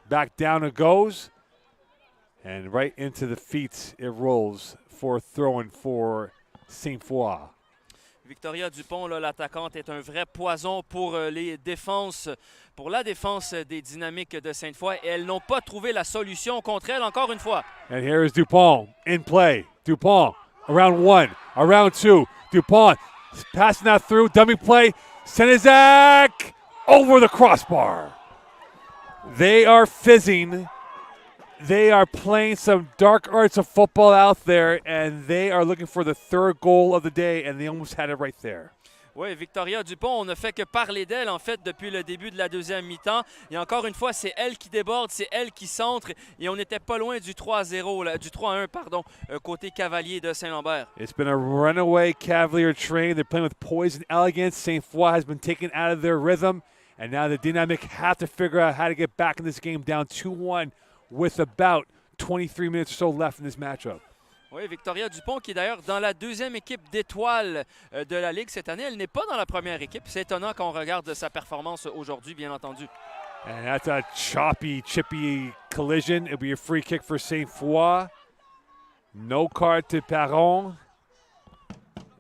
back down it goes, and right into the feet it rolls for throwing for Sainte-Foy. Victoria Dupont, l'attaquante, est un vrai poison pour les défenses, pour la défense des Dynamiques de Sainte-Foy, et elles n'ont pas trouvé la solution contre elle encore une fois. And here is Dupont in play. Dupont, around 1, around 2. Dupont passing that through, dummy play. Senizak! Over the crossbar. They are fizzing. They are playing some dark arts of football out there, and they are looking for the third goal of the day, and they almost had it right there. Oui, Victoria Dupont, on ne fait que parler d'elle, en fait, depuis le début de la deuxième mi-temps. Et encore une fois, c'est elle qui déborde, c'est elle qui centre. Et on n'était pas loin du 3-0, du 3-1, pardon, côté Cavalier de Saint-Lambert. It's been a runaway Cavalier train. They're playing with poise and elegance. Sainte-Foy has been taken out of their rhythm. And now the Dynamic have to figure out how to get back in this game down 2-1 with about 23 minutes or so left in this matchup. Oui, Victoria Dupont, qui est d'ailleurs dans la deuxième équipe d'étoiles de la Ligue cette année. Elle n'est pas dans la première équipe. C'est étonnant quand on regarde sa performance aujourd'hui, bien entendu. And that's a choppy, chippy collision. It'll be a free kick for Sainte-Foy. No card to Perron.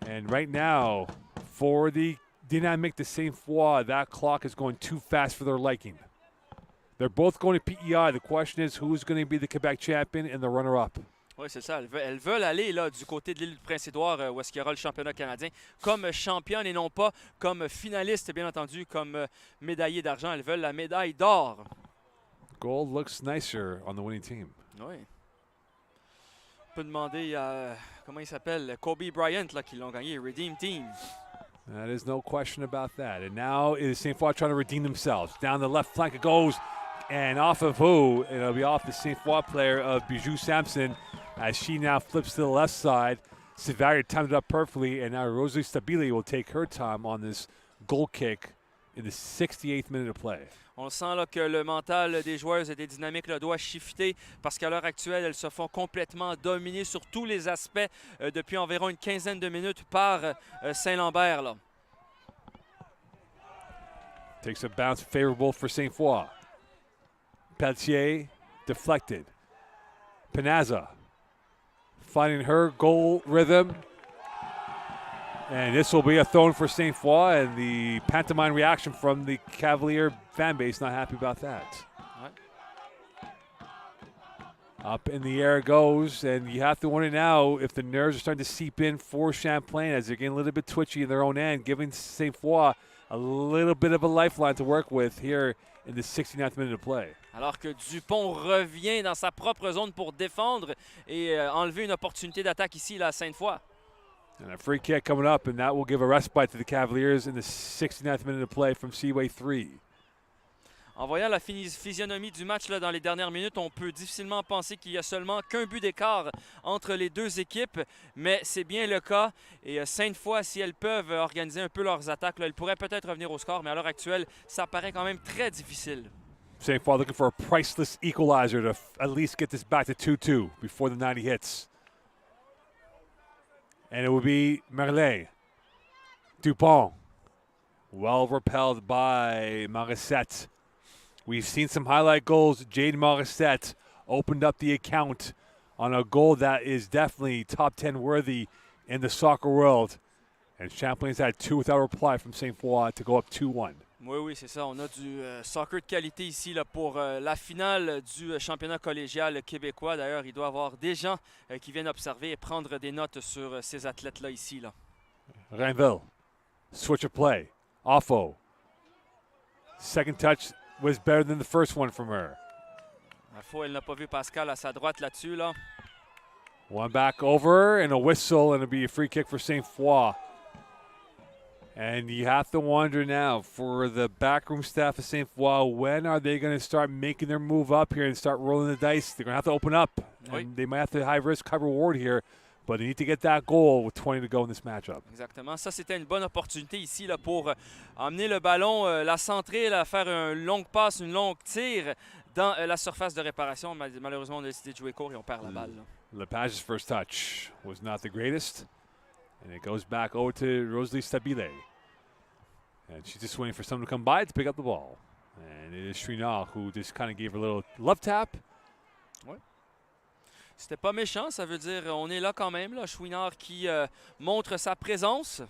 And right now, for the Dynamique de Sainte-Foy, that clock is going too fast for their liking. They're both going to PEI. The question is who's going to be the Quebec champion and the runner-up. Oui, c'est ça. Elles veulent aller là, du côté de l'île du Prince-Édouard, où est-ce qu'il y aura le championnat canadien, comme championne et non pas comme finaliste, bien entendu, comme médaillée d'argent. Elles veulent la médaille d'or. Gold looks nicer on the winning team. Oui. On peut demander à, comment il s'appelle, Kobe Bryant, là, qui l'ont gagné, Redeem Team. That is no question about that. And now it is Sainte-Foy trying to redeem themselves. Down the left flank it goes. And off of who? It'll be off the Sainte-Foy player of Bijou Sampson as she now flips to the left side. Savary timed it up perfectly, and now Rosalie Stabile will take her time on this goal kick in the 68th minute of play. On sent là, que le mental des joueuses et des dynamiques là, doit shifter parce qu'à l'heure actuelle, elles se font complètement dominer sur tous les aspects depuis environ une quinzaine de minutes par Saint-Lambert. Là. Takes a bounce favorable for Sainte-Foy. Pelletier deflected. Panazza finding her goal rhythm. And this will be a throw for Sainte-Foy, and the pantomime reaction from the Cavalier fan base, not happy about that. Ouais. Up in the air it goes, and you have to wonder now if the nerves are starting to seep in for Champlain as they're getting a little bit twitchy in their own end, giving Sainte-Foy a little bit of a lifeline to work with here in the 69th minute of play. Alors que Dupont revient dans sa propre zone pour défendre et enlever une opportunité d'attaque ici là, à Sainte-Foy. And a free kick coming up, and that will give a respite to the Cavaliers in the 69th minute of play from Seaway 3. En voyant la physionomie du match là, dans les dernières minutes, on peut difficilement penser qu'il y a seulement qu'un but d'écart entre les deux équipes, mais c'est bien le cas. Et Sainte-Foy, si elles peuvent organiser un peu leurs attaques, là, elles pourraient peut-être revenir au score, mais à l'heure actuelle, ça paraît quand même très difficile. Sainte-Foy looking for a priceless equalizer to at least get this back to 2-2 before the 90 hits. And it will be Merlet. Dupont. Well repelled by Morissette. We've seen some highlight goals. Jade Morissette opened up the account on a goal that is definitely top 10 worthy in the soccer world. And Champlain's had two without reply from Sainte-Foy to go up 2-1. Oui, c'est ça. On a du soccer de qualité ici là, pour la finale du championnat collégial québécois. D'ailleurs, il doit y avoir des gens qui viennent observer et prendre des notes sur ces athlètes-là ici. Là. Rainville, switch of play. Offo. Second touch was better than the first one from her. Elle n'a pas vu Pascal à sa droite là-dessus. Là. One back over and a whistle, and it'll be a free kick for Sainte-Foy. And you have to wonder now for the backroom staff of Sainte-Foy, when are they going to start making their move up here and start rolling the dice? They're going to have to open up. And they might have to high risk, high reward here, but they need to get that goal with 20 to go in this matchup. Exactement. Ça, c'était une bonne opportunité ici là, pour emmener le ballon, la centrer, là, faire une longue passe, une longue tir dans la surface de réparation. Malheureusement, on a décidé de jouer court et on perd la balle. Là. Lepage's first touch was not the greatest. And it goes back over to Rosalie Stabile. And she's just waiting for someone to come by to pick up the ball. And it is Chouinard who just kind of gave her a little love tap. Oui. C'était pas méchant, ça veut dire on est là quand même. Là. Chouinard qui montre sa présence.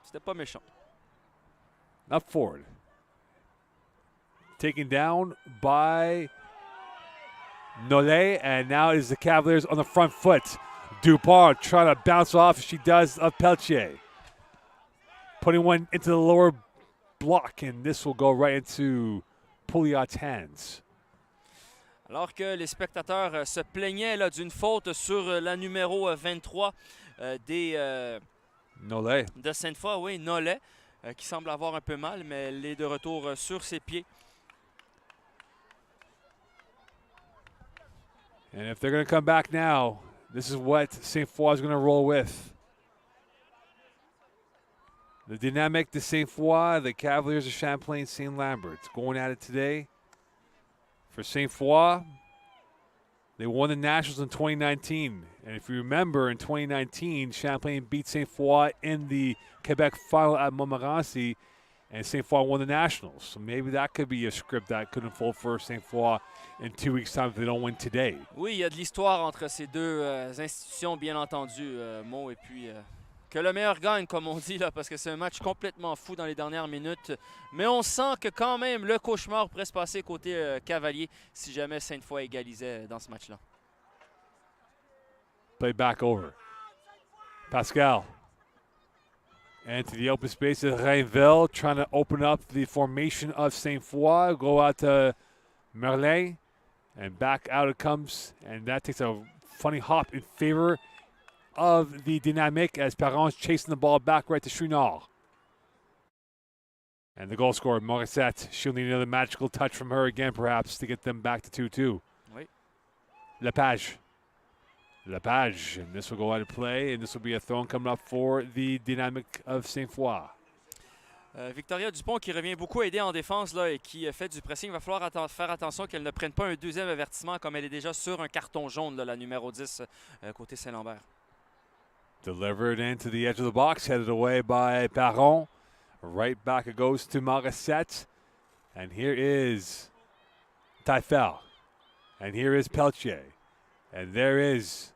C'était pas méchant. Up forward. Taken down by Nollet. And now it is the Cavaliers on the front foot. Dupont trying to bounce off as she does of Pelletier. Putting one into the lower block, and this will go right into Pouliot's hands. Alors que les spectateurs se plaignaient là, d'une faute sur la numéro 23 Nollet. de Sainte-Foy, oui, Nollet, qui semble avoir un peu mal, mais elle est de retour sur ses pieds. And if they're going to come back now, this is what Sainte-Foy is going to roll with. The Dynamique de Sainte-Foy, the Cavaliers of Champlain, St-Lambert going at it today. For Sainte-Foy, they won the Nationals in 2019. And if you remember, in 2019, Champlain beat Sainte-Foy in the Quebec final at Montmorency. and Sainte-Foy won the Nationals. So maybe that could be a script that could unfold for Sainte-Foy in 2 weeks' time if they don't win today. Oui, il y a de l'histoire entre ces deux institutions, bien entendu, Mo, et puis que le meilleur gagne, comme on dit, là, parce que c'est un match complètement fou dans les dernières minutes. Mais on sent que quand même, le cauchemar pourrait se passer côté Cavalier si jamais Sainte-Foy égalisait dans ce match-là. Play back over. Pascal. And to the open space of Rainville, trying to open up the formation of Sainte-Foy. Go out to Merlin, and back out it comes. And that takes a funny hop in favor of the Dynamic as Perron's chasing the ball back right to Chouinard. And the goal scorer, Morissette. She'll need another magical touch from her again, perhaps, to get them back to 2-2. Oui. Lepage. And this will go out of play, and this will be a throw coming up for the Dynamic of Sainte-Foy. Victoria Dupont qui revient beaucoup aider en défense là, et qui fait du pressing. Il va falloir faire attention qu'elle ne prenne pas un deuxième avertissement comme elle est déjà sur un carton jaune, là, la numéro 10, côté Saint-Lambert. Delivered into the edge of the box, headed away by Perron. Right back it goes to Morissette. And here is Taifel. And here is Peltier. And there is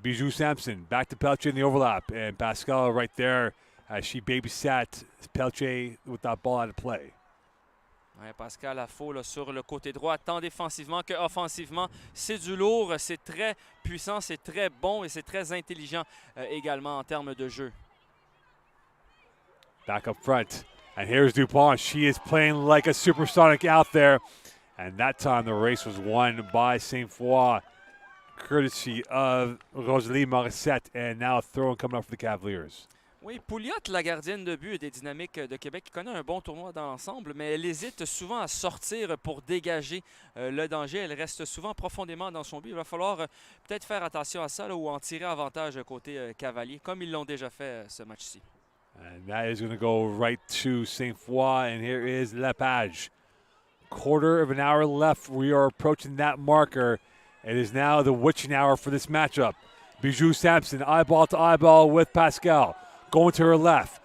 Bijou Sampson. Back to Peltier in the overlap. And Pascal right there as she babysat Peltier with that ball out of play. Ouais, Pascal à faux là, sur le côté droit, tant défensivement qu'offensivement. C'est du lourd, c'est très puissant, c'est très bon et c'est très intelligent également en termes de jeu. Back up front. And here's Dupont. She is playing like a supersonic out there. And that time the race was won by Sainte-Foy, courtesy of Rosalie Morissette. And now a throw coming up for the Cavaliers. Oui, Pouliot, la gardienne de but des Dynamiques de Québec, qui connaît un bon tournoi dans l'ensemble, mais elle hésite souvent à sortir pour dégager le danger. Elle reste souvent profondément dans son but. Il va falloir peut-être faire attention à ça là, ou en tirer avantage côté Cavalier, comme ils l'ont déjà fait ce match-ci. And that is going to go right to Sainte-Foy. And here is Lepage. Quarter of an hour left. We are approaching that marker. It is now the witching hour for this matchup. Bijou Sampson, eyeball to eyeball with Pascal. Going to her left.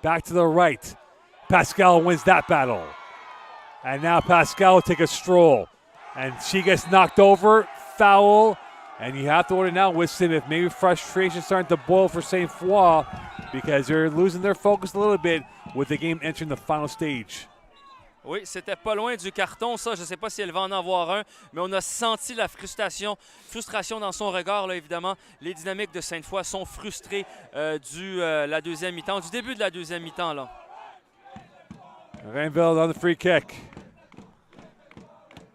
Back to the right. Pascal wins that battle. And now Pascal will take a stroll. And she gets knocked over. Foul. And you have to order now with Sim if maybe frustration starting to boil for Sainte-Foy because they're losing their focus a little bit with the game entering the final stage. Oui, c'était pas loin du carton, ça. Je ne sais pas si elle va en avoir un, mais on a senti la frustration dans son regard, là, évidemment. Les Dynamiques de Sainte-Foy sont frustrés la deuxième mi-temps, du début de la deuxième mi-temps, là. Rainville on the free kick.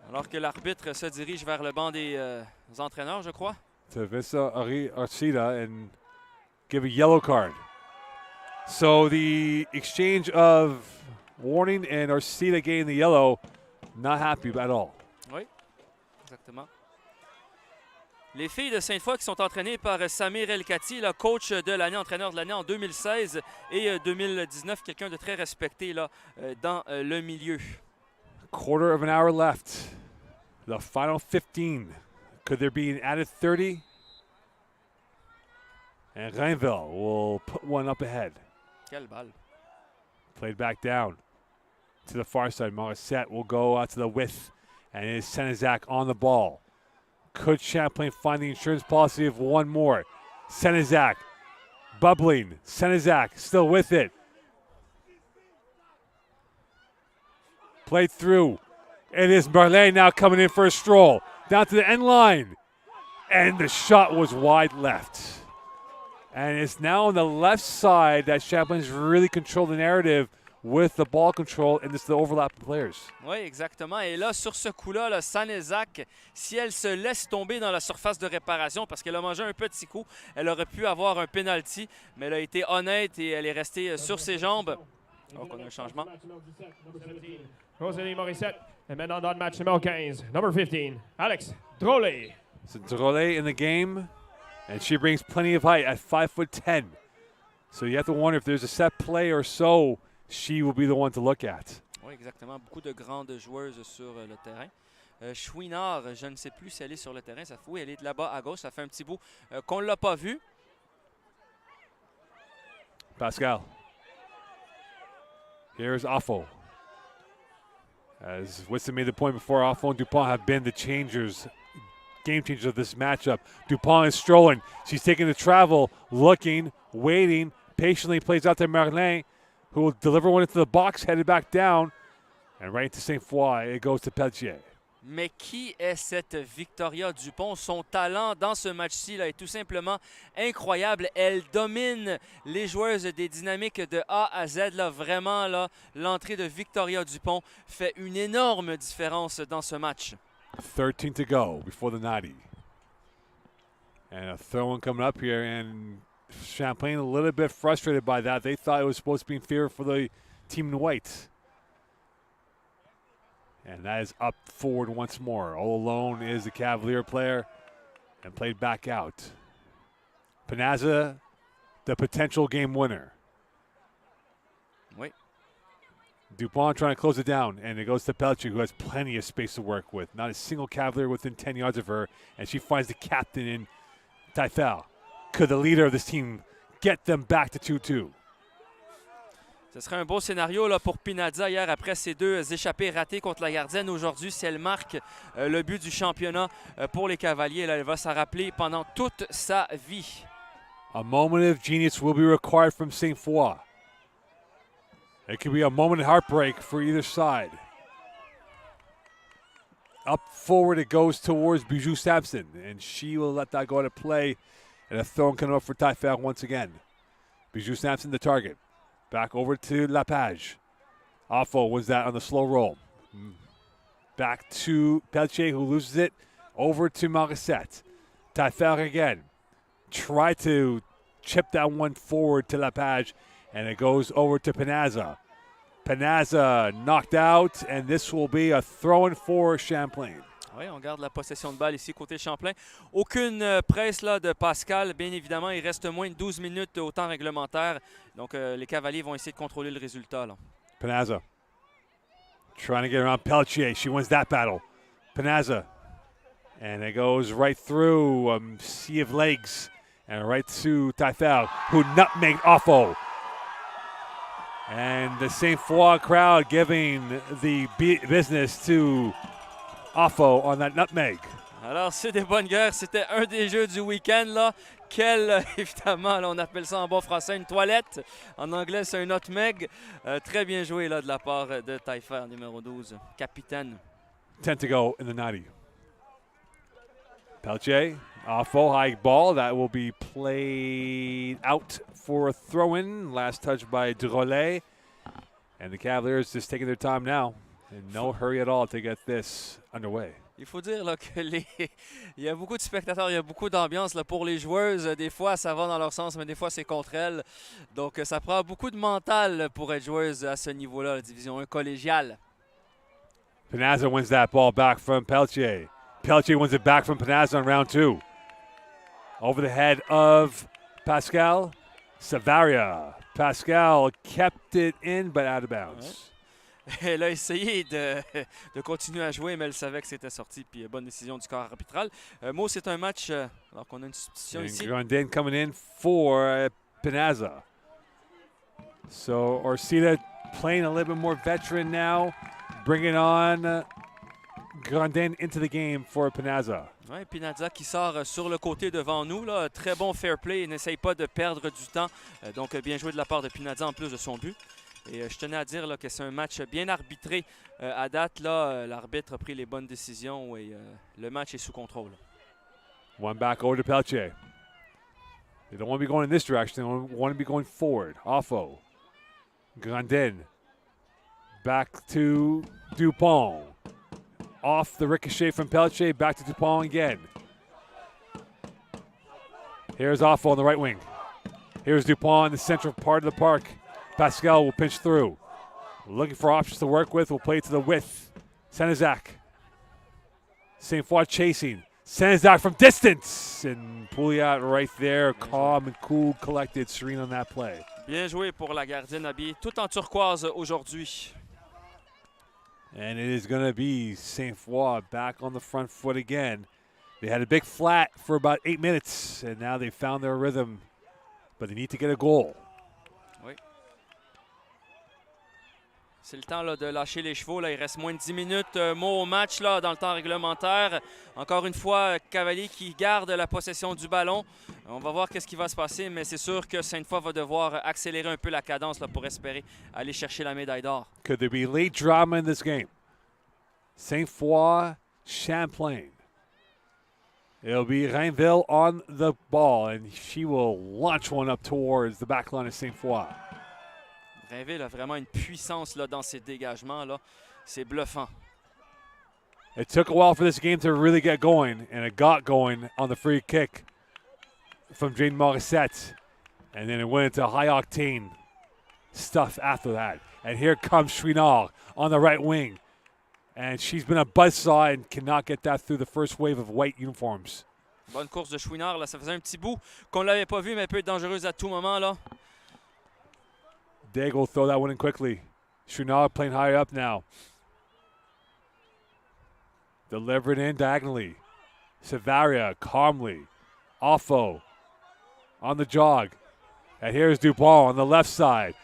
Alors que l'arbitre se dirige vers le banc des entraîneurs, je crois. To Vissa Arcida and give a yellow card. So the exchange of warning and Arcida getting the yellow, not happy at all. Oui, exactement. Les filles de Sainte-Foy qui sont entraînées par Samir El-Kati, le coach de l'année, entraîneur de l'année en 2016 et 2019, quelqu'un de très respecté là, dans le milieu. Quarter of an hour left. The final 15. Could there be an added 30? And Rainville will put one up ahead. Quelle balle. Played back down to the far side. Morissette will go out to the width. And it is Senezak on the ball. Could Champlain find the insurance policy of one more? Senezak bubbling. Senezak still with it. Played through. It is Marlene now coming in for a stroll. Down to the end line. And the shot was wide left. And it's now on the left side that Champlain's really controlled the narrative with the ball control and just the overlap of players. Oui, exactement. Et là, sur ce coup-là, là, Sanezak, si elle se laisse tomber dans la surface de réparation parce qu'elle a mangé un petit coup, elle aurait pu avoir un penalty, mais elle a été honnête et elle est restée sur ses jambes. Donc, on a un changement. Rosalie Morissette est maintenant dans le match numéro 15. Number 15, Alex Drolet. So Drolet in the game, and she brings plenty of height at 5'10". So you have to wonder if there's a set play or so, she will be the one to look at. Oui, exactement. Beaucoup de grandes joueuses sur le terrain. Chouinard, je ne sais plus si elle est sur le terrain. Ça fait, oui, elle est là-bas à gauche. Ça fait un petit bout qu'on ne l'a pas vue. Pascal. Here's Affo. As Whitson made the point before, Affo and Dupont have been the changers, game changers of this matchup. Dupont is strolling. She's taking the travel, looking, waiting, patiently plays out to Merlin, who will deliver one into the box, headed back down, and right into Sainte-Foy. It goes to Pelletier. Mais qui est cette Victoria Dupont? Son talent dans ce match-ci là, est tout simplement incroyable. Elle domine les joueuses des dynamiques de A à Z. Là, vraiment, là, l'entrée de Victoria Dupont fait une énorme différence dans ce match. 13 to go before the 90. And a throw-in coming up here, and Champlain a little bit frustrated by that. They thought it was supposed to be in favor for the team in white. And that is up forward once more. All alone is the Cavalier player and played back out. Panazza, the potential game winner. Wait. Dupont trying to close it down, and it goes to Pelletier, who has plenty of space to work with. Not a single Cavalier within 10 yards of her, and she finds the captain in Taifel. Could the leader of this team get them back to 2-2? Ce serait un beau scénario là, pour Pinazza hier après ses deux échappées ratées contre la gardienne. Aujourd'hui, si elle marque le but du championnat pour les Cavaliers, là, elle va s'en rappeler pendant toute sa vie. A moment of genius will be required from Sainte-Foy. It could be a moment of heartbreak for either side. Up forward it goes towards Bijou Sampson, and she will let that go to play. And a throw coming up for Taifel once again. Bijou Sampson the target. Back over to Lapage. Affo was that on the slow roll. Back to Pelletier, who loses it. Over to Morissette. Taifel again. Try to chip that one forward to Lapage, and it goes over to Panazza. Panazza knocked out, and this will be a throw-in for Champlain. Oui, on garde la possession de balle ici côté Champlain. Aucune presse là, de Pascal. Bien évidemment, il reste moins de 12 minutes au temps réglementaire. Donc, les Cavaliers vont essayer de contrôler le résultat. Là. Panazza trying to get around Pelletier. She wins that battle. Panazza. And it goes right through sea of legs. And right to Taifel, who nutmegged Affo. And the Sainte-Foy crowd giving the business to Affo on that nutmeg. Alors, c'est des bonnes guerres. C'était un des jeux du week-end. Là. Évidemment, là, on appelle ça en bon français une toilette. En anglais, c'est un nutmeg. Très bien joué là, de la part de Taillefer, numéro 12, capitaine. 10 to go in the 90. Pelletier, Affo, high ball. That will be played out for a throw-in. Last touch by Drolet. And the Cavaliers just taking their time now. In no hurry at all to get this underway. Il faut dire là, que il y a beaucoup de spectateurs, il y a beaucoup d'ambiance là, pour les joueuses. Des fois, ça va dans leur sens, mais des fois, c'est contre elles. Donc, ça prend beaucoup de mental pour être joueuse à ce niveau-là, la Division 1 collégiale. Panazza wins that ball back from Pelletier. Pelletier wins it back from Panazza in round 2. Over the head of Pascal Savaria. Pascal kept it in, but out of bounds. Ouais. Elle a essayé de continuer à jouer, mais elle savait que c'était sorti. Puis bonne décision du corps arbitral. Mo, c'est un match, alors qu'on a une substitution ici. Grandin coming in for Panazza. So Orsita playing a little bit more veteran now. Bringing on Grandin into the game for Panazza. Oui, Pinazza qui sort sur le côté devant nous. Là. Très bon fair play. Il n'essaye pas de perdre du temps. Donc, bien joué de la part de Pinazza en plus de son but. Et je tenais à dire là, que c'est un match bien arbitré à date. L'arbitre a pris les bonnes décisions et le match est sous contrôle. One back over to Pelletier. They don't want to be going in this direction. They want to be going forward. Affo. Grandin. Back to Dupont. Off the ricochet from Pelletier. Back to Dupont again. Here's Affo on the right wing. Here's Dupont in the central part of the park. Pascal will pinch through. Looking for options to work with. Will play it to the width. Senizak. Sainte-Foy chasing. Senizak from distance. And Pouliot right there. Calm and cool, collected, serene on that play. Bien joué pour la gardienne habillée tout en turquoise aujourd'hui. And it is going to be Sainte-Foy back on the front foot again. They had a big flat for about 8 minutes, and now they found their rhythm. But they need to get a goal. Oui. C'est le temps là, de lâcher les chevaux. Là. Il reste moins de 10 minutes. Mot au match là, dans le temps réglementaire. Encore une fois, Cavalier qui garde la possession du ballon. On va voir qu'est-ce qui va se passer, mais c'est sûr que Sainte-Foy va devoir accélérer un peu la cadence là, pour espérer aller chercher la médaille d'or. Could there be late drama in this game? Sainte-Foy, Champlain. It'll be Rainville on the ball, and she will launch one up towards the back line of Sainte-Foy. Rainville a vraiment une puissance là, dans ses dégagements. Là. C'est bluffant. It took a while for this game to really get going, and it got going on the free kick from Jane Morissette. And then it went into high-octane stuff after that. And here comes Chouinard on the right wing. And she's been a buzzsaw and cannot get that through the first wave of white uniforms. Bonne course de Chouinard. Là. Ça faisait un petit bout qu'on ne l'avait pas vu, mais elle peut être dangereuse à tout moment. Là. Daigle will throw that one in quickly. Chouinard playing higher up now. Delivered in diagonally. Savaria calmly. Offo on the jog. And here's Dubois on the left side.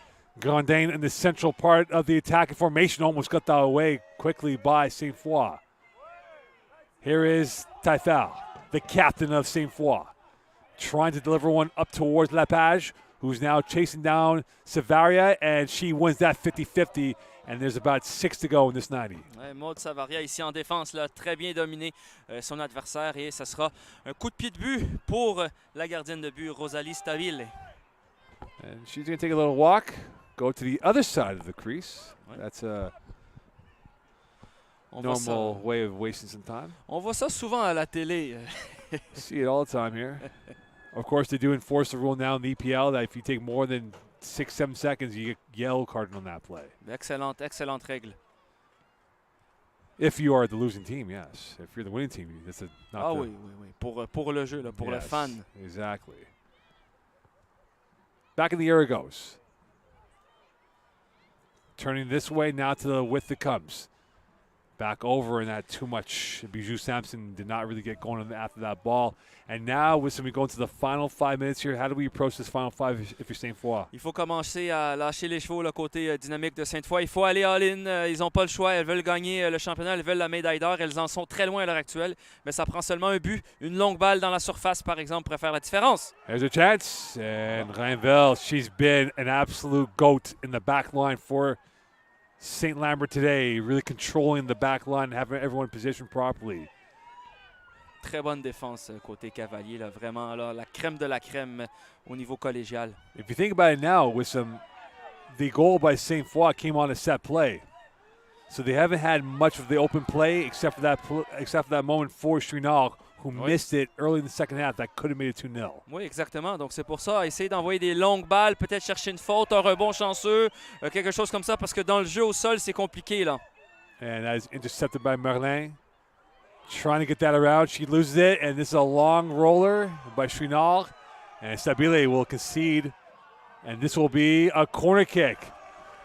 Grandin in the central part of the attacking formation almost got that away quickly by Sainte-Foy. Here is Taifel, the captain of Sainte-Foy, trying to deliver one up towards Lepage, who's now chasing down Savaria, and she wins that 50-50, and there's about 6 to go in this 90. Ouais, Maud Savaria ici en défense, là, très bien dominé son adversaire, et ça sera un coup de pied de but pour la gardienne de but, Rosalie Staville. And she's going to take a little walk, go to the other side of the crease. Ouais. That's a normal way of wasting some time. On voit ça souvent à la télé. See it all the time here. Of course, they do enforce the rule now in the EPL that if you take more than 6-7 seconds, you get yellow carded on that play. Excellente, excellente règle. If you are the losing team, yes. If you're the winning team, that's not Ah the, oui. Pour le jeu, là, pour le fan. Exactly. Back in the air it goes. Turning this way now to the width it comes. Back over, and that too much. Bijou Sampson did not really get going after that ball. And now, with we go into the final 5 minutes here, how do we approach this final 5 if you're Sainte-Foy? Il faut commencer à lâcher les chevaux, le côté dynamique de Sainte-Foy. Il faut aller all-in. Ils n'ont pas le choix. Elles veulent gagner le championnat. Elles veulent la médaille d'or. Elles en sont très loin à l'heure actuelle. Mais ça prend seulement un but. Une longue balle dans la surface, par exemple, pour faire la différence. There's a chance. And Rainville, she's been an absolute goat in the back line for St-Lambert today, really controlling the back line and having everyone positioned properly. Très bonne défense côté Cavalier, là, vraiment là, la crème de la crème au niveau collégial. If you think about it now, the goal by Sainte-Foy came on a set play. So they haven't had much of the open play except for that moment for Chouinard, who missed it early in the second half. That could have made it 2-0. Oui, exactement. Donc, c'est pour ça, essayer d'envoyer des longues balles, peut-être chercher une faute, un rebond chanceux, quelque chose comme ça, parce que dans le jeu au sol, c'est compliqué, là. And that is intercepted by Merlin. Trying to get that around. She loses it, and this is a long roller by Chouinard. And Stabile will concede, and this will be a corner kick.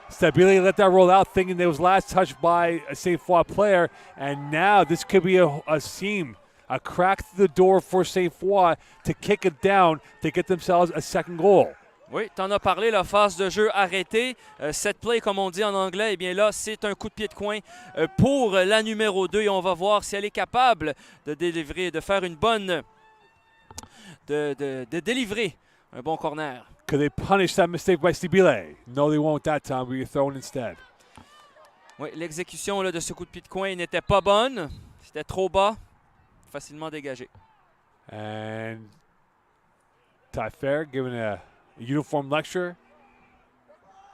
Stabile let that roll out, thinking it was last touched by a Sainte-Foy player, and now this could be a seam, a crack through the door for Sainte-Foy to kick it down to get themselves a second goal. Oui, tu en as parlé, la phase de jeu arrêtée. Set play, comme on dit en anglais, eh bien là, c'est un coup de pied de coin pour la numéro 2. Et on va voir si elle est capable de délivrer, de faire une bonne... de délivrer un bon corner. Could they punish that mistake by Stabile? No, they won't that time. We thrown instead. Oui, l'exécution de ce coup de pied de coin n'était pas bonne. C'était trop bas. Facilement dégagé. And Taifer giving a uniform lecture,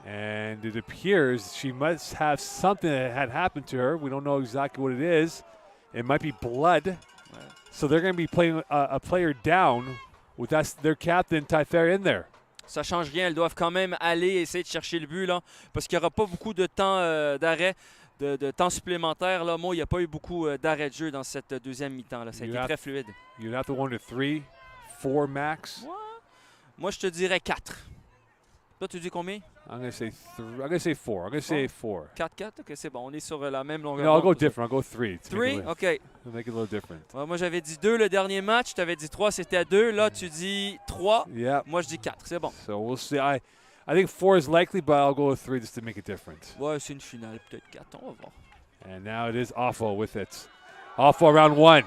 and it appears she must have something that had happened to her. We don't know exactly what it is. It might be blood. So they're going to be playing a player down with their captain Taifer in there. Ça change rien. Elles doivent quand même aller essayer de chercher le but là, parce qu'il n'y aura pas beaucoup de temps d'arrêt, de temps supplémentaire. Là. Moi, il n'y a pas eu beaucoup d'arrêt de jeu dans cette deuxième mi-temps. Là. Ça a été très fluide. You'd have to wonder 3, 4 max. What? Moi, je te dirais 4. Toi, tu dis combien? I'm going to say 4. I'm going to say 4. 4? OK, c'est bon. On est sur la même longueur. No, I'll go different. I'll go 3. 3? OK. Make it a little different. Ouais, moi, j'avais dit 2 le dernier match. Tu avais dit 3, c'était à 2. Là, tu dis 3. Yeah. Moi, je dis 4. C'est bon. So we'll see. I think 4 is likely, but I'll go with 3 just to make it different. Ouais, c'est une finale, peut-être 4, on va voir. And now it is Offo with it. Offo around 1.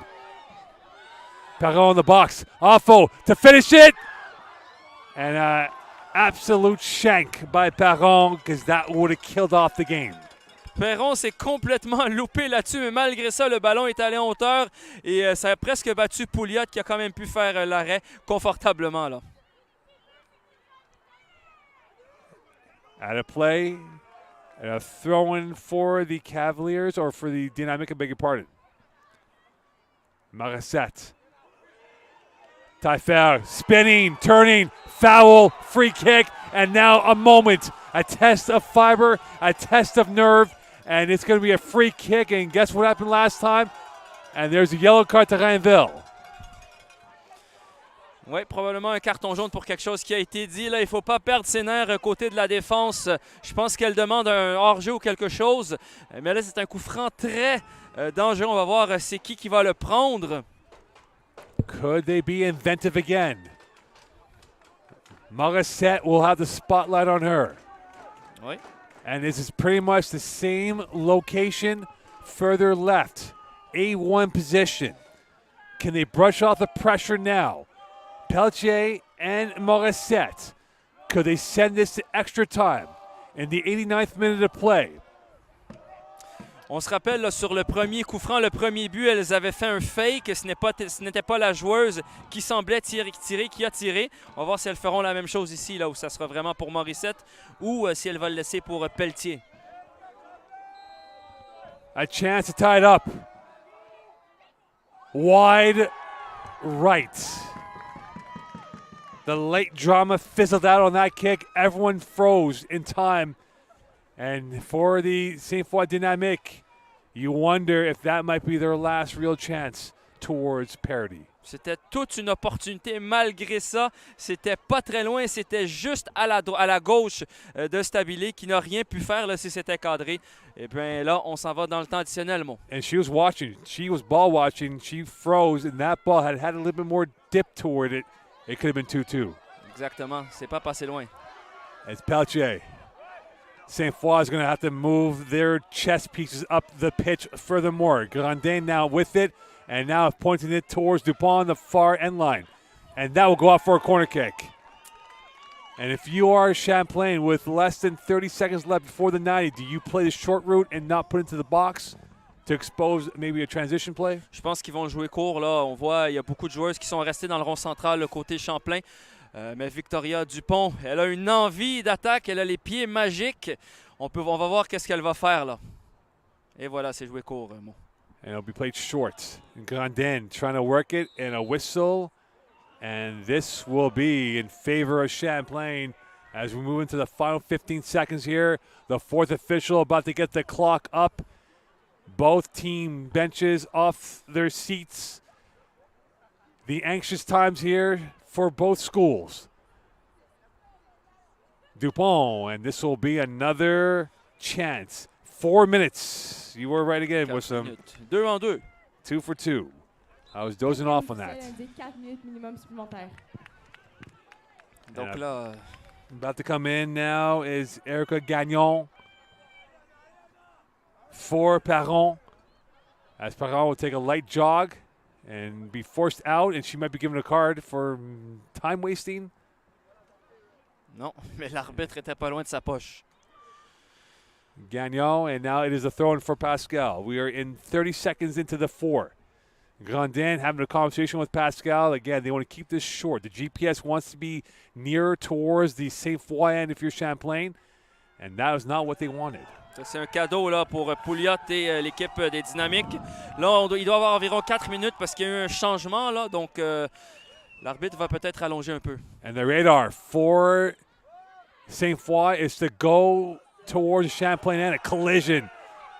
Perron in the box. Offo to finish it. And absolute shank by Perron because that would have killed off the game. Perron s'est complètement loupé là-dessus, mais malgré ça, le ballon est allé en hauteur et ça a presque battu Pouliot qui a quand même pu faire l'arrêt confortablement là. At a play, a throw-in for the Cavaliers or for the Dynamic, I beg your pardon. Marissette. Taillefer spinning, turning, foul, free kick, and now a moment. A test of fiber, a test of nerve, and it's going to be a free kick. And guess what happened last time? And there's a yellow card to Rainville. Oui, probablement un carton jaune pour quelque chose qui a été dit. Là, il ne faut pas perdre ses nerfs côté de la défense. Je pense qu'elle demande un hors-jeu ou quelque chose. Mais là, c'est un coup franc très dangereux. On va voir c'est qui va le prendre. Could they be inventive again? Morissette will have the spotlight on her. Oui. And this is pretty much the same location further left. A1 position. Can they brush off the pressure now? Pelletier and Morissette. Could they send this to extra time in the 89th minute of play? On se rappelle là, sur le premier coup franc, le premier but, elles avaient fait un fake. Ce n'était pas la joueuse qui semblait tirer, qui a tiré. On va voir si elles feront la même chose ici, là où ça sera vraiment pour Morissette, ou si elle va le laisser pour Pelletier. A chance to tie it up. Wide right. The late drama fizzled out on that kick. Everyone froze in time. And for the Sainte-Foy Dynamic, you wonder if that might be their last real chance towards parity. C'était toute une opportunité. Malgré ça, c'était pas très loin. C'était juste à la gauche de Stabile qui n'a rien pu faire là, si c'était cadré. Et bien là, on s'en va dans le temps additionnel, Mo. And she was watching. She was ball watching. She froze, and that ball had a little bit more dip toward it. It could have been 2-2. Exactement. C'est pas passé loin. It's Pelletier. Sainte-Foy is going to have to move their chess pieces up the pitch furthermore. Grandin now with it, and now pointing it towards Dupont on the far end line. And that will go out for a corner kick. And if you are Champlain with less than 30 seconds left before the 90, do you play the short route and not put it into the box to expose maybe a transition play? Je pense qu'ils vont jouer court. Là. On voit il y a beaucoup de joueuses qui sont restées dans le rond central, le côté Champlain. Mais Victoria Dupont, elle a une envie d'attaque, elle a les pieds magiques. On va voir qu'est-ce qu'elle va faire là. Et voilà, c'est joué court, Mo. And it'll be played short. And Grandin trying to work it and a whistle. And this will be in favor of Champlain as we move into the final 15 seconds here. The fourth official about to get the clock up. Both team benches off their seats. The anxious times here for both schools. Dupont, and this will be another chance. 4 minutes. You were right again with some 2 en 2. 2 for 2. I was dozing off on that. 4 minutes minimum supplémentaire. Donc là, about to come in now is Erica Gagnon for Perron. As Perron will take a light jog and be forced out, and she might be given a card for time wasting. Non, mais l'arbitre était pas loin de sa poche. Gagnon, and now it is a throw-in for Pascal. We are in 30 seconds into the 4. Grandin having a conversation with Pascal. Again, they want to keep this short. The GPS wants to be nearer towards the Sainte-Foy end if you're Champlain, and that is not what they wanted. C'est un cadeau là, pour Pouliot et l'équipe des Dynamiques. Là, il doit avoir environ 4 minutes parce qu'il y a eu un changement. Là, donc, l'arbitre va peut-être allonger un peu. And the radar for Sainte-Foy is to go towards Champlain and a collision.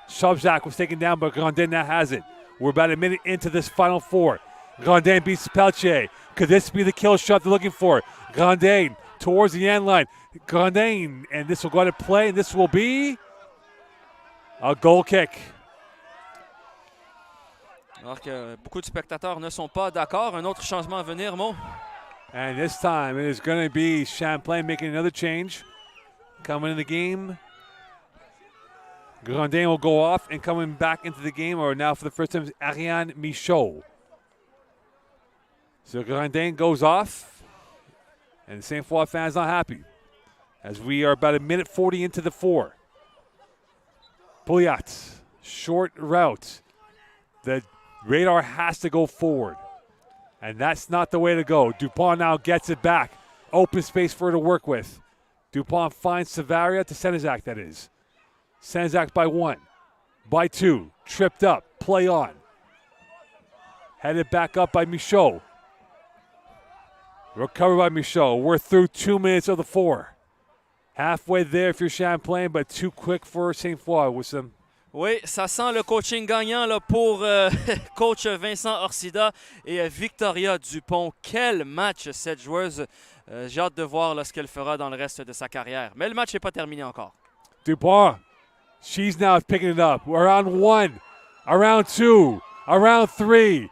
Subzak was taken down, but Grandin now has it. We're about a minute into this final 4. Grandin beats Pelletier. Could this be the kill shot they're looking for? Grandin towards the end line. Grandin, and this will go to play, and this will be a goal kick. Alors que beaucoup de spectateurs ne sont pas d'accord. Un autre changement à venir, Mo. And this time it is going to be Champlain making another change. coming in the game. Grandin will go off, and coming back into the game, or now for the first time, is Ariane Michaud. So Grandin goes off, and Sainte-Foy fans not happy, as we are about 1:40 into the 4. Pouliot, short route. The radar has to go forward, and that's not the way to go. Dupont now gets it back. Open space for her to work with. Dupont finds Savaria to Senizak, that is. Senizak by 1, by 2, tripped up, play on. Headed back up by Michaud. Recovered by Michaud. We're through 2 minutes of the 4. Halfway there if you're Champlain, but too quick for Sainte-Foy with some. Oui, ça sent le coaching gagnant là, pour coach Vincent Orsida et Victoria Dupont. Quel match cette joueuse. J'ai hâte de voir là, ce qu'elle fera dans le reste de sa carrière. Mais le match n'est pas terminé encore. Dupont, she's now picking it up. We're on 1, around 2, around 3.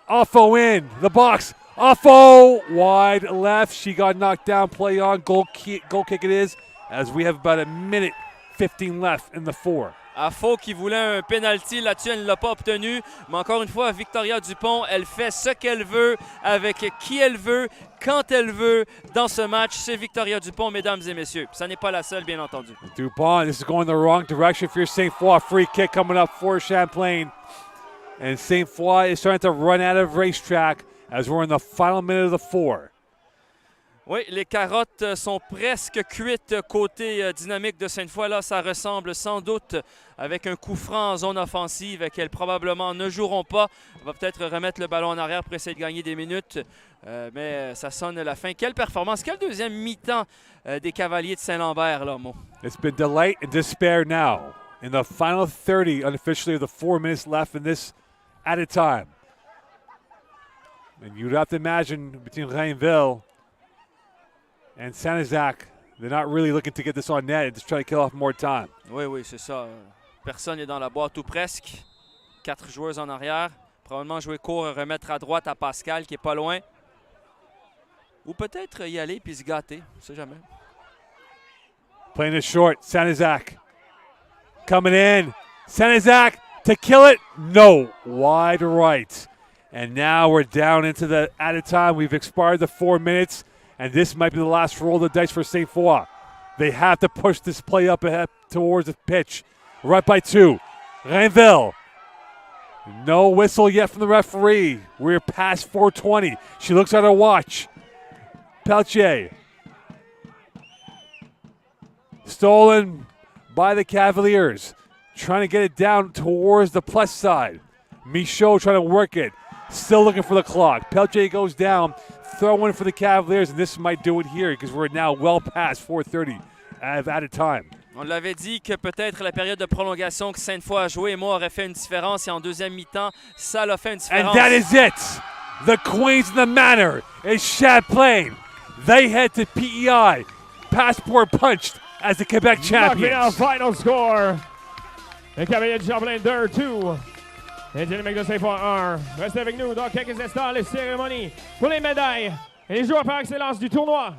Offo in, the box. Offo, wide left. She got knocked down. Play on, goal kick it is, as we have about 1:15 left in the 4. Affo qui voulait un penalty, là-dessus, elle ne l'a pas obtenu. Mais encore une fois, Victoria Dupont, elle fait ce qu'elle veut, avec qui elle veut, quand elle veut, dans ce match. C'est Victoria Dupont, mesdames et messieurs. Ça n'est pas la seule, bien entendu. Dupont, this is going the wrong direction for your Sainte-Foy. Free kick coming up for Champlain. And Sainte-Foy is starting to run out of racetrack as we're in the final minute of the 4. Oui, les carottes sont presque cuites côté dynamique de Sainte-Foy. Là, ça ressemble sans doute avec un coup franc en zone offensive qu'elles probablement ne joueront pas. On va peut-être remettre le ballon en arrière pour essayer de gagner des minutes. Mais ça sonne la fin. Quelle performance! Quel deuxième mi-temps des Cavaliers de Saint-Lambert, là, Mo? It's been delight and despair now. In the final 30, unofficially, of the 4 minutes left in this at a time. And you'd have to imagine between Rainville and Senizak, they're not really looking to get this on net and just try to kill off more time. Oui, oui, c'est ça. Personne n'est dans la boîte ou presque. 4 joueuses en arrière. Probablement jouer court et remettre à droite à Pascal qui est pas loin. Ou peut-être y aller puis se gâter. On ne sait jamais. Playing it short. Senizak coming in. Senizak to kill it. No. Wide right. And now we're down into the at a time. We've expired the 4 minutes. And this might be the last roll of the dice for Sainte-Foy. They have to push this play up ahead towards the pitch. Right by 2. Rainville. No whistle yet from the referee. We're past 4:20. She looks at her watch. Peltier. Stolen by the Cavaliers. Trying to get it down towards the plus side. Michaud trying to work it. Still looking for the clock. Peltier goes down. Throw in for the Cavaliers, and this might do it here because we're now well past 4:30 at a time. On l'avait dit que peut-être la période de prolongation que Sainte-Foy a joué et moi aurait fait une différence. Et en deuxième mi-temps, ça l'a fait une différence. And that is it. The Queens of the Manor is Champlain. They head to PEI. Passport punched as the Quebec champions. Final score. Les Cavaliers de Champlain 2-2. Les dynamiques de Sainte-Foy 1. Restez avec nous dans quelques instants. Les cérémonies pour les médailles et les joueurs par excellence du tournoi.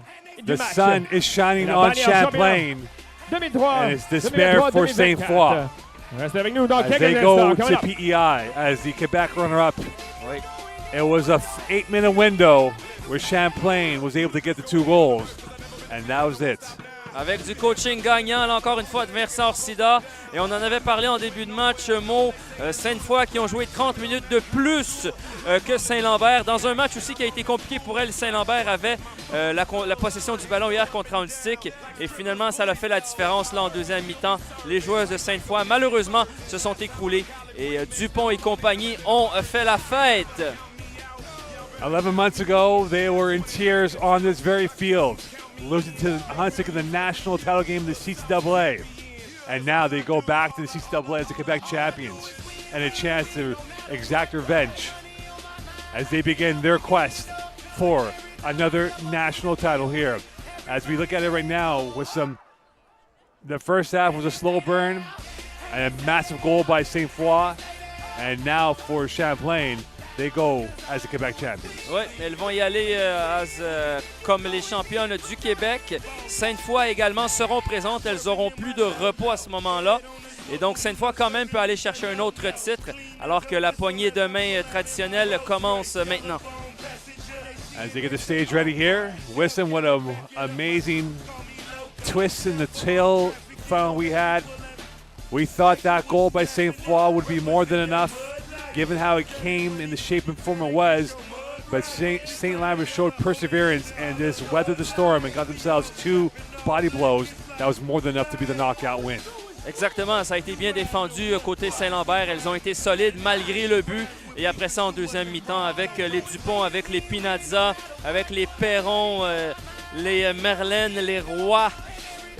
The sun is shining on Champlain. 2003, and it's despair for Sainte-Foy. Restez avec nous dans as quelques they go instants. to PEI as the Quebec runner-up. It was a 8-minute window where Champlain was able to get the 2 goals, and that was it. Avec du coaching gagnant, là, encore une fois, de Vincent Orsida. Et on en avait parlé en début de match, Mo, Sainte-Foy qui ont joué 30 minutes de plus que Saint-Lambert. Dans un match aussi qui a été compliqué pour elle, Saint-Lambert avait la possession du ballon hier contre Hanstick. Et finalement, ça a fait la différence là en deuxième mi-temps. Les joueuses de Sainte-Foy, malheureusement, se sont écroulées. Et Dupont et compagnie ont fait la fête. 11 months ago, they were in tears on this very field, losing to Hanstick in the national title game of the CCAA. And now they go back to the CCAA as the Quebec champions and a chance to exact revenge as they begin their quest for another national title here. As we look at it right now with the first half was a slow burn and a massive goal by Sainte-Foy. And now for Champlain, they go as the Quebec champions. Oui, elles vont y aller comme les championnes du Québec. Sainte-Foy également seront présentes. Elles auront plus de repos à ce moment-là. Et donc, Sainte-Foy quand même peut aller chercher un autre titre, alors que la poignée de main traditionnelle commence maintenant. As they get the stage ready here, listen what an amazing twist in the tail funnel we had. We thought that goal by Sainte-Foy would be more than enough, given how it came in the shape and form it was. But St-Lambert showed perseverance and just weathered the storm and got themselves 2 body blows. That was more than enough to be the knockout win. Exactement, ça a été bien défendu côté Saint-Lambert. Elles ont été solides malgré le but. Et après ça, en deuxième mi-temps, avec les Dupont, avec les Pinazza, avec les Perron, les Merlin, les Roy,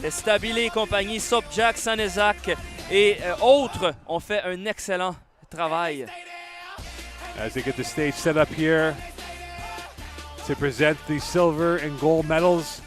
les Stabilé et compagnie, Sopjak, Sanezac et autres ont fait un excellent travail. As they get the stage set up here to present the silver and gold medals.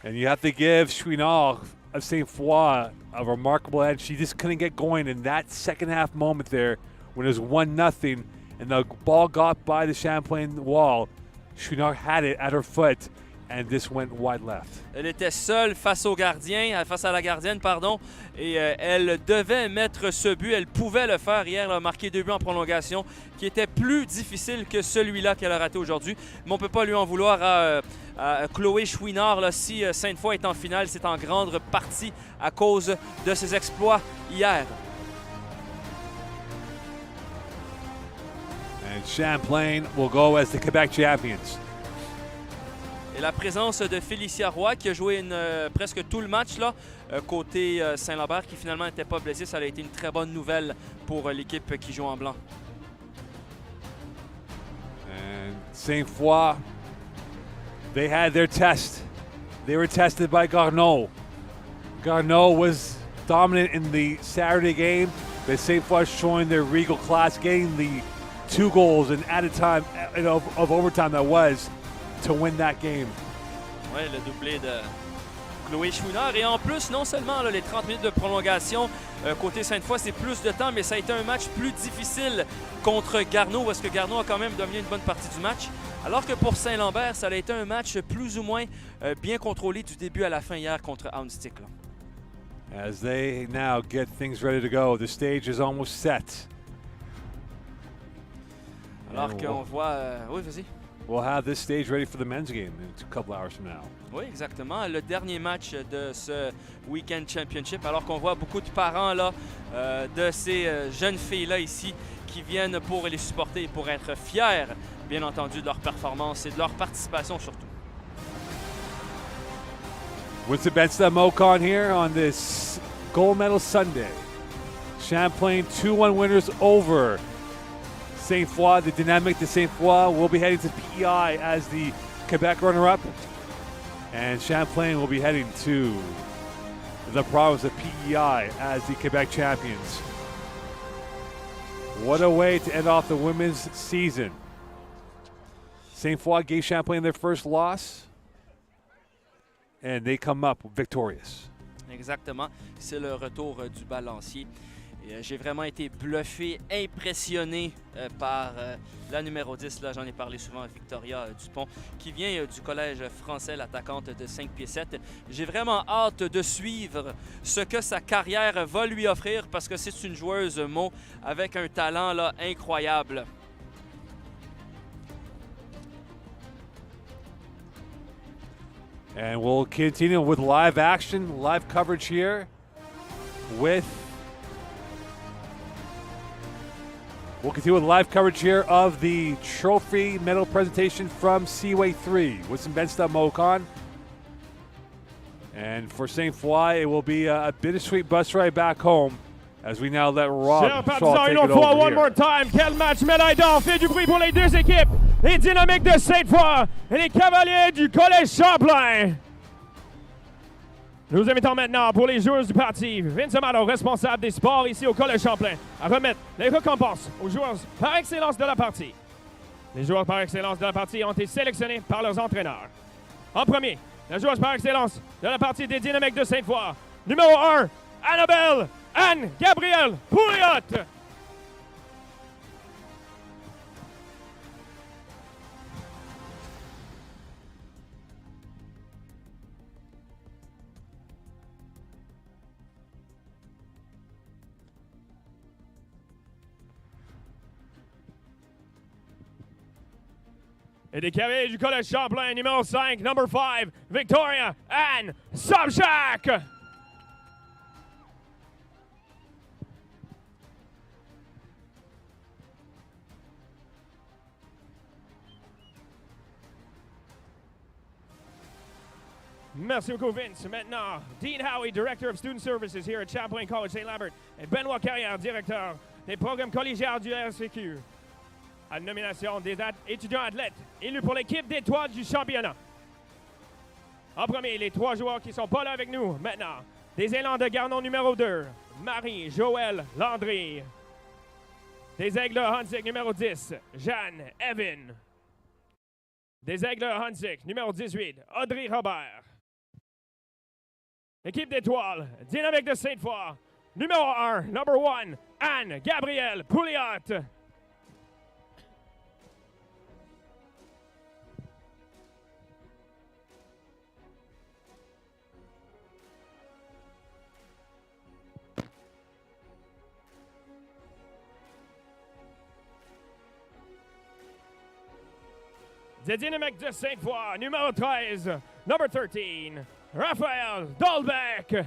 And you have to give Chouinard of Sainte-Foy a remarkable edge. She just couldn't get going in that second half moment there when it was 1-0 and the ball got by the Champlain wall. Chouinard had it at her foot and this went wide left. Elle était seule face au gardien, face à la gardienne, pardon, et elle devait mettre ce but. Elle pouvait le faire hier, elle a marqué 2 buts en prolongation, qui était plus difficile que celui-là qu'elle a raté aujourd'hui. Mais on ne peut pas lui en vouloir à Chloé Chouinard. Là, si Sainte-Foy est en finale, c'est en grande partie à cause de ses exploits hier. And Champlain will go as the Quebec champions. Et la présence de Félicia Roy, qui a joué presque tout le match là, côté Saint-Lambert, qui finalement n'était pas blessé, ça a été une très bonne nouvelle pour l'équipe qui joue en blanc. And Sainte-Foy, they had their test. They were tested by Garneau. Garneau was dominant in the Saturday game, but Sainte-Foy showing their regal class, getting the 2 goals and added time of overtime that was to win that game. Oui, le doublé de Chloé Chouinard. Et en plus, non seulement là, les 30 minutes de prolongation, côté Sainte-Foy, c'est plus de temps, mais ça a été un match plus difficile contre Garneau, parce que Garneau a quand même dominé une bonne partie du match. Alors que pour Saint-Lambert, ça a été un match plus ou moins bien contrôlé du début à la fin hier contre Houndstick. As they now get things ready to go, the stage is almost set. Alors qu'on voit... oui, vas-y. We'll have this stage ready for the men's game in a couple hours from now. Oui, exactement. Le dernier match de ce Weekend Championship, alors qu'on voit beaucoup de parents là, de ces jeunes filles-là ici qui viennent pour les supporter et pour être fiers, bien entendu, de leur performance et de leur participation surtout. Winston Bensta Mocon here on this gold medal Sunday. Champlain 2-1 winners over Sainte-Foy. The dynamic to Sainte-Foy will be heading to PEI as the Quebec runner-up. And Champlain will be heading to the province of PEI as the Quebec champions. What a way to end off the women's season. Sainte-Foy gave Champlain their first loss, and they come up victorious. Exactement. C'est le retour du balancier. J'ai vraiment été bluffé, impressionné par la numéro 10. Là, j'en ai parlé souvent, Victoria Dupont, qui vient du collège français, l'attaquante de 5 pieds 7. J'ai vraiment hâte de suivre ce que sa carrière va lui offrir parce que c'est une joueuse, Mo, avec un talent là, incroyable. And we'll continue with live action, live coverage here with... We'll continue with live coverage here of the trophy medal presentation from Seaway 3 with some Bensta Mocon. And for Sainte-Foy, it will be a bittersweet bus ride back home as we now let Rob Chers Shaw partisans, take une it autre fois, over one here. more time. Quel match, médaille d'or, fait du bruit pour les deux équipes. Les Dynamiques de Sainte-Foy et les Cavaliers du Collège Champlain. Nous invitons maintenant pour les joueurs du parti, Vince Amado, responsable des sports ici au Collège Champlain, à remettre les récompenses aux joueurs par excellence de la partie. Les joueurs par excellence de la partie ont été sélectionnés par leurs entraîneurs. En premier, la joueuse par excellence de la partie des Dynamiques de Sainte-Foy, numéro 1, Annabelle Anne-Gabrielle Pouliot. Et des cavaliers du Collège Champlain, numéro 5, number 5, Victoria and Sobchak. Merci beaucoup, Vince. Maintenant, Dean Howie, Director of Student Services here at Champlain College St-Lambert, et Benoît Carrière, Directeur des programmes collégiaux du RSEQ. À la nomination des étudiants athlètes élus pour l'équipe d'étoiles du championnat. En premier, les 3 joueurs qui sont pas là avec nous maintenant. Des élans de Garnon numéro 2, Marie-Joëlle Landry. Des Aigles Hansik numéro 10, Jeanne Evan. Des Aigles Hansik numéro 18, Audrey Robert. Équipe d'étoiles, Dynamique de Sainte-Foy, numéro 1, number 1, Anne-Gabrielle Pouliot. The Dynamique de Sainte-Foy, numéro 13, number 13, Raphaël Dolbeck.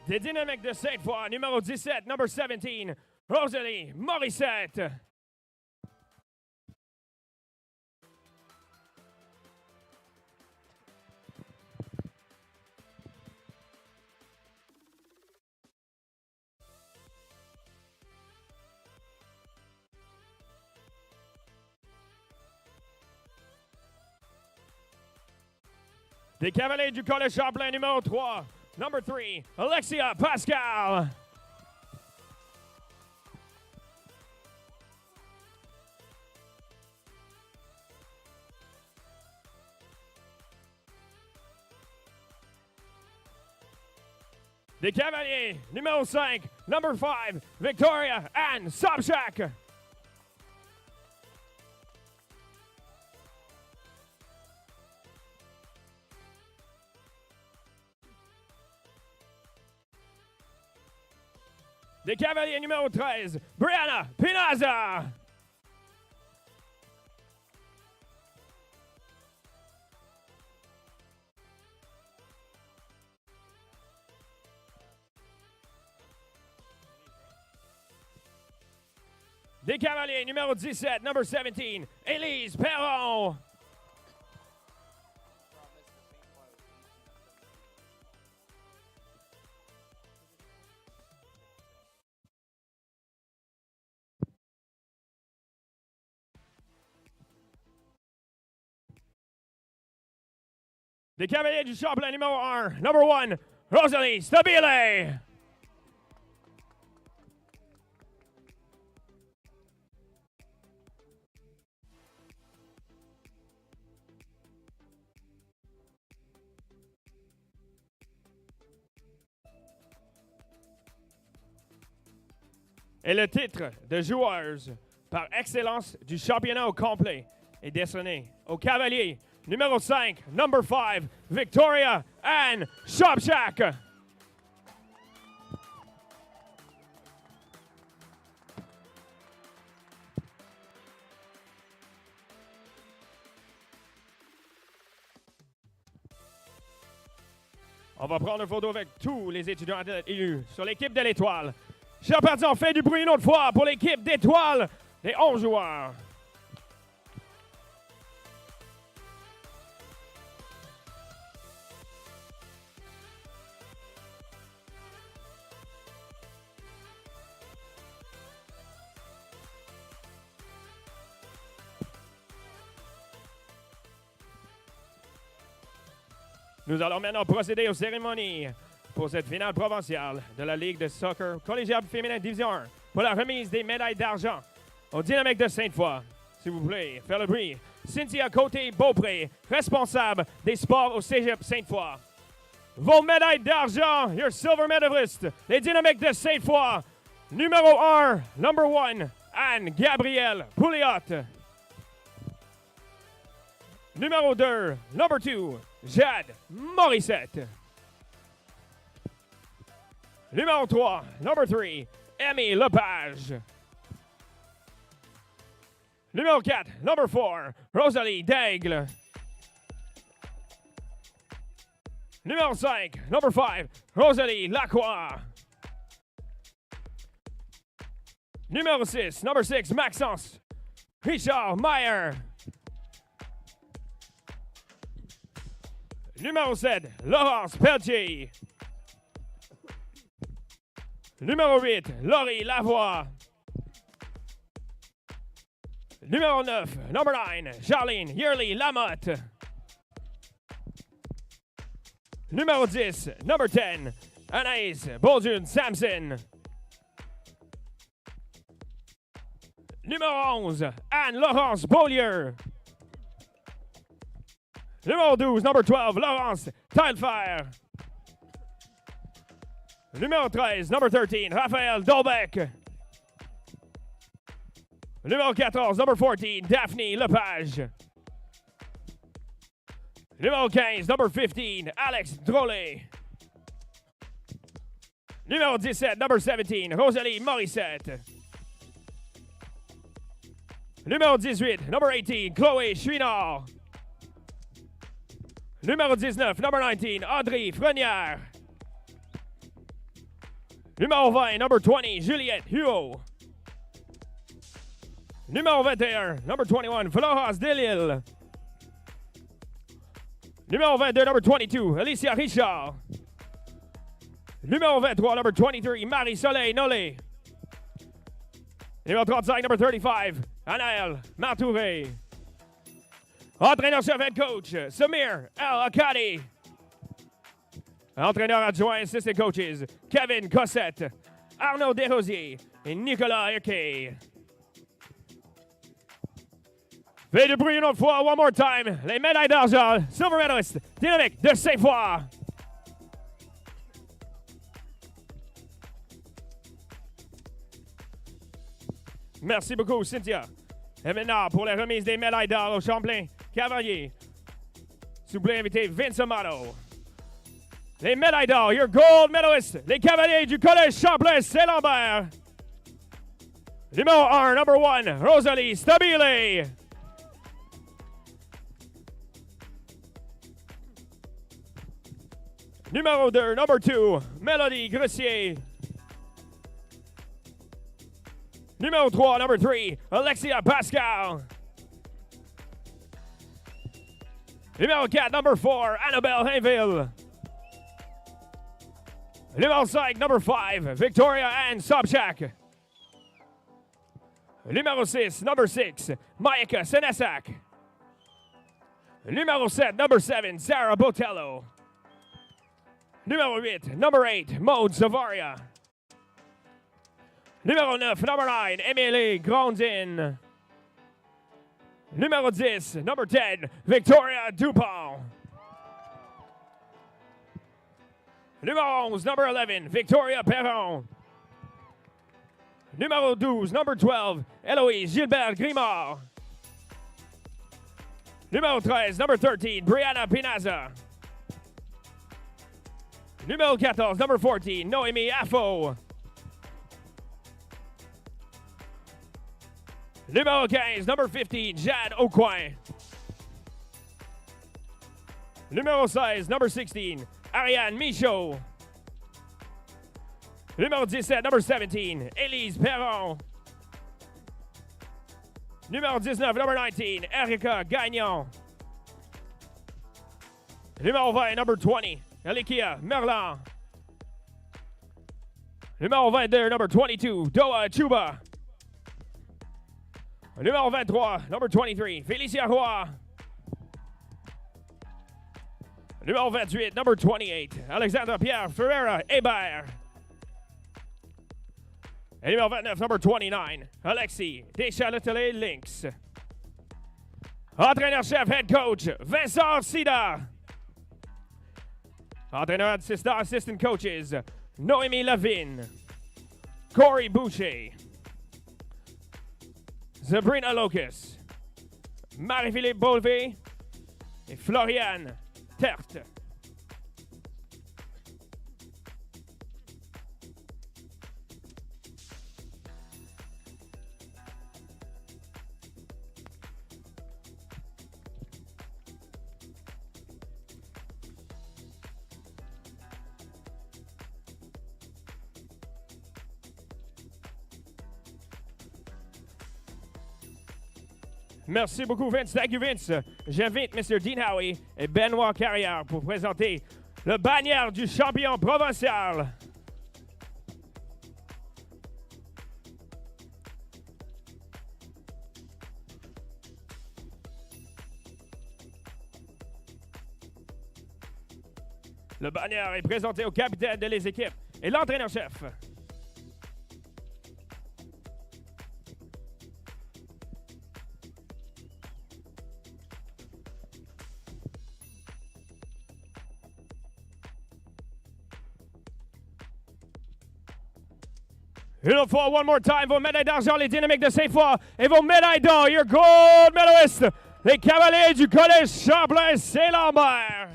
The Dynamique de Sainte-Foy, numéro 17, number 17, Rosalie Morissette. Des cavaliers du Collège Champlain, numéro 3, number 3, Alexia Pascal. Des cavaliers, numéro 5, number 5, Victoria and Sobchak. Des cavaliers numéro 13, Brianna Pinaza. Des cavaliers numéro 17, number 17, Élise Perron. Des cavaliers du Champlain, numéro 1, number 1, Rosalie Stabile. Et le titre de joueuse par excellence du championnat au complet est décerné au cavalier numéro 5, number 5, Victoria and Sobchak. On va prendre une photo avec tous les étudiants élus sur l'équipe de l'Étoile. Chers partisans, on fait du bruit une autre fois pour l'équipe d'Étoile des 11 joueurs. Nous allons maintenant procéder aux cérémonies pour cette finale provinciale de la Ligue de soccer collégial féminin Division 1 pour la remise des médailles d'argent au Dynamique de Sainte-Foy. S'il vous plaît, faire le bruit. Cynthia Côté-Beaupré, responsable des sports au Cégep Sainte-Foy. Vos médailles d'argent, your silver medalist, les Dynamiques de Sainte-Foy. Numéro 1, number 1, Anne-Gabrielle Pouliot. Numéro 2, number 2, Jade Morissette. Numéro 3, number 3, Amy Lepage. Numéro 4, number 4, Rosalie Daigle. Numéro 5, number 5, Rosalie Lacroix. Numéro 6, number 6, Maxence Richard Meyer. Numéro 7, Laurence Pelletier. Numéro 8, Laurie Lavoie. Numéro 9, number 9, Charlene Yearly Lamotte. Numéro 10, number 10, Anaïs Baudune Samson. Numéro 11, Anne-Laurence Beaulieu. Numéro 12, number 12, Laurence Taillefer. Numéro 13, number 13, Raphaël Dolbeck. Numéro 14, number 14, Daphne Lepage. Numéro 15, number 15, Alex Drolet. Numéro 17, number 17, Rosalie Morissette. Numéro 18, number 18, Chloé Chouinard. Numéro 19, number 19, Audrey Frenière. Numéro 20, number 20, Juliette Huot. Numéro 21, number 21, Florence Delille. Numéro 22, number 22, Alicia Richard. Numéro 23, number 23, Marie-Soleil Nollet. Numéro 35, number 35, Anaël Martouré. Entraîneur-chef head coach, Samir El Akadi. Entraîneur adjoint, assistant coaches, Kevin Cossette, Arnaud Desrosiers et Nicolas Hirkey. Faites du bruit une autre fois, one more time. Les médailles d'argent, silver medalist, dynamique de Sainte-Foy. Merci beaucoup, Cynthia. Et maintenant, pour la remise des médailles d'or au Champlain Cavalier, s'il vous plaît, invitez Vince Amato. Les médailles d'or, your gold medalists, les cavaliers du Collège Champlain Saint-Lambert. Numéro 1, number 1, Rosalie Stabile. Numéro 2, number 2, Mélodie Gressier. Numéro 3, number 3, Alexia Pascal. Numéro 4, number 4, Annabelle Hainville. Numéro 5, number 5, Victoria Ann Sobchak. Numéro 6, number 6, Maika Senesak. Numéro 7, number 7, Sarah Botello. Numéro 8, number 8, Maude Savaria. Numéro 9, number 9, Emily Grondin. Numéro 10, number 10, Victoria Dupont. Numéro 11, number 11, Victoria Perron. Numéro 12, number 12, Héloïse Gilbert Grimard. Numéro 13, number 13, Brianna Pinaza. Numéro 14, number 14, Noémie Affo. Numéro 15, number 15, Jade Aucoin. Numéro 16, number 16, Ariane Michaud. Numéro 17, number 17, Élise Perron. Numéro 19, number 19, Erika Gagnon. Numéro 20, number 20, Alikia Merlan. Numéro 22, number 22, Doa Chuba. Numéro 23, number 23, Félicia Roy. Numéro 28, number 28, Alexandra Pierre Ferreira Hébert. Et numéro 29, number 29, Alexis Deschaletelet Lynx. Entraîneur-chef, head coach, Vincent Sida. Entraîneur assistant coaches, Noémie Lavigne, Corey Boucher, Sabrina Locus, Marie-Philippe Bolvé et Floriane Tertre. Merci beaucoup, Vince. Thank you, Vince. J'invite Mr. Dean Howie et Benoît Carrière pour présenter le bannière du champion provincial. Le bannière est présenté au capitaine de les équipes et l'entraîneur-chef. Il le faut one more time, vos médailles d'argent, les dynamiques de Sainte-Foy et vos médailles d'or, your gold medalists, les cavaliers du Collège Champlain Saint-Lambert.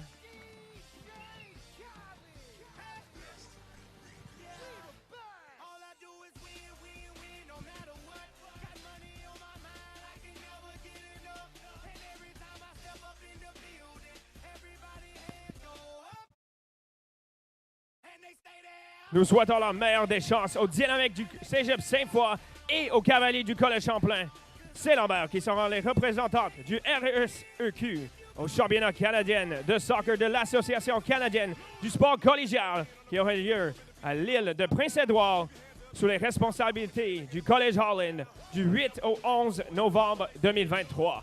Nous souhaitons la meilleure des chances aux dynamiques du Cégep Sainte-Foy et aux cavaliers du Collège Champlain Saint-Lambert qui seront les représentantes du RSEQ au championnat canadien de soccer de l'Association canadienne du sport collégial qui aura lieu à l'île de Prince-Édouard sous les responsabilités du Collège Holland du 8 au 11 novembre 2023.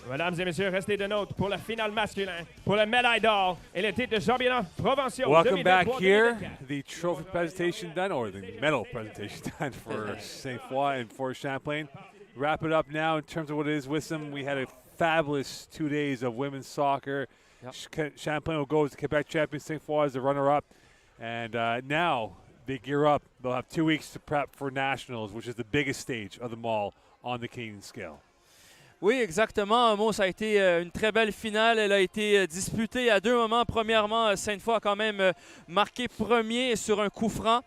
Mesdames et messieurs, restez de note pour la finale masculin, pour la médaille d'or et le titre de championnat provincial. Welcome back here. The trophy presentation done, or the medal presentation done for Sainte-Foy and for Champlain. Wrap it up now in terms of what it is with them. We had a fabulous 2 days of women's soccer. Yep. Champlain will go as the Quebec champion, Sainte-Foy as the runner-up. And now they gear up. They'll have 2 weeks to prep for nationals, which is the biggest stage of them all on the Canadian scale. Oui, exactement. Mo, ça a été une très belle finale. Elle a été disputée à deux moments. Premièrement, Sainte-Foy a quand même marqué premier sur un coup franc.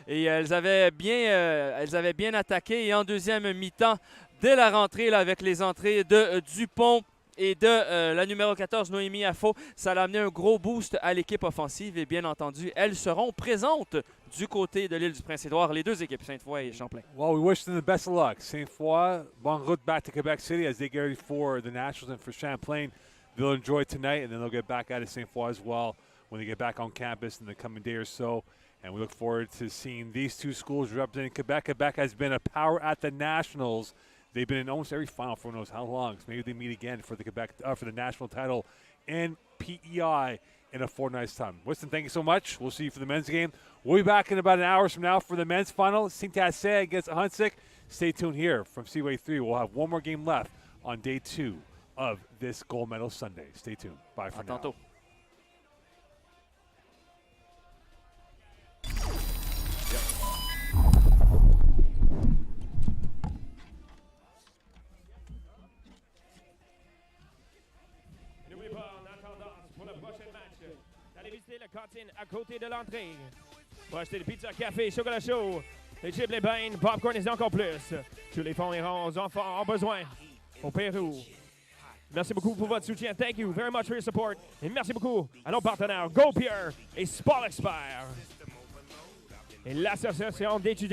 Et elles avaient bien attaqué. Et en deuxième mi-temps, dès la rentrée, là, avec les entrées de Dupont et de la numéro 14, Noémie Affo, ça a amené un gros boost à l'équipe offensive. Et bien entendu, elles seront présentes du côté de l'île du Prince-Édouard, les deux équipes, Sainte-Foy et Champlain. Well, we wish them the best of luck. Sainte-Foy, bonne route back to Quebec City as they get ready for the Nationals, and for Champlain, they'll enjoy tonight, and then they'll get back at it Sainte-Foy as well when they get back on campus in the coming day or so. And we look forward to seeing these two schools representing Quebec. Quebec has been a power at the Nationals. They've been in almost every final for who knows how long. So maybe they meet again for the for the national title in PEI in a fortnight's time. Winston, thank you so much. We'll see you for the men's game. We'll be back in about an hour from now for the men's final. Saint-Foy against Huntsic. Stay tuned here from Seaway 3. We'll have one more game left on day 2 of this Gold Medal Sunday. Stay tuned. Bye for now. La cantine à côté de l'entrée. Pour acheter des pizzas, café, chocolat chaud, les chips, les beignes, popcorn et encore plus. Tous les fonds iront aux enfants en besoin au Pérou. Merci beaucoup pour votre soutien. Thank you very much for your support. Et merci beaucoup à nos partenaires GoPierre et Sport Expert. Et l'association d'étudiants